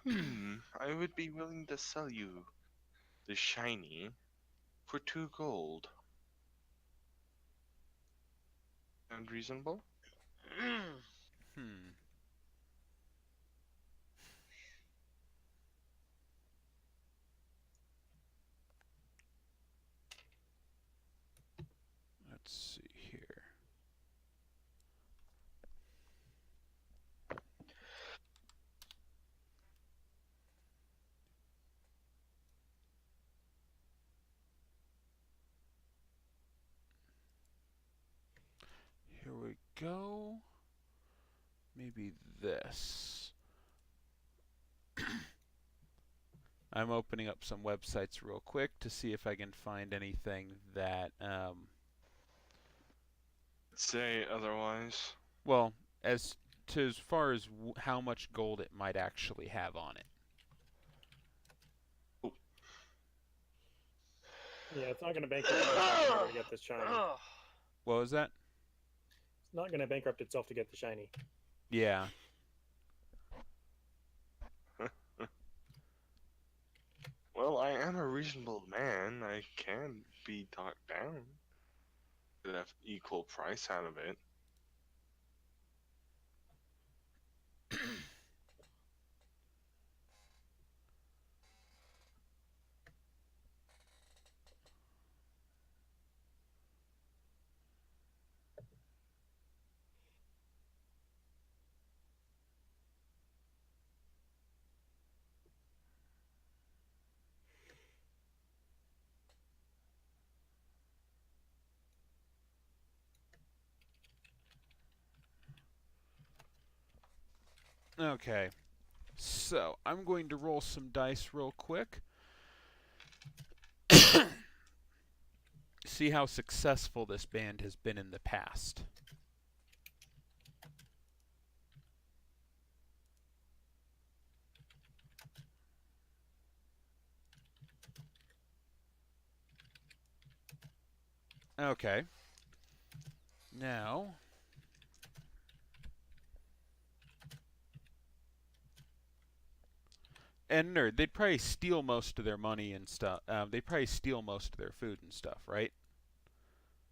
I would be willing to sell you the shiny for 2 gold. Sound reasonable? Hmm. Let's see here. Here we go. Maybe this. I'm opening up some websites real quick to see if I can find anything that, Say otherwise. well, as far as how much gold it might actually have on it. Yeah, it's not going to bankrupt itself in order to get this shiny. What was that? It's not going to bankrupt itself to get the shiny. Yeah. Well, I am a reasonable man. I can be talked down. Get an equal price out of it. Okay. So, I'm going to roll some dice real quick. See how successful this band has been in the past. Okay. Now, and nerd, they'd probably steal most of their money and stuff. They'd probably steal most of their food and stuff, right?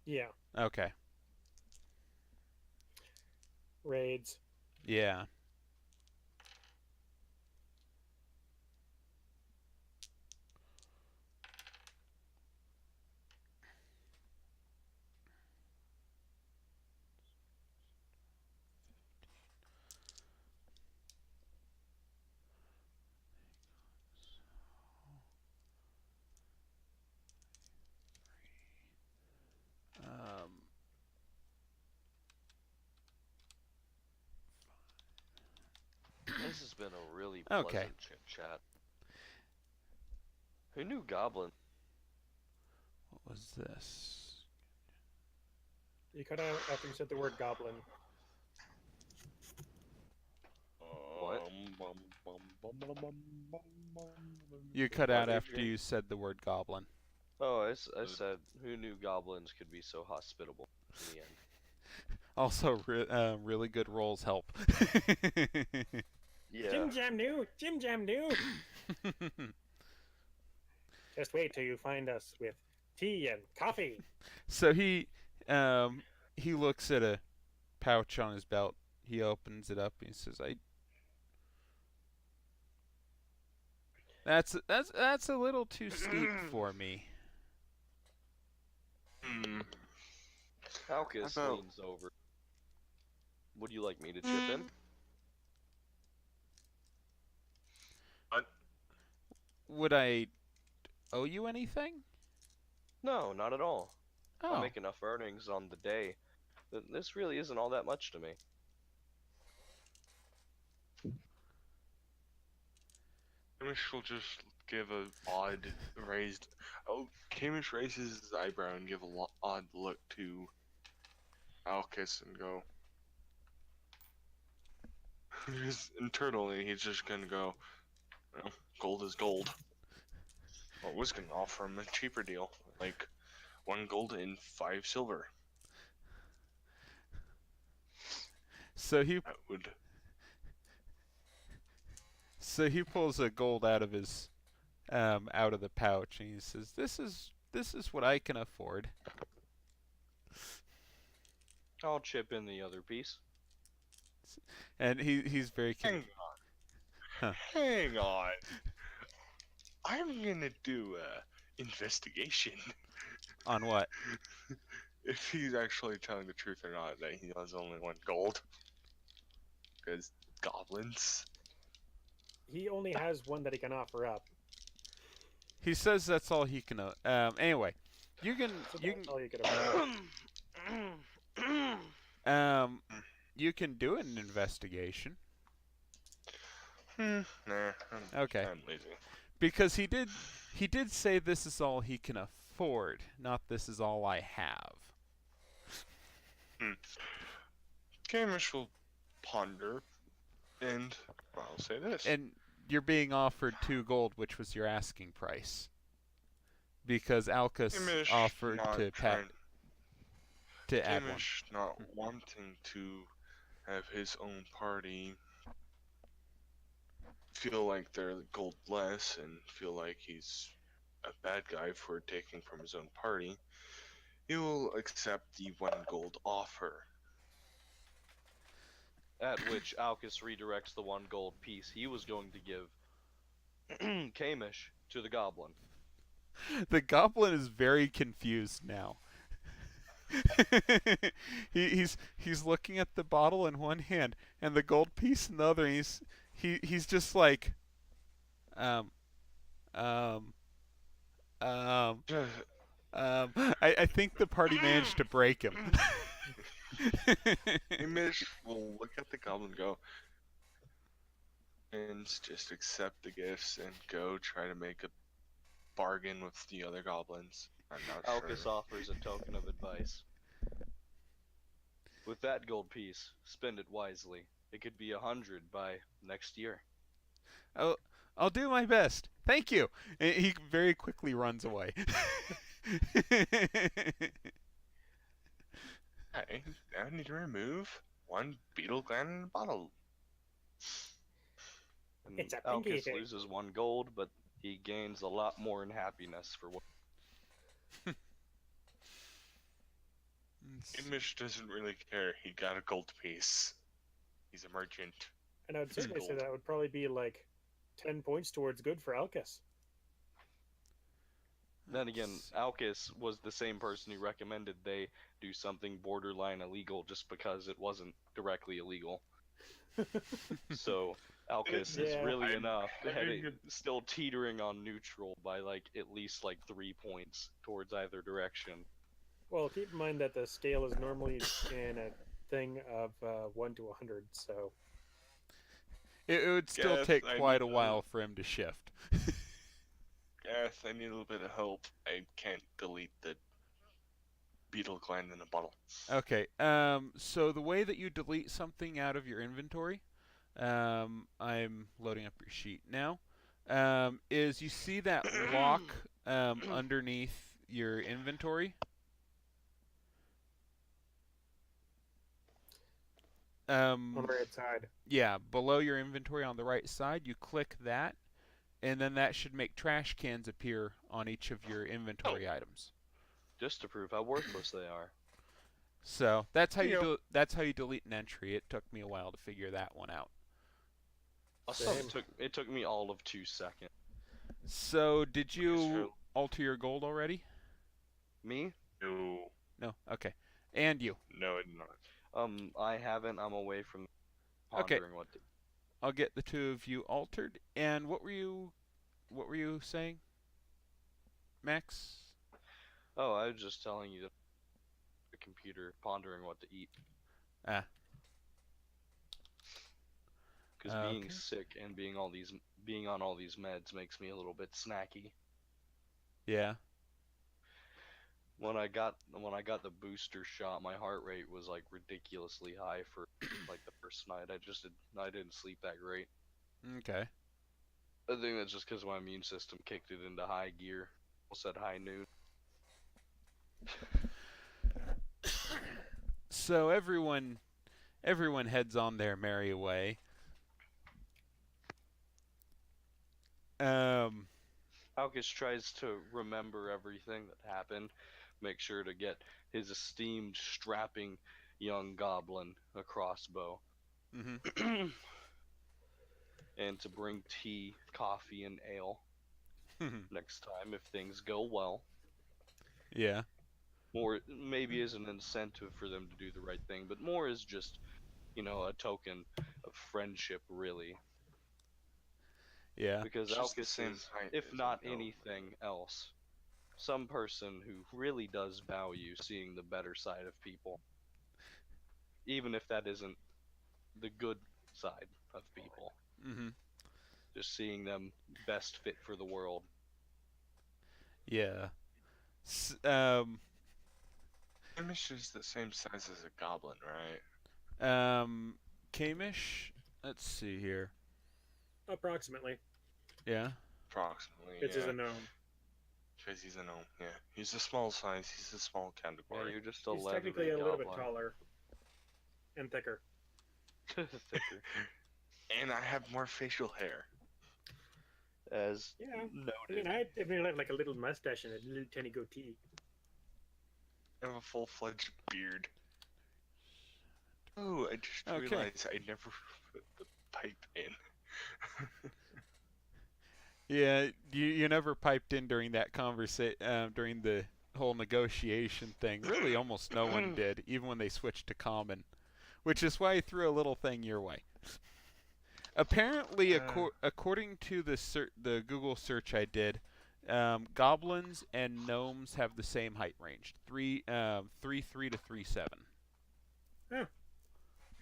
Yeah. Okay. Raids. Yeah. This has been a really Okay. pleasant chit chat. Who knew Goblin? What was this? You cut out after you said the word goblin. What? You cut out after you said the word goblin. Oh, I said, who knew goblins could be so hospitable in the end? Also, really good rolls help. Yeah. Jim Jam new! Jim Jam new! Just wait till you find us with tea and coffee. So he looks at a pouch on his belt. He opens it up and he says, That's a little too steep for me." Alcus How about- leans over. Would you like me to chip in? What? Would I owe you anything? No, not at all. I Oh. make enough earnings on the day that this really isn't all that much to me. Kamish will just give a odd raised. Oh, Kamish raises his eyebrow and give a odd look to Alcus and go. Internally, he's just gonna go. Well, gold is gold. I was gonna offer him a cheaper deal, like 1 gold and 5 silver. So he That would. So he pulls a gold out of his out of the pouch, and he says, "This is what I can afford." I'll chip in the other piece. And he's very Hang Huh. on. Hang on. I'm gonna do a investigation. On what? If he's actually telling the truth or not that he has only 1 gold. Because goblins. He only has one that he can offer up. He says that's all he can. Anyway, you can So you that's all you could afford. you can do an investigation. Nah, Okay. I'm lazy. Because he did say this is all he can afford, not this is all I have. Gamish will ponder, and I'll say this. And you're being offered 2 gold, which was your asking price. Because Alcus Gamish offered not to trying- add 1. Gamish not wanting to have his own party feel like they're gold less and feel like he's a bad guy for taking from his own party, he will accept the 1 gold offer. At which Alcus redirects the 1 gold piece he was going to give Kamish to the goblin. The goblin is very confused now. he's looking at the bottle in one hand and the gold piece in the other. And he's just like, I think the party managed to break him. Gamish will look at the goblin and go, and just accept the gifts and go try to make a bargain with the other goblins. I'm not Alcus sure. offers a token of advice. With that gold piece, spend it wisely. It could be 100 by next year. I'll do my best. Thank you. And he very quickly runs away. I now need to remove 1 beetle gland in a bottle. And It's a pinky Alcus thing. loses 1 gold, but he gains a lot more in happiness for what. Gamish doesn't really care. He got a gold piece. He's a merchant. And I would certainly say Gold. that would probably be like 10 points towards good for Alcus. Then again, Alcus was the same person who recommended they do something borderline illegal just because it wasn't directly illegal. So Alcus is Yeah. really I'm enough, having still teetering on neutral by like at least like 3 points towards either direction. Well, keep in mind that the scale is normally in a thing of 1 to 100, so It would still Yes, take I quite a need to- while for him to shift. Yes, I need a little bit of help. I can't delete the beetle gland in a bottle. Okay. So the way that you delete something out of your inventory, I'm loading up your sheet now, is you see that lock underneath your inventory. on the right side. Yeah, below your inventory on the right side, you click that, and then that should make trash cans appear on each of your inventory items. Just to prove how worthless they are. So that's how Yep. that's how you delete an entry. It took me a while to figure that one out. Also, Same. it took me all of 2 seconds. So did It's you true. alter your gold already? Me? No, No. Okay. And you. no, it's not. I haven't. I'm away from Okay. pondering what to. I'll get the 2 of you altered. And what were you saying, Max? Oh, I was just telling you that the computer pondering what to eat. Ah. Because being Okay. sick and being on all these meds makes me a little bit snacky. Yeah. When I got the booster shot, my heart rate was like ridiculously high for like the first night. I didn't sleep that great. Okay. I think that's just because my immune system kicked it into high gear. Almost at high noon. So everyone heads on their merry way. Alcus tries to remember everything that happened, make sure to get his esteemed, strapping young goblin a crossbow, Mm-hmm. and to bring tea, coffee, and ale next time if things go well. Yeah. More maybe as an incentive for them to do the right thing, but more as just, a token of friendship, really. Yeah. Because It's just the Alcus same is, height if as not a goat. anything else, some person who really does value seeing the better side of people, even if that isn't the good side of people. Mm-hmm. Just seeing them best fit for the world. Yeah. Hamish is the same size as a goblin, right? Kamish. Let's see here. Approximately. Yeah. Approximately, It's yeah. a gnome. Because he's a gnome, yeah. He's a small size, he's a small Yeah, category. you're just a He's leathery technically a little bit goblin. taller and thicker. Thicker. And I have more facial hair. As Yeah. I noted. mean, I have like a little mustache and a little tiny goatee. I have a full-fledged beard. Oh, I just Okay. realized I never put the pipe in. Yeah. You never piped in during that during the whole negotiation thing. Really, almost no one did, even when they switched to common. Which is why I threw a little thing your way. Apparently, according to the Google search I did, goblins and gnomes have the same height range, 3'3" to 3'7". Yeah.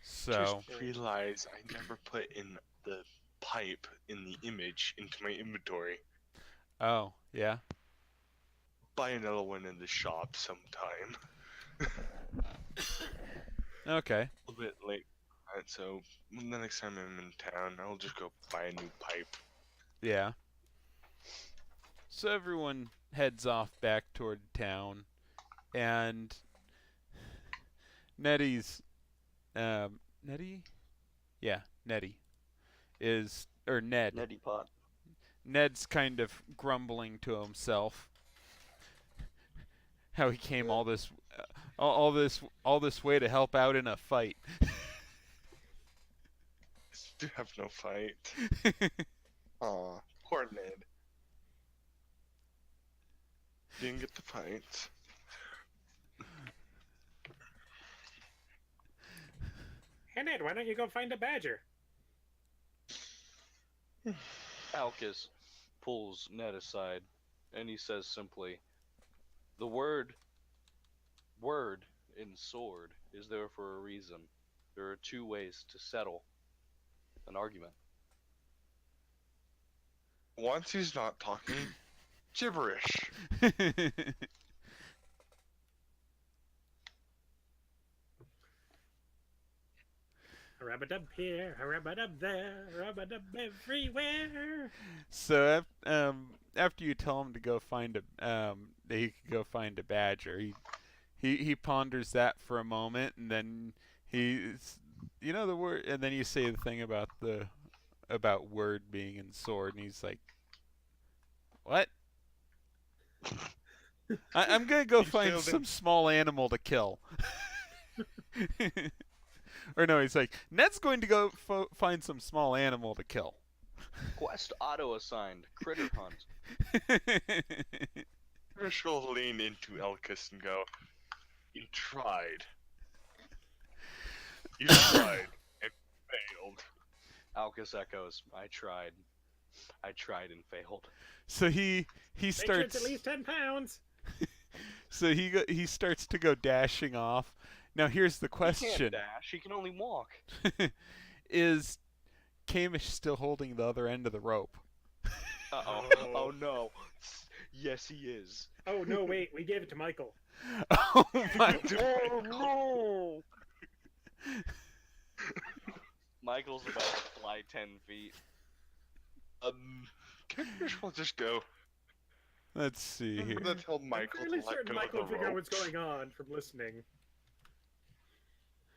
So Just realized I never put in the pipe in the image into my inventory. oh yeah, Buy another one in the shop sometime. okay, A little bit late. So the next time I'm in town, I'll just go buy a new pipe. yeah. So everyone heads off back toward town, and Nettie's Nettie, yeah, Nettie is or Ned. Neti pot. Ned's kind of grumbling to himself how he came all this way to help out in a fight. Do have no fight. Aw, poor Ned. Didn't get the fight. Hey Ned, why don't you go find a badger? Alcus pulls Ned aside, and he says simply, "The word in sword is there for a reason. There are two ways to settle an argument." Once he's not talking, gibberish. A rub-a-dub here, a rub-a-dub there, a rub-a-dub everywhere. So after you tell him to go find that he could go find a badger, he ponders that for a moment, and then the word, and then you say the thing about word being in sword, and he's like, "What? I'm gonna go find failed some small animal to kill." Or no, he's like, Ned's going to go find some small animal to kill. Quest auto-assigned. Critter hunt. Gibberish will lean into Elkis and go, "You tried. You tried and failed." Alcus echoes, "I tried. I tried and failed." So he Make sure starts. it's at least 10 pounds. So he starts to go dashing off. Now here's the He question: can't dash. He can only walk. Is Kamish still holding the other end of the rope? Uh-oh. Oh. Oh no. Yes, he is. Oh no, wait, we gave it to Michael. Oh my! Oh no! Michael's about to fly 10 feet. Gibberish will just go. Let's see here. Remember to tell I'm Michael fairly to let certain go Michael of the figured out rope. what's going on from listening.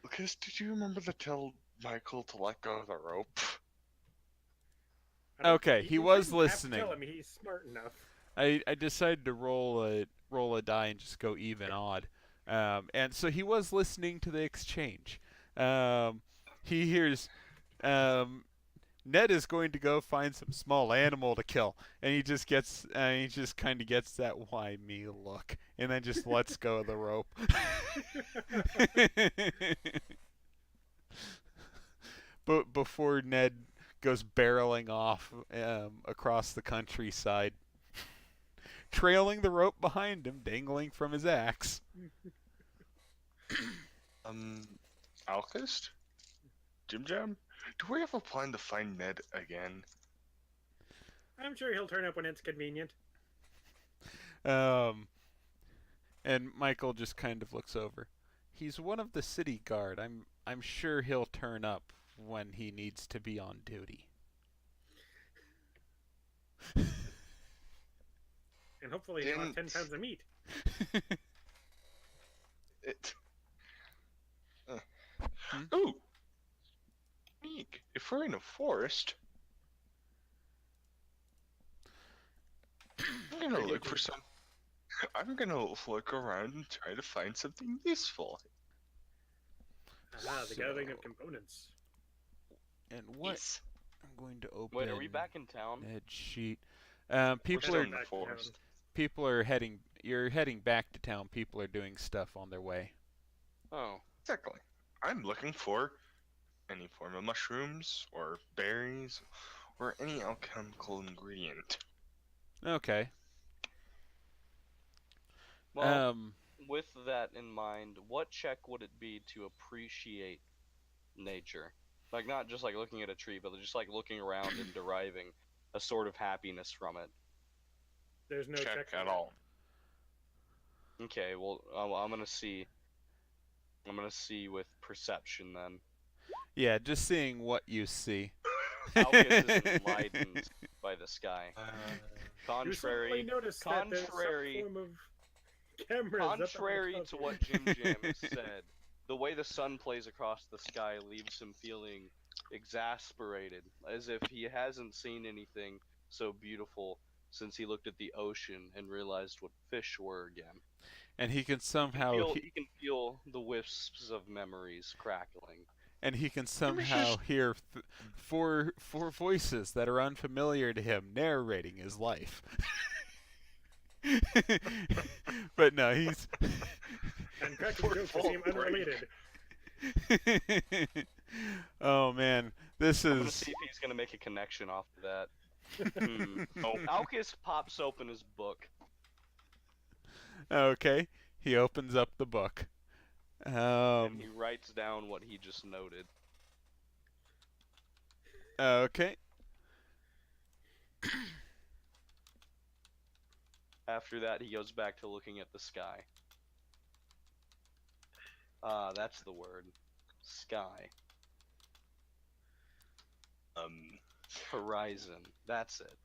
Because did you remember to tell Michael to let go of the rope? Okay, he you was shouldn't have to listening. tell him he's smart enough. I decided to roll a die and just go even odd, and so he was listening to the exchange. He hears, Ned is going to go find some small animal to kill, and he just kind of gets that why me look, and then just lets go of the rope. But before Ned goes barreling off across the countryside, trailing the rope behind him, dangling from his axe. Alkist? Jim Jam? Do we have a plan to find Ned again? I'm sure he'll turn up when it's convenient. And Michael just kind of looks over. He's one of the city guard. I'm sure he'll turn up when he needs to be on duty. And hopefully not 10 pounds of meat. Ooh! Meek, if we're in a forest, I'm gonna look for some. I'm gonna look around and try to find something useful. The gathering of components. And what? Yes. I'm going to open. Wait, are we back in town? Ned sheet. We're People still are in the forest. heading. You're heading back to town. People are doing stuff on their way. Oh. Exactly. I'm looking for any form of mushrooms or berries or any alchemical ingredient. Okay. Well, with that in mind, what check would it be to appreciate nature? Like, not just like looking at a tree, but just like looking around and deriving a sort of happiness from it. There's no check at all. Okay, well, I'm gonna see. I'm gonna see with perception then. Yeah, just seeing what you see. Alcus is enlightened by the sky. You suddenly notice that there's some form of cameras up Contrary above. to what Jim Jam has said, the way the sun plays across the sky leaves him feeling exasperated, as if he hasn't seen anything so beautiful since he looked at the ocean and realized what fish were again. And he can somehow He can feel the wisps of memories crackling. and he can somehow hear four voices that are unfamiliar to him narrating his life. But no, he's And cracking jokes that seem unrelated. Oh man, this I'm gonna is see if he's gonna make a connection off of that. Oh, Alcus pops open his book. okay. He opens up the book. And he writes down what he just noted. Okay. After that, he goes back to looking at the sky. That's the word. Sky. Horizon. That's it.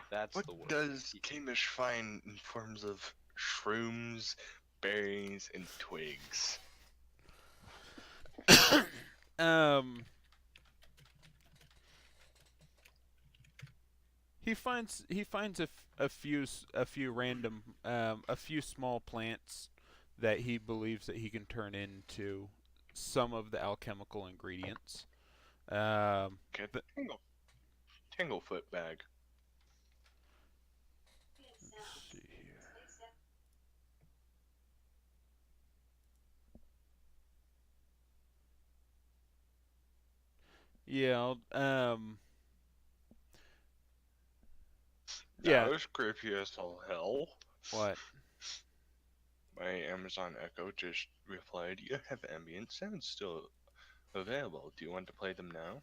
That's What the word. does Kamish find in forms of shrooms, berries, and twigs? He finds a few random a few small plants that he believes that he can turn into some of the alchemical ingredients. Get the Tanglefoot bag. Let's see here. Yeah, yeah. That was creepy as all hell. What? My Amazon Echo just replied, "You have ambient sounds still available. Do you want to play them now?"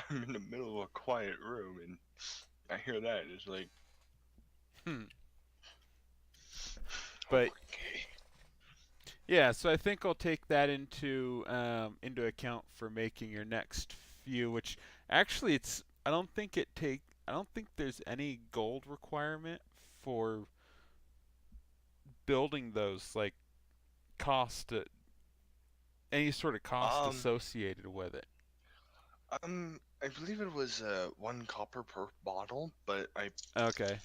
I'm in the middle of a quiet room and I hear that. It's like, But okay. yeah, so I think I'll take that into account for making your next few. Which actually, I don't think there's any gold requirement for building those. Like cost Any sort of cost Um, associated with it? I believe it was 1 copper per bottle, but I Okay.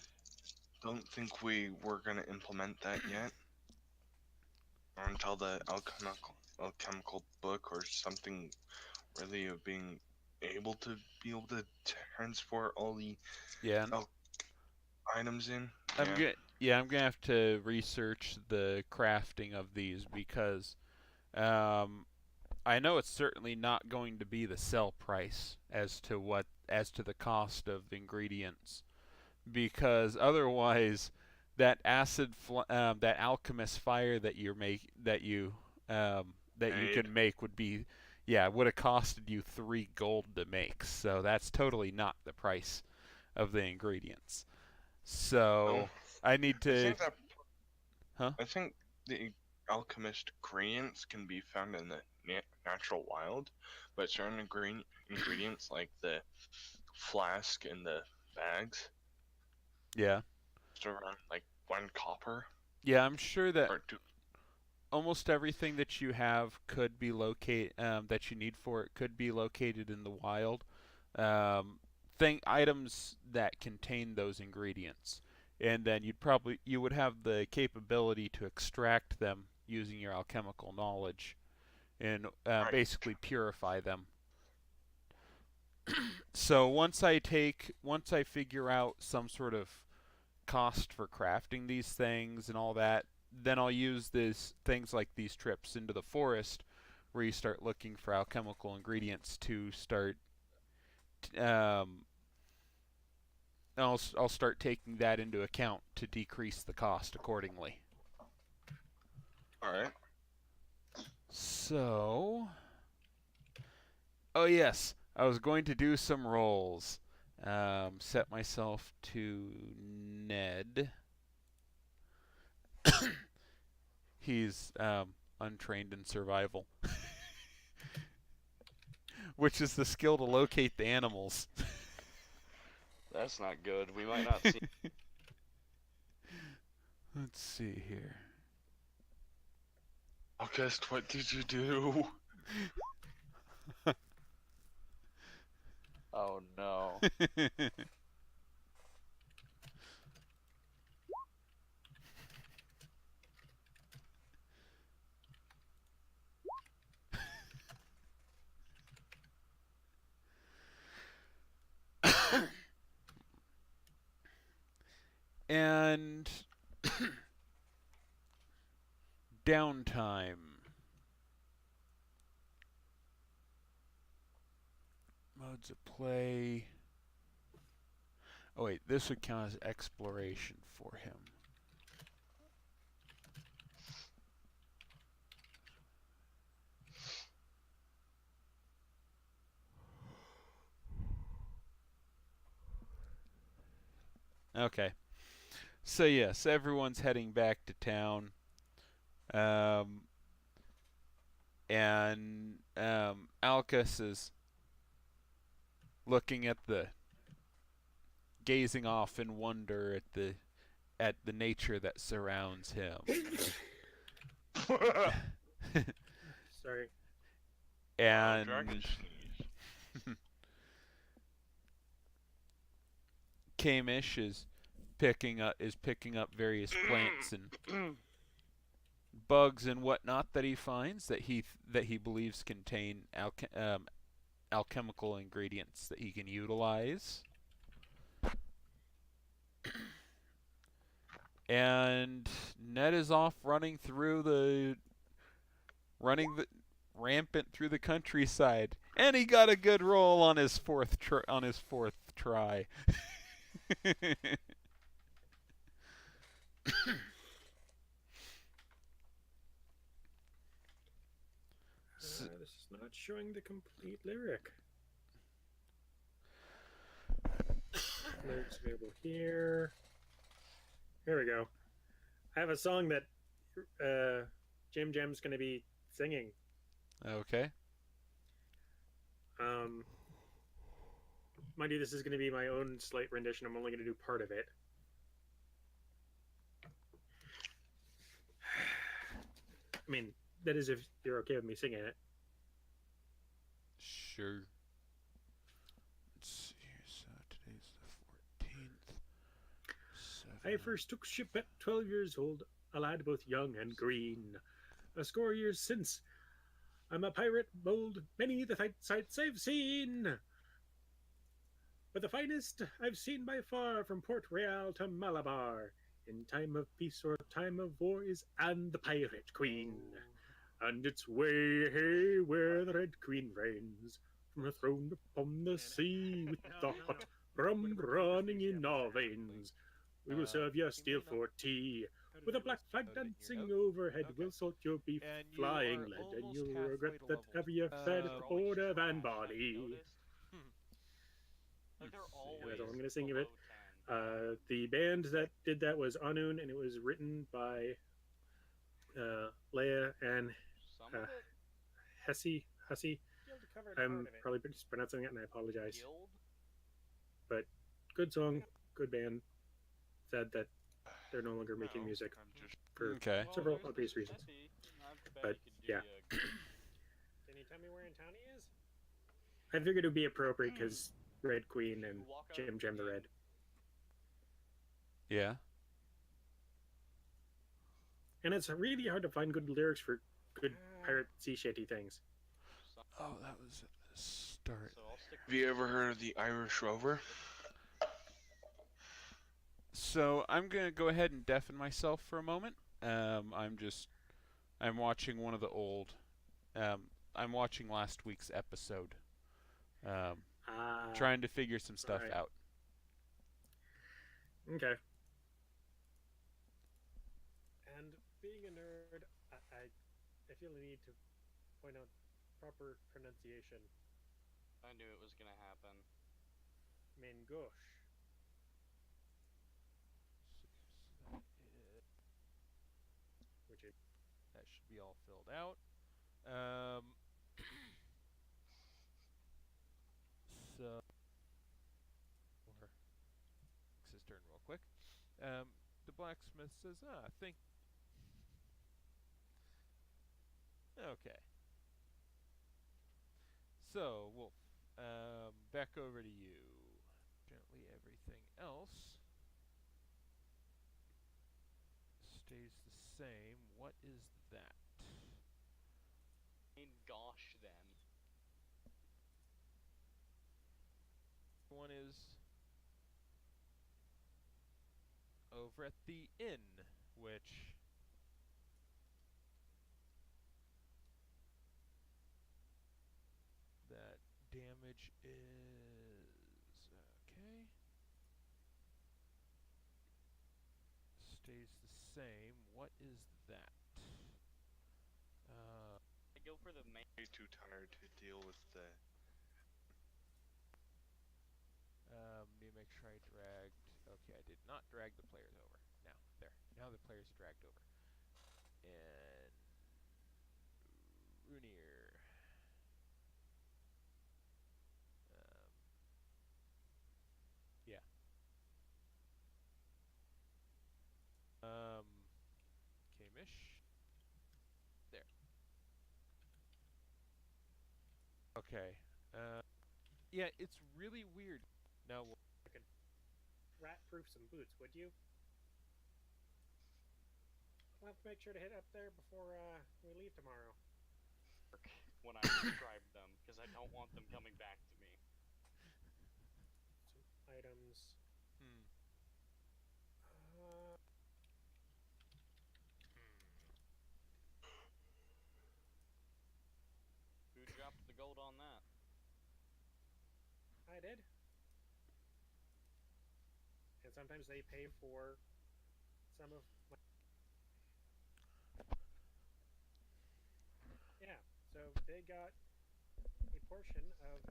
don't think we were gonna implement that yet. Or until the alchemical book or something really of being able to transport all the Yeah. items in. I'm gonna have to research the crafting of these because I know it's certainly not going to be the sell price as to the cost of ingredients, because otherwise that that alchemist fire that you Made. can make would be would have costed you 3 gold to make. So that's totally not the price of the ingredients. So I need I to think that. Huh? I think the alchemist ingredients can be found in the natural wild, but certain ingredients like the flask and the bags, Yeah. just around like 1 copper Yeah, I'm sure that or 2. almost everything that you have could be that you need for it could be located in the wild. Items that contain those ingredients, and then you would have the capability to extract them using your alchemical knowledge and Right. basically purify them. So once I figure out some sort of cost for crafting these things and all that, then I'll use things like these trips into the forest where you start looking for alchemical ingredients to start I'll start taking that into account to decrease the cost accordingly. Alright. So, oh yes, I was going to do some rolls. Set myself to Ned. He's untrained in survival, which is the skill to locate the animals. That's not good. We might not see. Let's see here. August, what did you do? Oh no. And downtime. Modes of play. Oh wait, this would count as exploration for him. Okay. So yes, everyone's heading back to town. And Alcus is looking at gazing off in wonder at the nature that surrounds him. Sorry. And Dragon sneeze. Kamish is picking up various plants and bugs and whatnot that he finds that he believes contain alchemical ingredients that he can utilize. And Ned is off running rampant through the countryside, and he got a good roll on his fourth try. This is not showing the complete lyric. Lyrics available here. Here we go. I have a song that Jim Jam's going to be singing. Okay. Mind you, this is going to be my own slight rendition. I'm only going to do part of it. I mean, That is, if you're okay with me singing it. Sure. Let's see here. So today's the 14th. I first took ship at 12 years old, a lad both young and green. A score years since, I'm a pirate bold, many the sights I've seen. But the finest I've seen by far from Port Royal to Malabar, in time of peace or time of war, is Anne the Pirate Queen. And it's way hey where the Red Queen reigns, from her throne upon the sea, with the hot rum running in our veins. We will serve you steel for tea, with a black flag dancing overhead. We'll salt your beef, And you flying are lead, and almost you'll halfway regret to that level. ever you fed Uh, the board of Anne Trash, have you Body. noticed? Like they're Let's see. always And that's all I'm gonna sing of it. below 10. The band that did that was Anun, and it was written by Leia and Some of it Hessie. Guild covered I'm part of it. probably mispronouncing it, and I apologize. Guild? Good song, good band. Sad that they're no longer making No, music I'm just for Okay. several there's obvious the reasons. Jesse. I bet But, you could do yeah. Can you tell me where in town he is? I figured it would be appropriate because Red Queen and Walk out Jim of Jam the the Red. Yeah. And it's really hard to find good lyrics for good pirate sea shanty things. Oh, that was at the start. So I'll stick Have you ever heard of the Irish Rover? So I'm gonna go ahead and deafen myself for a moment. I'm watching one of the old. I'm watching last week's episode. Trying to figure some stuff right. out. Okay. And being a nerd, I feel the need to point out proper pronunciation. I knew it was gonna happen. Mangosh. Which that should be all filled out. So, or his turn real quick. The blacksmith says, think. Okay. So, Wolf, back over to you. Gently, everything else stays the same. What is that? Gosh, then. One is over at the inn, which that damage is okay. Stays the same. What is that? I go for the main. Way too tired to deal with the. Need to make sure I dragged. Okay, I did not drag the players over. Now, there. Now the players are dragged over. And Runier. Yeah. Kamish. There. Okay. Yeah, it's really weird. Now, Rat-proof some boots, would you? We'll have to make sure to hit up there before we leave tomorrow. When I describe them, because I don't want them coming back to me. Some items. Uh, Who dropped the gold on that? I did. And sometimes they pay for some of my... Yeah, so they got a portion of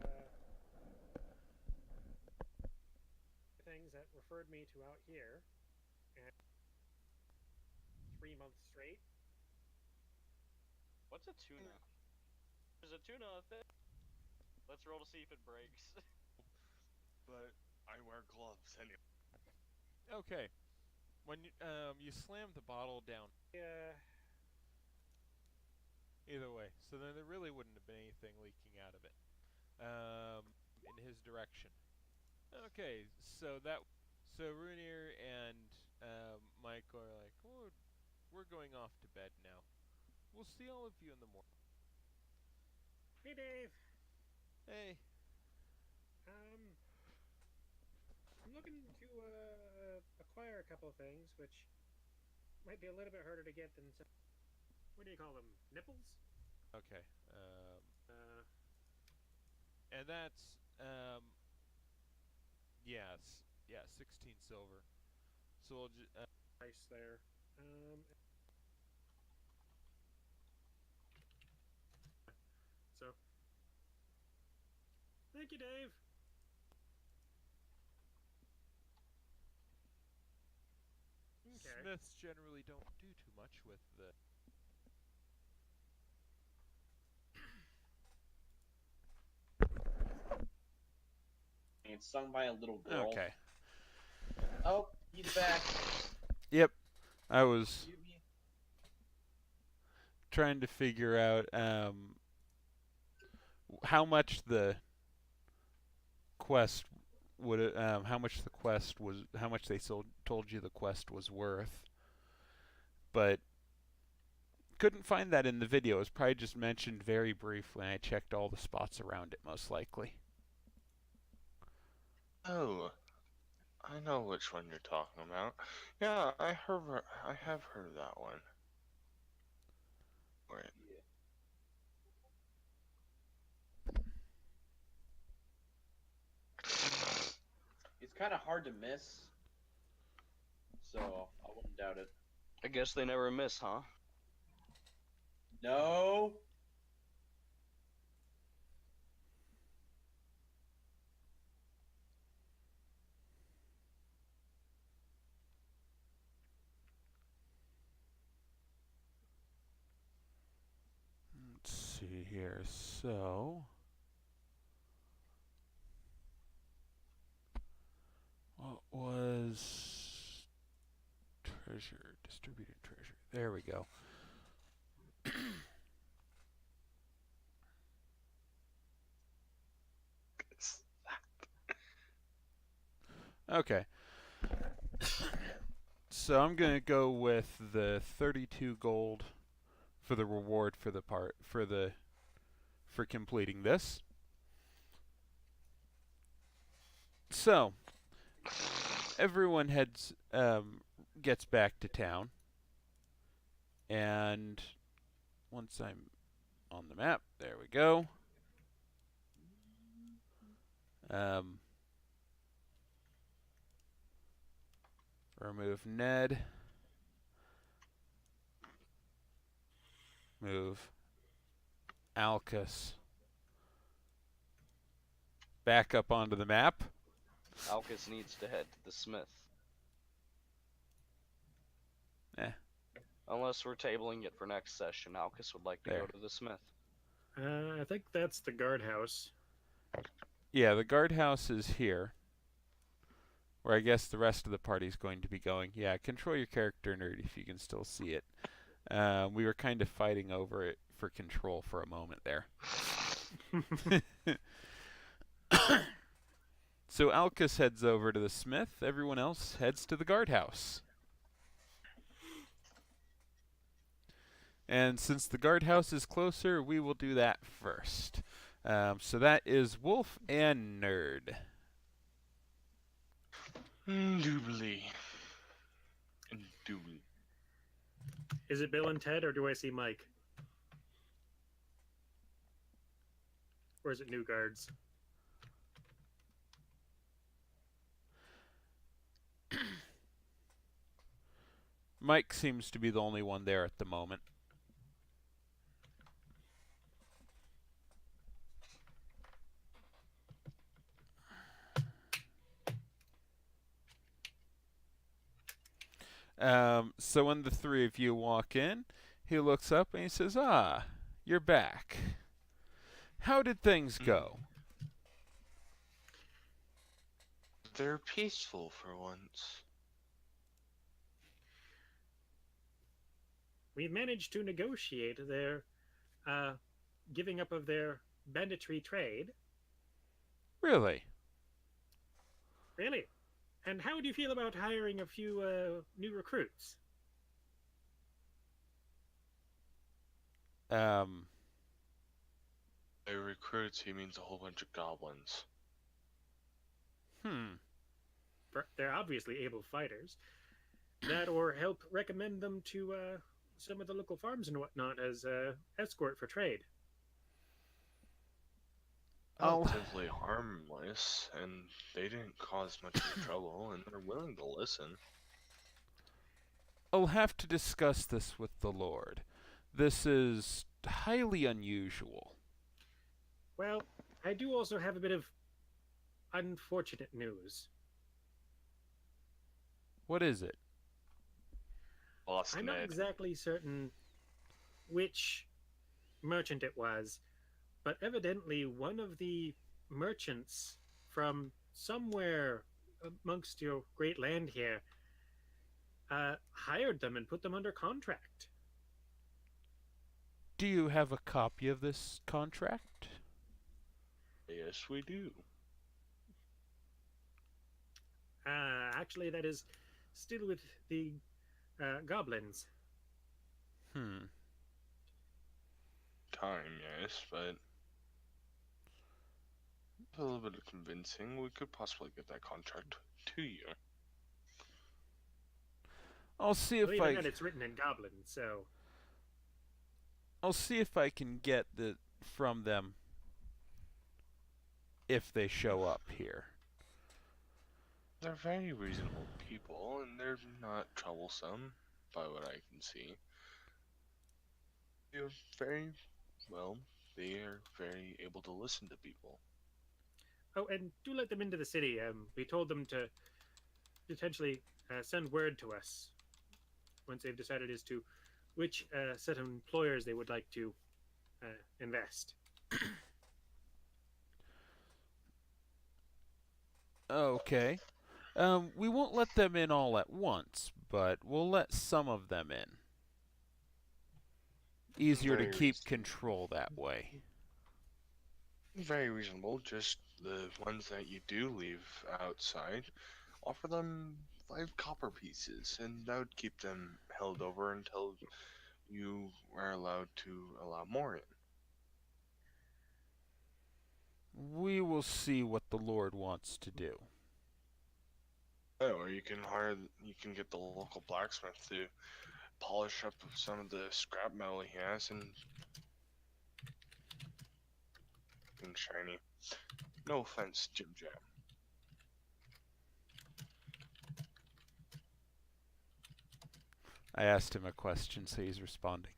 things that referred me to out here, and 3 months straight. What's a tuna? Is a tuna a thing? Let's roll to see if it breaks. But I wear gloves anyway. okay. When you slam the bottle down, Either way, so then there really wouldn't have been anything leaking out of it in his direction. Okay, so Runir and Mike are like, oh, we're going off to bed now. We'll see all of you in the morning. Hey, Dave. Hey, I'm looking to acquire a couple of things, which might be a little bit harder to get than some. What do you call them? Nipples? okay, Uh, and that's yeah, 16 silver. So we'll price there. So, thank you, Dave. Okay. Smiths generally don't do too much with the. It's sung by a little girl. Okay. Oh, he's back. Yep, I was You- trying to figure out how much the quest would how much the quest was, how much they told you the quest was worth, but couldn't find that in the video. It was probably just mentioned very briefly, and I checked all the spots around it, most likely. Oh, I know which one you're talking about. Yeah, I have heard of that one. Wait. It's kind of hard to miss, so I wouldn't doubt it. I guess they never miss, huh? No. Let's see here. So, what was treasure? Distributed treasure. There we go. Okay. So I'm gonna go with the 32 gold for the reward for for completing this. So everyone gets back to town, and once I'm on the map, there we go. Remove Ned. Move Alcus back up onto the map. Alcus needs to head to the smith. Unless we're tabling it for next session, Alcus would like to There. go to the smith. I think that's the guardhouse. Yeah, the guardhouse is here, where I guess the rest of the party's going to be going. Yeah, control your character, nerd, if you can still see it. We were kind of fighting over it for control for a moment there. So Alcus heads over to the smith. Everyone else heads to the guardhouse. And since the guardhouse is closer, we will do that first. So that is Wolf and Nerd. Indubitably. Indubitably. Is it Bill and Ted, or do I see Mike? Or is it new guards? Mike seems to be the only one there at the moment. So when the three of you walk in, he looks up and he says, "Ah, you're back. How did things go?" They're peaceful for once. We managed to negotiate their giving up of their banditry trade. Really? Really? And how would you feel about hiring a few new recruits? By recruits, he means a whole bunch of goblins. They're obviously able fighters. That or help recommend them to some of the local farms and whatnot as escort for trade. Relatively harmless, and they didn't cause much of trouble, and they're willing to listen. I'll have to discuss this with the Lord. This is highly unusual. Well, I do also have a bit of unfortunate news. What is it? Lost I'm not Ned. exactly certain which merchant it was, but evidently one of the merchants from somewhere amongst your great land here hired them and put them under contract. Do you have a copy of this contract? Yes, we do. Actually, that is still with the goblins. Time, yes, but with a little bit of convincing, we could possibly get that contract to you. I'll see if Well, even then, it's written in goblin, so I'll see if I can get the from them if they show up here. They're very reasonable people, and they're not troublesome, by what I can see. They're very, well, they are very able to listen to people. Oh, and do let them into the city. We told them to potentially send word to us once they've decided as to which set of employers they would like to invest. Okay. We won't let them in all at once, but we'll let some of them in. Easier to Very keep reasonable. control that way. Very reasonable, just the ones that you do leave outside, offer them 5 copper pieces, and that would keep them held over until you are allowed to allow more in. We will see what the Lord wants to do. Or you can get the local blacksmith to polish up some of the scrap metal he has and shiny. No offense, Jim Jam. I asked him a question, so he's responding.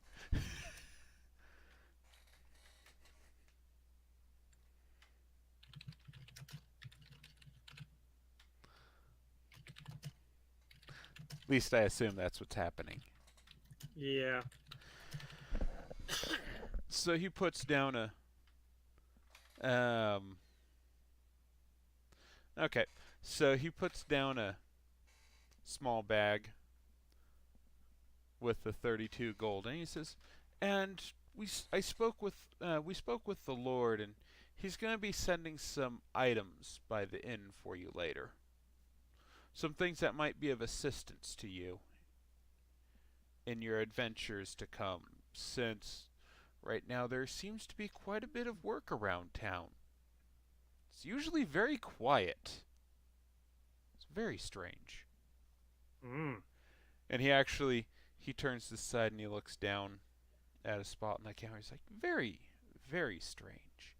At least I assume that's what's happening. Yeah. So he puts down a okay. So he puts down a small bag with the 32 gold, and he says, "And we spoke with the Lord, and he's going to be sending some items by the inn for you later. Some things that might be of assistance to you in your adventures to come, since right now there seems to be quite a bit of work around town. It's usually very quiet. It's very strange." And he turns to the side and he looks down at a spot in the camera. He's like, very, very strange.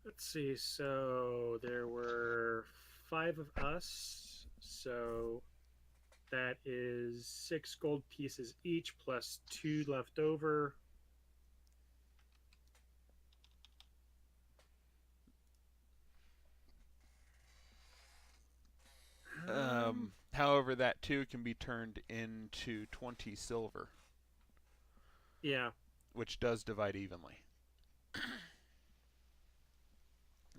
Let's see. So there were 5 of us. So that is 6 gold pieces each plus 2 left over. However, that too can be turned into 20 silver. Yeah. Which does divide evenly.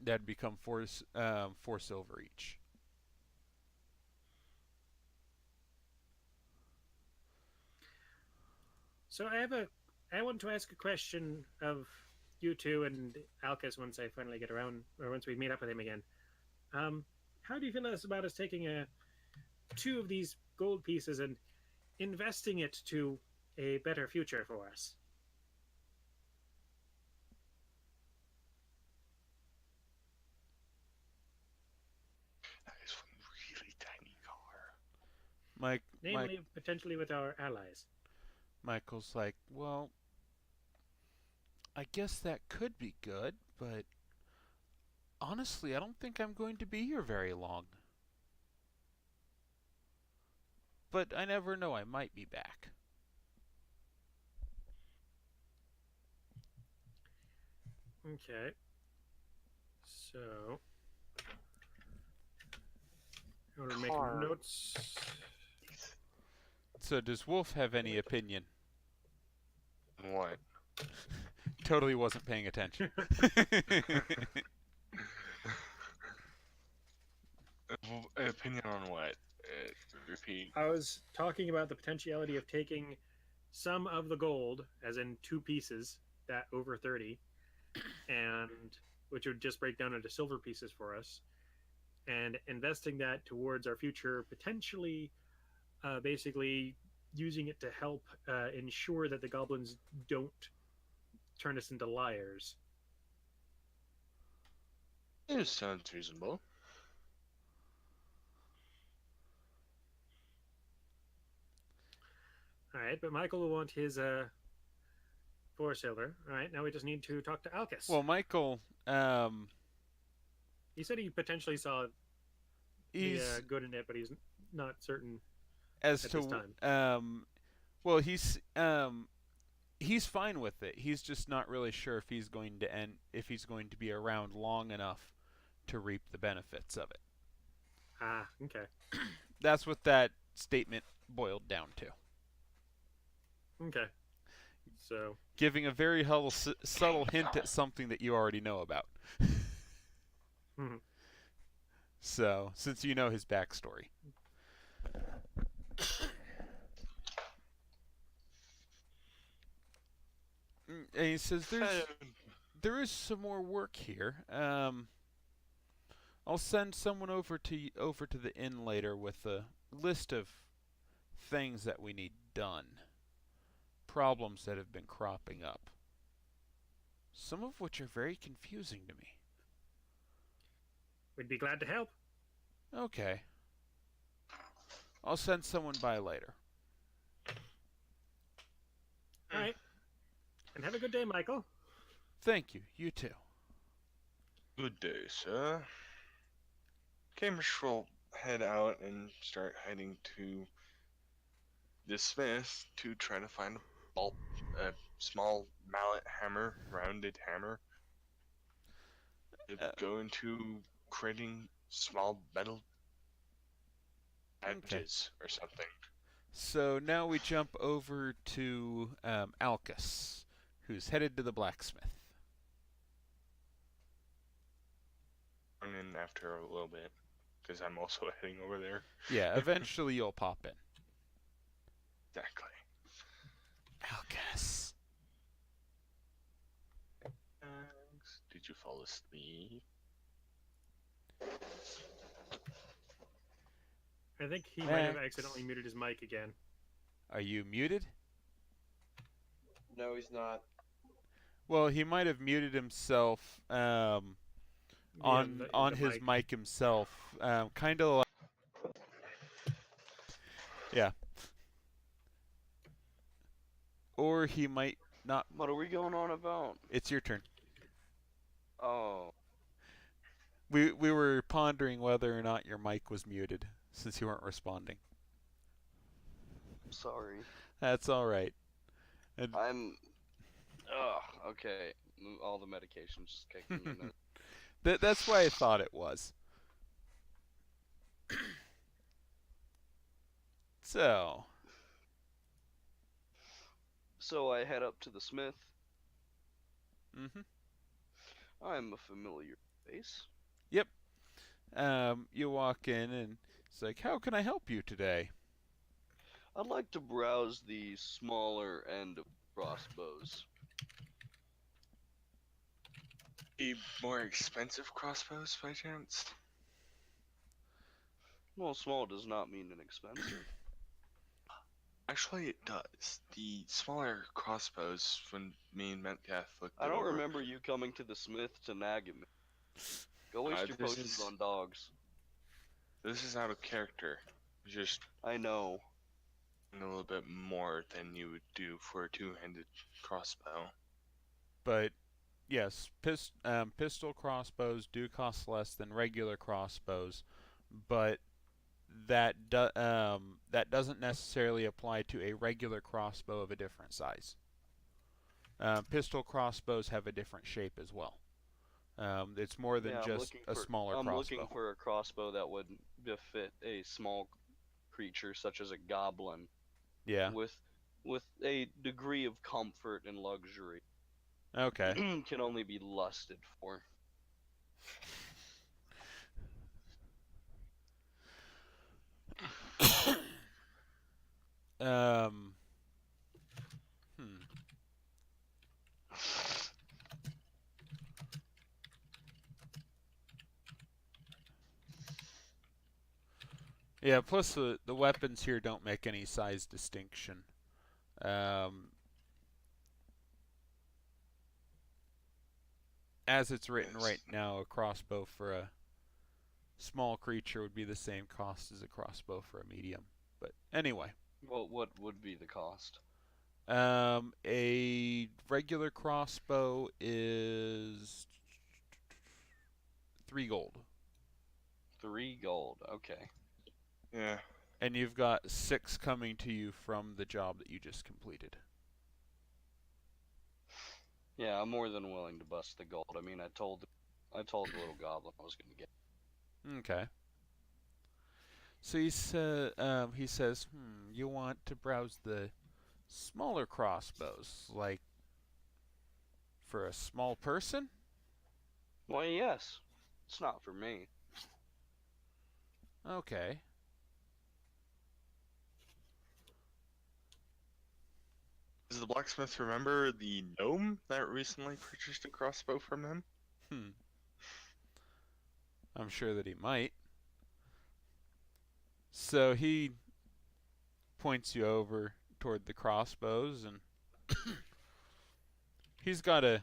That'd become 4 silver each. So I want to ask a question of you two and Alcus once I finally get around, or once we meet up with him again. How do you feel about us taking two of these gold pieces and investing it to a better future for us? That is one really tiny car. Namely, potentially with our allies. Michael's like, well, I guess that could be good, but honestly, I don't think I'm going to be here very long. But I never know, I might be back. Okay. So, I want to make Car. notes. So does Wolf have any opinion? What? Totally wasn't paying attention. Opinion on what? Repeat. I was talking about the potentiality of taking some of the gold, as in two pieces, that over 30, and which would just break down into silver pieces for us, and investing that towards our future, potentially, basically using it to help ensure that the goblins don't turn us into liars. It sounds reasonable. All right, but Michael will want his 4 silver. All right, now we just need to talk to Alcus. Well, Michael, he said he potentially saw he's the good in it, but he's not certain as at to this time. well, he's fine with it. He's just not really sure if he's going to be around long enough to reap the benefits of it. Ah, okay. That's what that statement boiled down to. Okay. So, Giving a very subtle hint at something that you already know about. Mhm. So, since you know his backstory. And he says there is some more work here. I'll send someone over to the inn later with a list of things that we need done. Problems that have been cropping up. Some of which are very confusing to me. we'd be glad to help. Okay. I'll send someone by later. All right. And have a good day, Michael. Thank you. You too. Good day, sir. Cambridge will head out and start heading to the smith to try to find a small mallet hammer, rounded hammer. To go into creating small metal edges or something. So now we jump over to Alcus, who's headed to the blacksmith. And then after a little bit, because I'm also heading over there. Yeah, eventually you'll pop in. Exactly. Alcus. Did you fall asleep? I think he might have accidentally muted his mic again. Are you muted? No, he's not. Well, he might have muted himself on his mic himself. Kind of like... Yeah. Or he might not... What are we going on about? It's your turn. Oh. We were pondering whether or not your mic was muted, since you weren't responding. Sorry. That's all right. I'm... Ugh, okay. All the medication's just kicking in. That's why I thought it was. So I head up to the smith. Mm-hmm. I'm a familiar face. Yep. You walk in and it's like, how can I help you today? I'd like to browse the smaller end of crossbows. The more expensive crossbows, by chance? Well, small does not mean inexpensive. Actually, it does. The smaller crossbows, when me and Metcalf looked I it don't over, remember you coming to the smith to nag him. Go waste your this potions is- on dogs. This is out of character. Just I know. a little bit more than you would do for a two-handed crossbow. But yes, pistol crossbows do cost less than regular crossbows, but that doesn't necessarily apply to a regular crossbow of a different size. Pistol crossbows have a different shape as well. It's more than just a smaller I'm crossbow. looking for a crossbow that would befit a small creature such as a goblin. Yeah. With a degree of comfort and luxury. Okay. Can only be lusted for. um. Yeah, plus the weapons here don't make any size distinction. As it's written right now, a crossbow for a small creature would be the same cost as a crossbow for a medium. But anyway. Well, what would be the cost? A regular crossbow is 3 gold. 3 gold, okay. Yeah. And you've got 6 coming to you from the job that you just completed. Yeah, I'm more than willing to bust the gold. I mean, I told the little goblin I was gonna get. Okay. So he says, you want to browse the smaller crossbows, like for a small person? Why, yes. It's not for me. Okay. Does the blacksmith remember the gnome that recently purchased a crossbow from him? I'm sure that he might. So he points you over toward the crossbows, and he's got a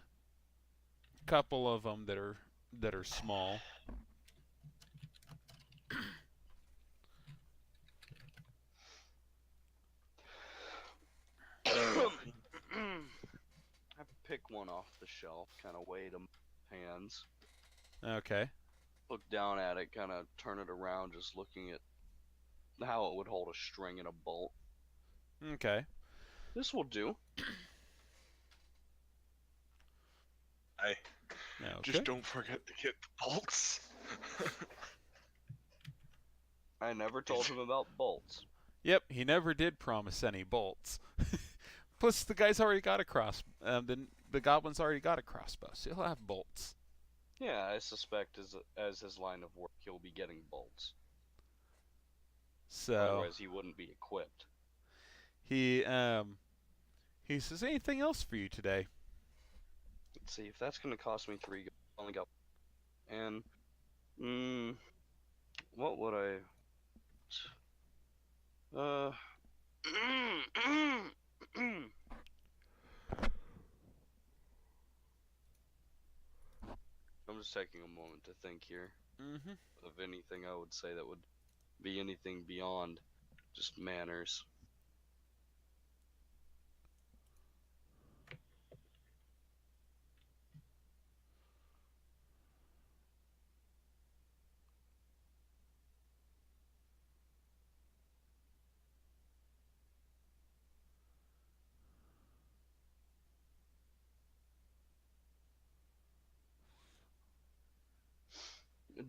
couple of them that are small. I pick one off the shelf, kind of weigh them hands. Okay. Look down at it, kind of turn it around, just looking at how it would hold a string and a bolt. Okay. This will do. Just don't forget to get the bolts. I never told him about bolts. Yep, he never did promise any bolts. Plus, the guy's already got a the goblin's already got a crossbow, so he'll have bolts. Yeah, I suspect as his line of work, he'll be getting bolts. So otherwise, he wouldn't be equipped. He says, anything else for you today? Let's see if that's gonna cost me 3 gold. I only got, and what would I? I'm just taking a moment to think here of anything I would say that would be anything beyond just manners.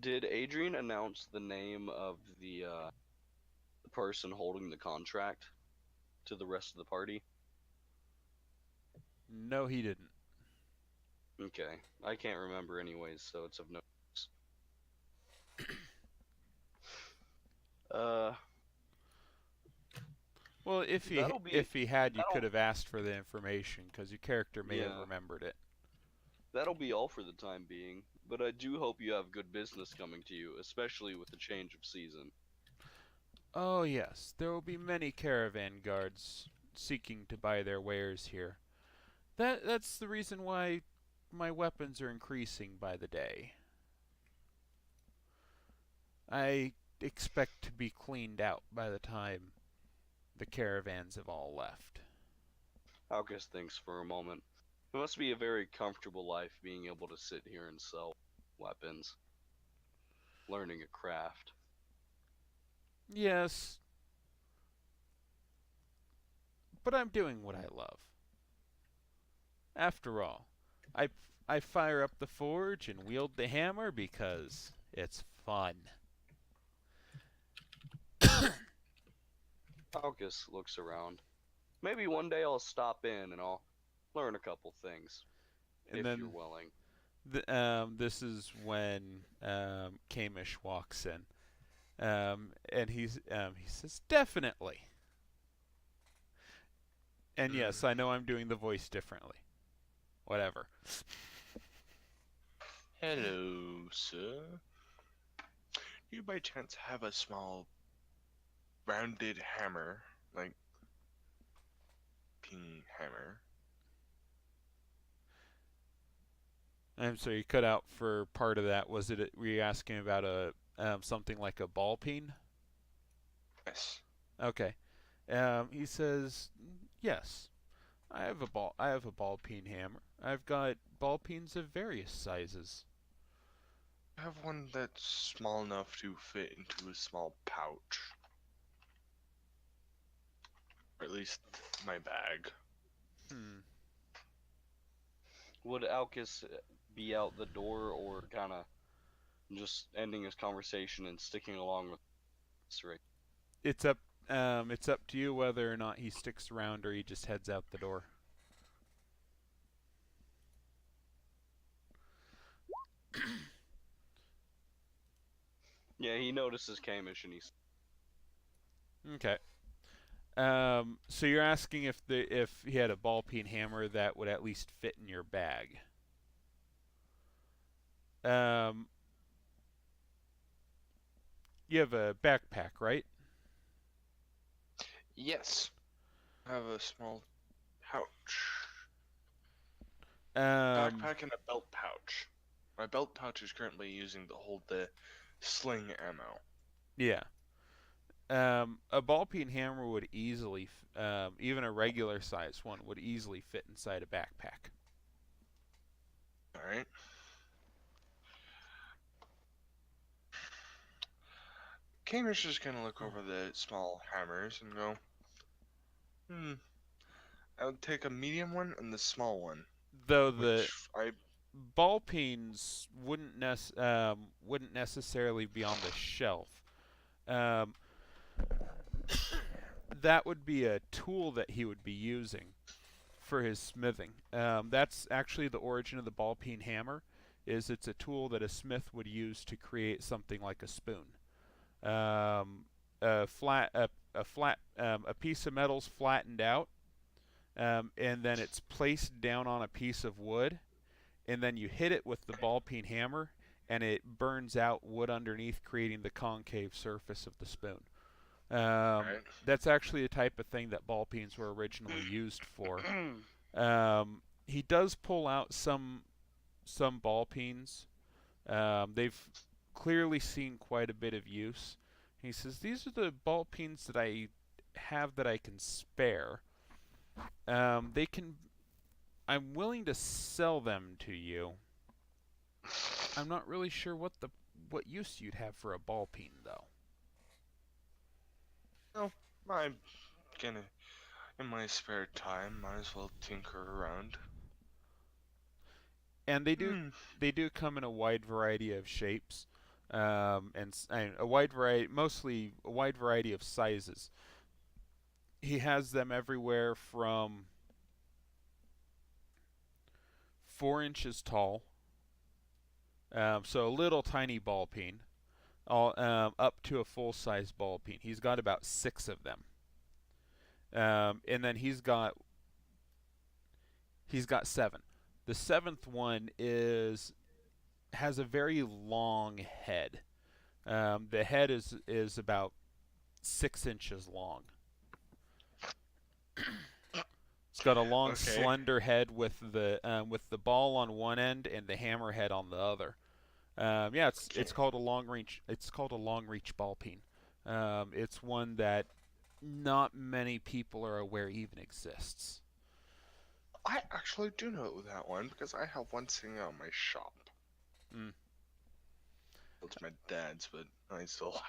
Did Adrian announce the name of the person holding the contract to the rest of the party? No, he didn't. Okay, I can't remember anyways, so it's of no use. Well, if he had, you could have asked for the information because your character may have remembered it. That'll be all for the time being, but I do hope you have good business coming to you, especially with the change of season. Oh yes, there will be many caravan guards seeking to buy their wares here. That's the reason why my weapons are increasing by the day. I expect to be cleaned out by the time the caravans have all left. Alcus thinks for a moment. It must be a very comfortable life being able to sit here and sell weapons. Learning a craft. Yes. But I'm doing what I love. After all, I fire up the forge and wield the hammer because it's fun. Alcus looks around. Maybe one day I'll stop in and I'll learn a couple things, And if then you're willing. This is when Kamish walks in, and he says, "Definitely." And yes, I know I'm doing the voice differently. Whatever. Hello, sir. Do you by chance have a small rounded hammer, like ping hammer? I'm sorry, you cut out for part of that. Were you asking about a something like a ball peen? Yes. Okay. He says, "Yes, I have a ball peen hammer. I've got ball peens of various sizes." I have one that's small enough to fit into a small pouch. Or at least my bag. Would Alcus be out the door or kind of just ending his conversation and sticking along with Rick? It's up to you whether or not he sticks around or he just heads out the door. Yeah, he notices Kamish and he's... Okay. So you're asking if he had a ball peen hammer that would at least fit in your bag. You have a backpack, right? Yes. I have a small pouch. Um, Backpack and a belt pouch. My belt pouch is currently using to hold the sling ammo. Yeah. A ball peen hammer would easily, even a regular size one, would easily fit inside a backpack. Alright. Kamish is gonna look over the small hammers and go, I would take a medium one and the small one. Though the I ball peens wouldn't necessarily be on the shelf. That would be a tool that he would be using for his smithing. That's actually the origin of the ball peen hammer. It's a tool that a smith would use to create something like a spoon. A piece of metal's flattened out, and then it's placed down on a piece of wood, and then you hit it with the ball peen hammer, and it burns out wood underneath, creating the concave surface of the spoon. That's actually the type of thing that ball peens were originally used for. He does pull out some ball peens. They've clearly seen quite a bit of use. He says, "These are the ball peens that I have that I can spare. I'm willing to sell them to you. I'm not really sure what use you'd have for a ball peen, though." I'm gonna, in my spare time, might as well tinker around. And they do come in a wide variety of shapes, and a wide variety of sizes. He has them everywhere from 4 inches tall, so a little tiny ball peen, up to a full-size ball peen. He's got about 6 of them. And then he's got 7. The 7th one has a very long head. The head is about 6 inches long. It's got a long, slender head with the ball on one end and the hammerhead on the other. It's called a long reach. It's called a long reach ball peen. It's one that not many people are aware even exists. I actually do know that one because I have one sitting out in my shop. It's my dad's, but I still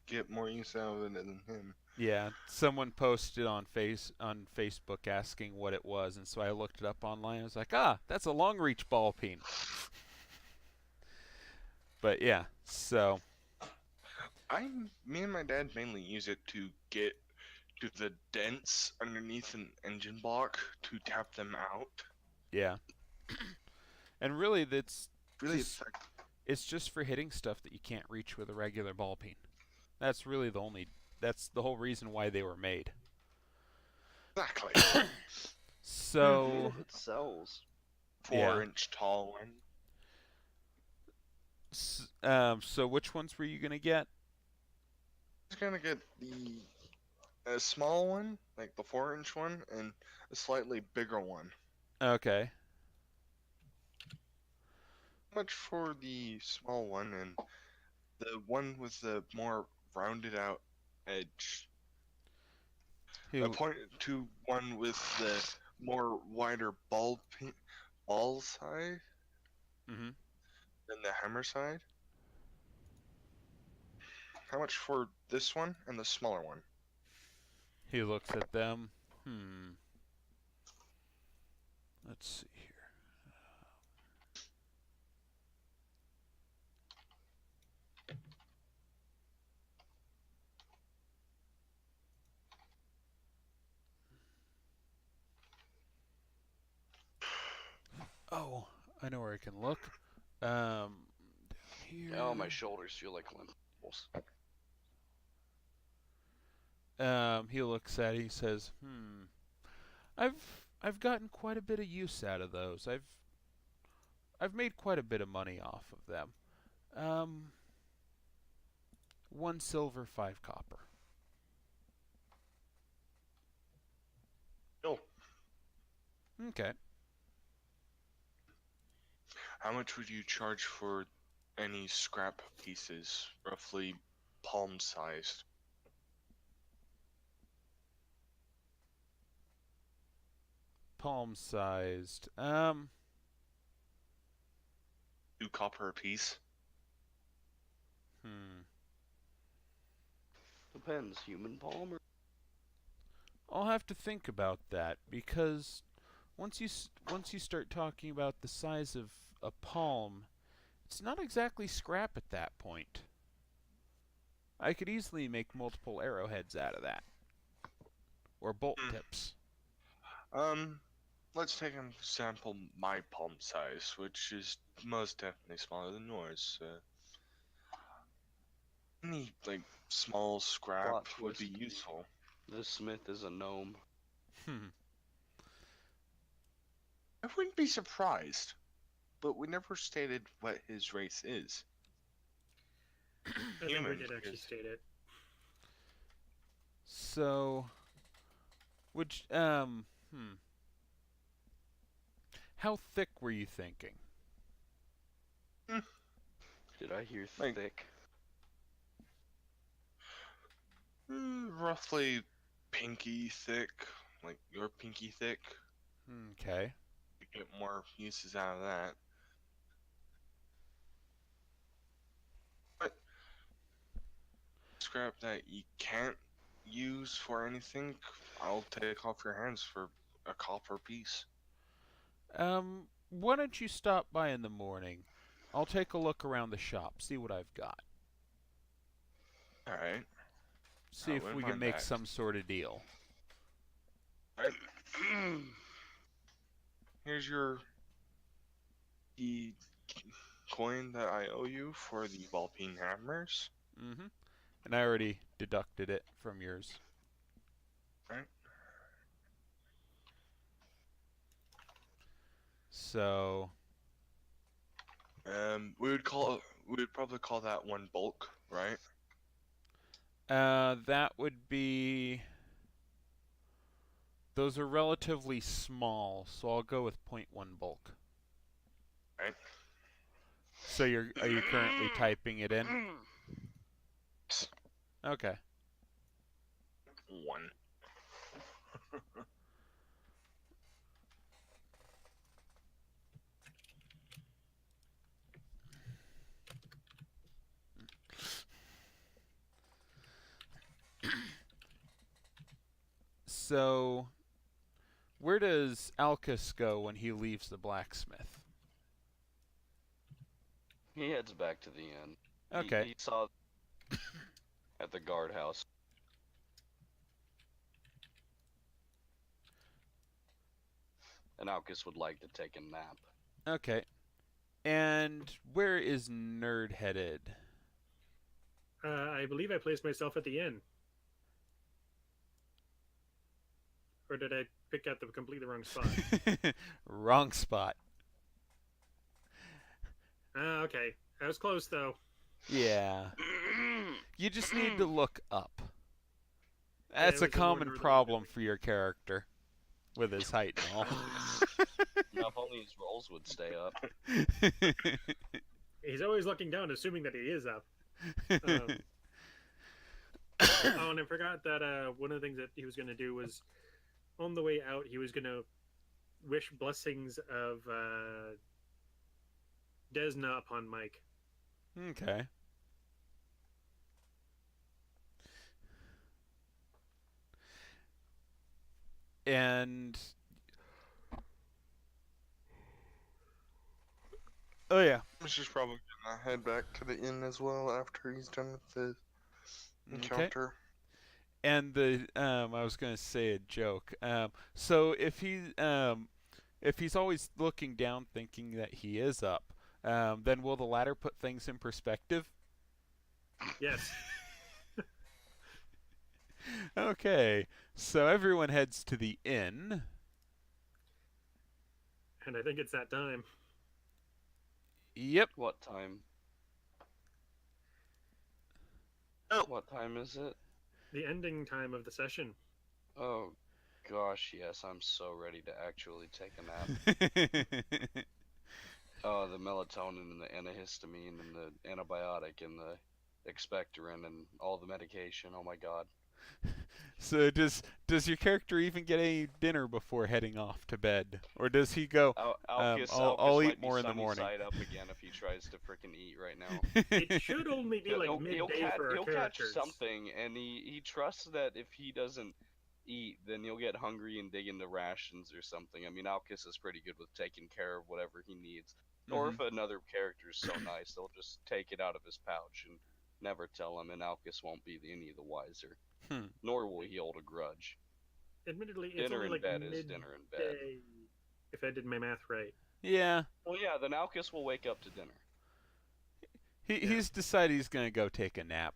get more use out of it than him. Yeah, someone posted on Facebook asking what it was, and so I looked it up online. I was like, that's a long reach ball peen. But yeah, so me and my dad mainly use it to get to the dents underneath an engine block to tap them out. Yeah. And really, it's just for hitting stuff that you can't reach with a regular ball peen. That's the whole reason why they were made. Exactly. So it sells. 4-inch tall one. So which ones were you gonna get? I was gonna get a small one, like the 4-inch one, and a slightly bigger one. Okay. How much for the small one and the one with the more rounded out edge? I pointed to one with the more wider ball side than the hammer side. How much for this one and the smaller one? He looks at them. Let's see here. Oh, I know where I can look. Here. Oh, my shoulders feel like lentils. He looks at it. He says, I've gotten quite a bit of use out of those. I've made quite a bit of money off of them. 1 silver, 5 copper. Oh. Okay. How much would you charge for any scrap pieces, roughly palm-sized? Palm-sized. 2 copper a piece. Depends, human palm or... I'll have to think about that, because once you start talking about the size of a palm, it's not exactly scrap at that point. I could easily make multiple arrowheads out of that, or bolt tips. Let's take an example, my palm size, which is most definitely smaller than yours. Any, small scrap Plot would be twist. useful. The smith is a gnome. I wouldn't be surprised, but we never stated what his race is. I think we did actually state it. So, how thick were you thinking? Did I hear Like- thick? Roughly pinky thick, like your pinky thick. Okay. You get more uses out of that. But scrap that you can't use for anything, I'll take off your hands for a copper piece. Why don't you stop by in the morning? I'll take a look around the shop, see what I've got. Alright. See I if wouldn't we can mind make that. some sort of deal. Alright. Here's the coin that I owe you for the ball peen hammers. And I already deducted it from yours. So we would probably call that one bulk, right? that would be. Those are relatively small, so I'll go with 0.1 bulk. Right. So are you currently typing it in? Okay. 1. So, where does Alcus go when he leaves the blacksmith? He heads back to the inn. Okay. He saw at the guardhouse. And Alcus would like to take a nap. Okay. And where is Nerd headed? I believe I placed myself at the inn. Or did I pick out the completely wrong spot? Wrong spot. Okay. I was close, though. Yeah. You just need to look up. Yeah, That's it a was a more common northern problem building. for your character. With his height and all. Now, if only his rolls would stay up. He's always looking down, assuming that he is up. Oh, and I forgot that one of the things that he was going to do was, on the way out, he was going to wish blessings of Desna upon Mike. Okay. And oh yeah, She's probably gonna head back to the inn as well after he's done with the encounter. and the I was gonna say a joke. So if he's always looking down, thinking that he is up, then will the ladder put things in perspective? Yes. Okay, so everyone heads to the inn. And I think it's that time. Yep. What time? Oh. What time is it? The ending time of the session. Oh, gosh, yes. I'm so ready to actually take a nap. Oh, the melatonin and the antihistamine and the antibiotic and the expectorant and all the medication. Oh my god. So does your character even get any dinner before heading off to bed, or does he go? Alcus I'll might eat be more in the sunny morning. side up again if he tries to frickin' eat right now. It should only be like midday for our he'll catch characters. something, and he trusts that if he doesn't eat, then he'll get hungry and dig into rations or something. I mean, Alcus is pretty good with taking care of whatever he needs. Or if another character is so nice, they'll just take it out of his pouch and never tell him, and Alcus won't be any the wiser. Nor will he hold a grudge. Admittedly, it's Dinner only in like bed midday, is dinner in bed. if I did my math right. Yeah. Well, yeah, then Alcus will wake up to dinner. He's decided he's gonna go take a nap.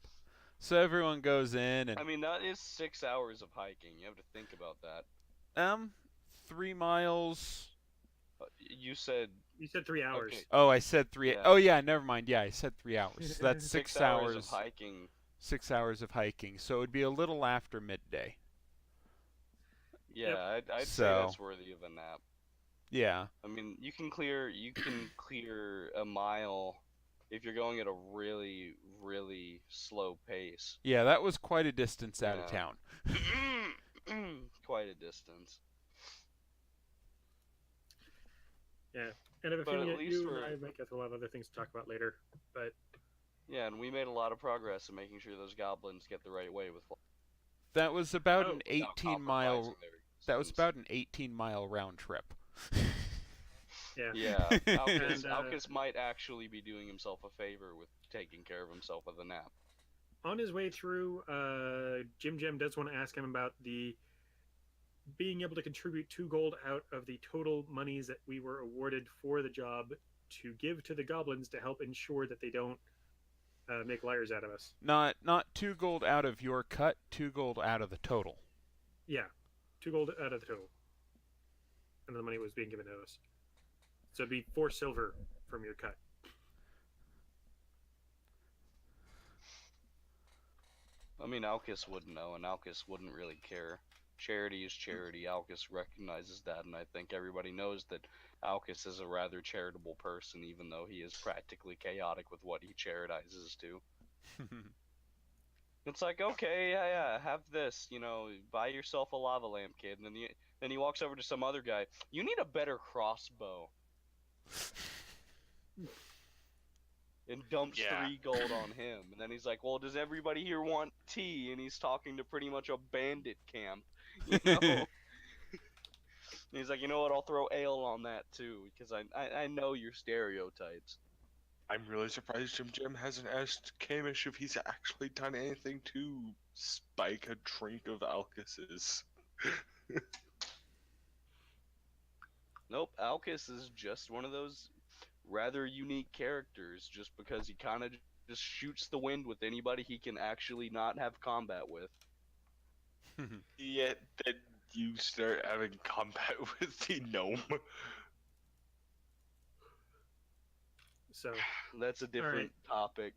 So everyone goes in and I mean, that is 6 hours of hiking. You have to think about that. 3 miles. You said You said 3 hours. Okay. Oh, I said 3. Yeah. Oh yeah, never mind. Yeah, I said 3 hours. So that's 6 6 hours of hours. hiking. 6 hours of hiking. So it would be a little after midday. Yeah, I'd say So- that's worthy of a nap. Yeah. I mean, you can clear a mile if you're going at a really, really slow pace. Yeah, that was quite a distance out of Yeah. town. Quite a distance. Yeah. And I have a But feeling at that least you we're- and I might get a lot of other things to talk about later. But Yeah, and we made a lot of progress in making sure those goblins get the right way with That was about Oh, an without 18-mile. compromising their That was existence. about an 18-mile round trip. yeah. Yeah, Alcus, And, Alcus might actually be doing himself a favor with taking care of himself with a nap. On his way through, Jim Jam does want to ask him about the being able to contribute 2 gold out of the total monies that we were awarded for the job to give to the goblins to help ensure that they don't make liars out of us. Not 2 gold out of your cut, 2 gold out of the total. Yeah, 2 gold out of the total, and the money was being given to us. So it'd be 4 silver from your cut. I mean, Alcus wouldn't know, and Alcus wouldn't really care. Charity is charity. Alcus recognizes that, and I think everybody knows that Alcus is a rather charitable person, even though he is practically chaotic with what he charitizes to. It's like, okay, yeah, have this, buy yourself a lava lamp, kid. And then he walks over to some other guy. You need a better crossbow. And dumps 3 gold on him. And then he's like, well, does everybody here want tea? And he's talking to pretty much a bandit camp, And he's like, you know what, I'll throw ale on that too, because I know your stereotypes. I'm really surprised Jim hasn't asked Kamish if he's actually done anything to spike a drink of Alcus's. Nope, Alcus is just one of those rather unique characters, just because he kind of just shoots the wind with anybody he can actually not have combat with. Yet then you start having combat with the gnome. So That's a different topic.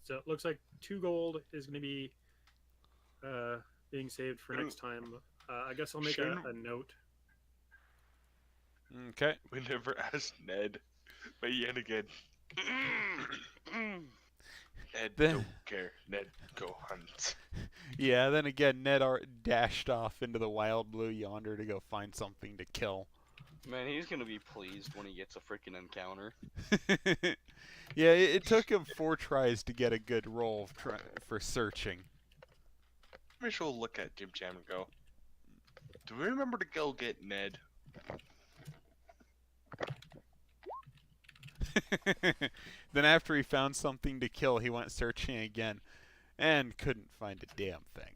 So it looks like 2 gold is going to be being saved for next time. I guess I'll make a note. Okay. We never asked Ned, but yet again, Ned don't care. Ned, go hunt. Yeah, then again, Ned dashed off into the wild blue yonder to go find something to kill. Man, he's gonna be pleased when he gets a freaking encounter. Yeah, it took him 4 tries to get a good roll for searching. Maybe she'll look at Jim Jam and go, do we remember to go get Ned? Then after he found something to kill, he went searching again and couldn't find a damn thing.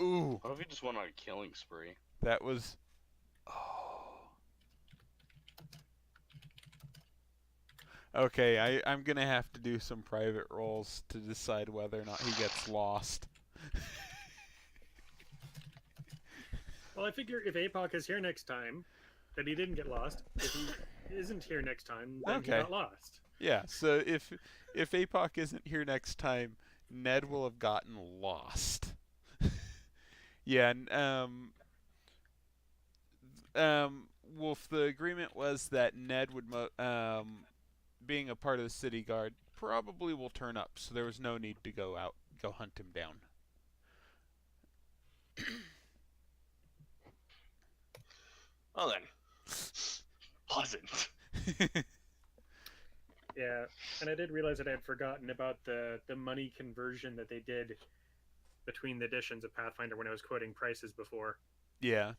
Ooh. What if he just went on a killing spree? That was... Oh. Okay, I'm going to have to do some private rolls to decide whether or not he gets lost. Well, I figure if APOC is here next time, that he didn't get lost. If he isn't here next time, then he got lost. Yeah, so if APOC isn't here next time, Ned will have gotten lost. Yeah, Wolf, the agreement was that Ned would, being a part of the city guard, probably will turn up, so there was no need to go hunt him down. Well then, pleasant. Yeah, and I did realize that I had forgotten about the money conversion that they did between the editions of Pathfinder when I was quoting prices before. Yeah.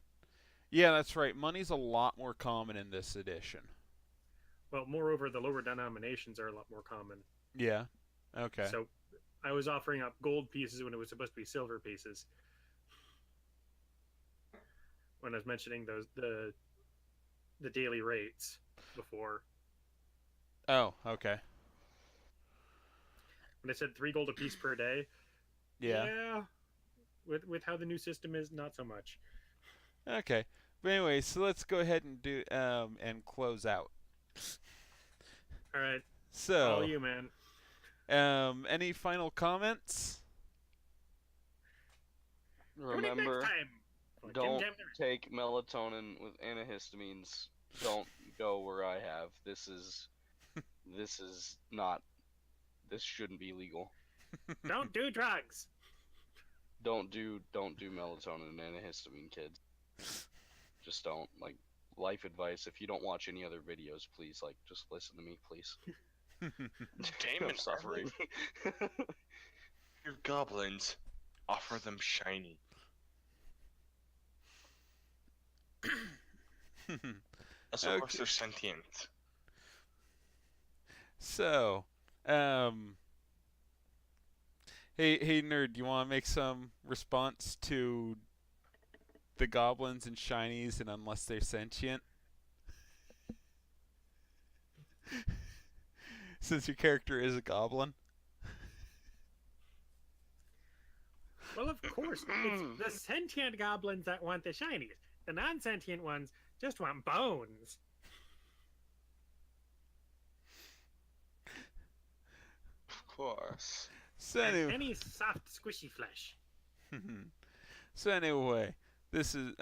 Yeah, that's right. Money's a lot more common in this edition. Well, moreover, the lower denominations are a lot more common. Yeah. Okay. So I was offering up gold pieces when it was supposed to be silver pieces. When I was mentioning the daily rates before. Oh, okay. When I said 3 gold a piece per day. Yeah. With how the new system is, not so much. Okay. But anyway, so let's go ahead and do and close out. All right. So, all you, man. Any final comments? Remember, don't take melatonin with antihistamines. Don't go where I have. This shouldn't be legal. Don't do drugs. Don't do melatonin and antihistamine, kids. Just don't. Like, life advice, if you don't watch any other videos, please, just listen to me, please. Damn, I'm suffering. Your goblins, offer them shiny. Also, of course, they're sentient. So, hey, nerd, do you want to make some response to the goblins and shinies and unless they're sentient? Since your character is a goblin. Well, of course, it's the sentient goblins that want the shinies. The non-sentient ones just want bones. Of course. So And anyway, any soft, squishy flesh. so anyway, this is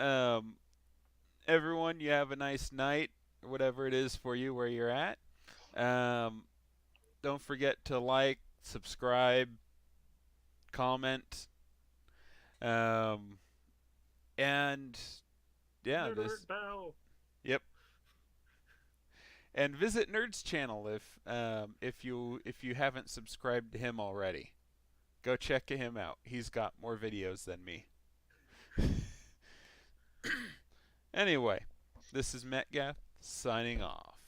everyone. You have a nice night, or whatever it is for you where you're at. Don't forget to like, subscribe, comment, and yeah, Nerd bell. Yep. And visit Nerd's channel if you haven't subscribed to him already. Go check him out. He's got more videos than me. Anyway, this is Metgath signing off.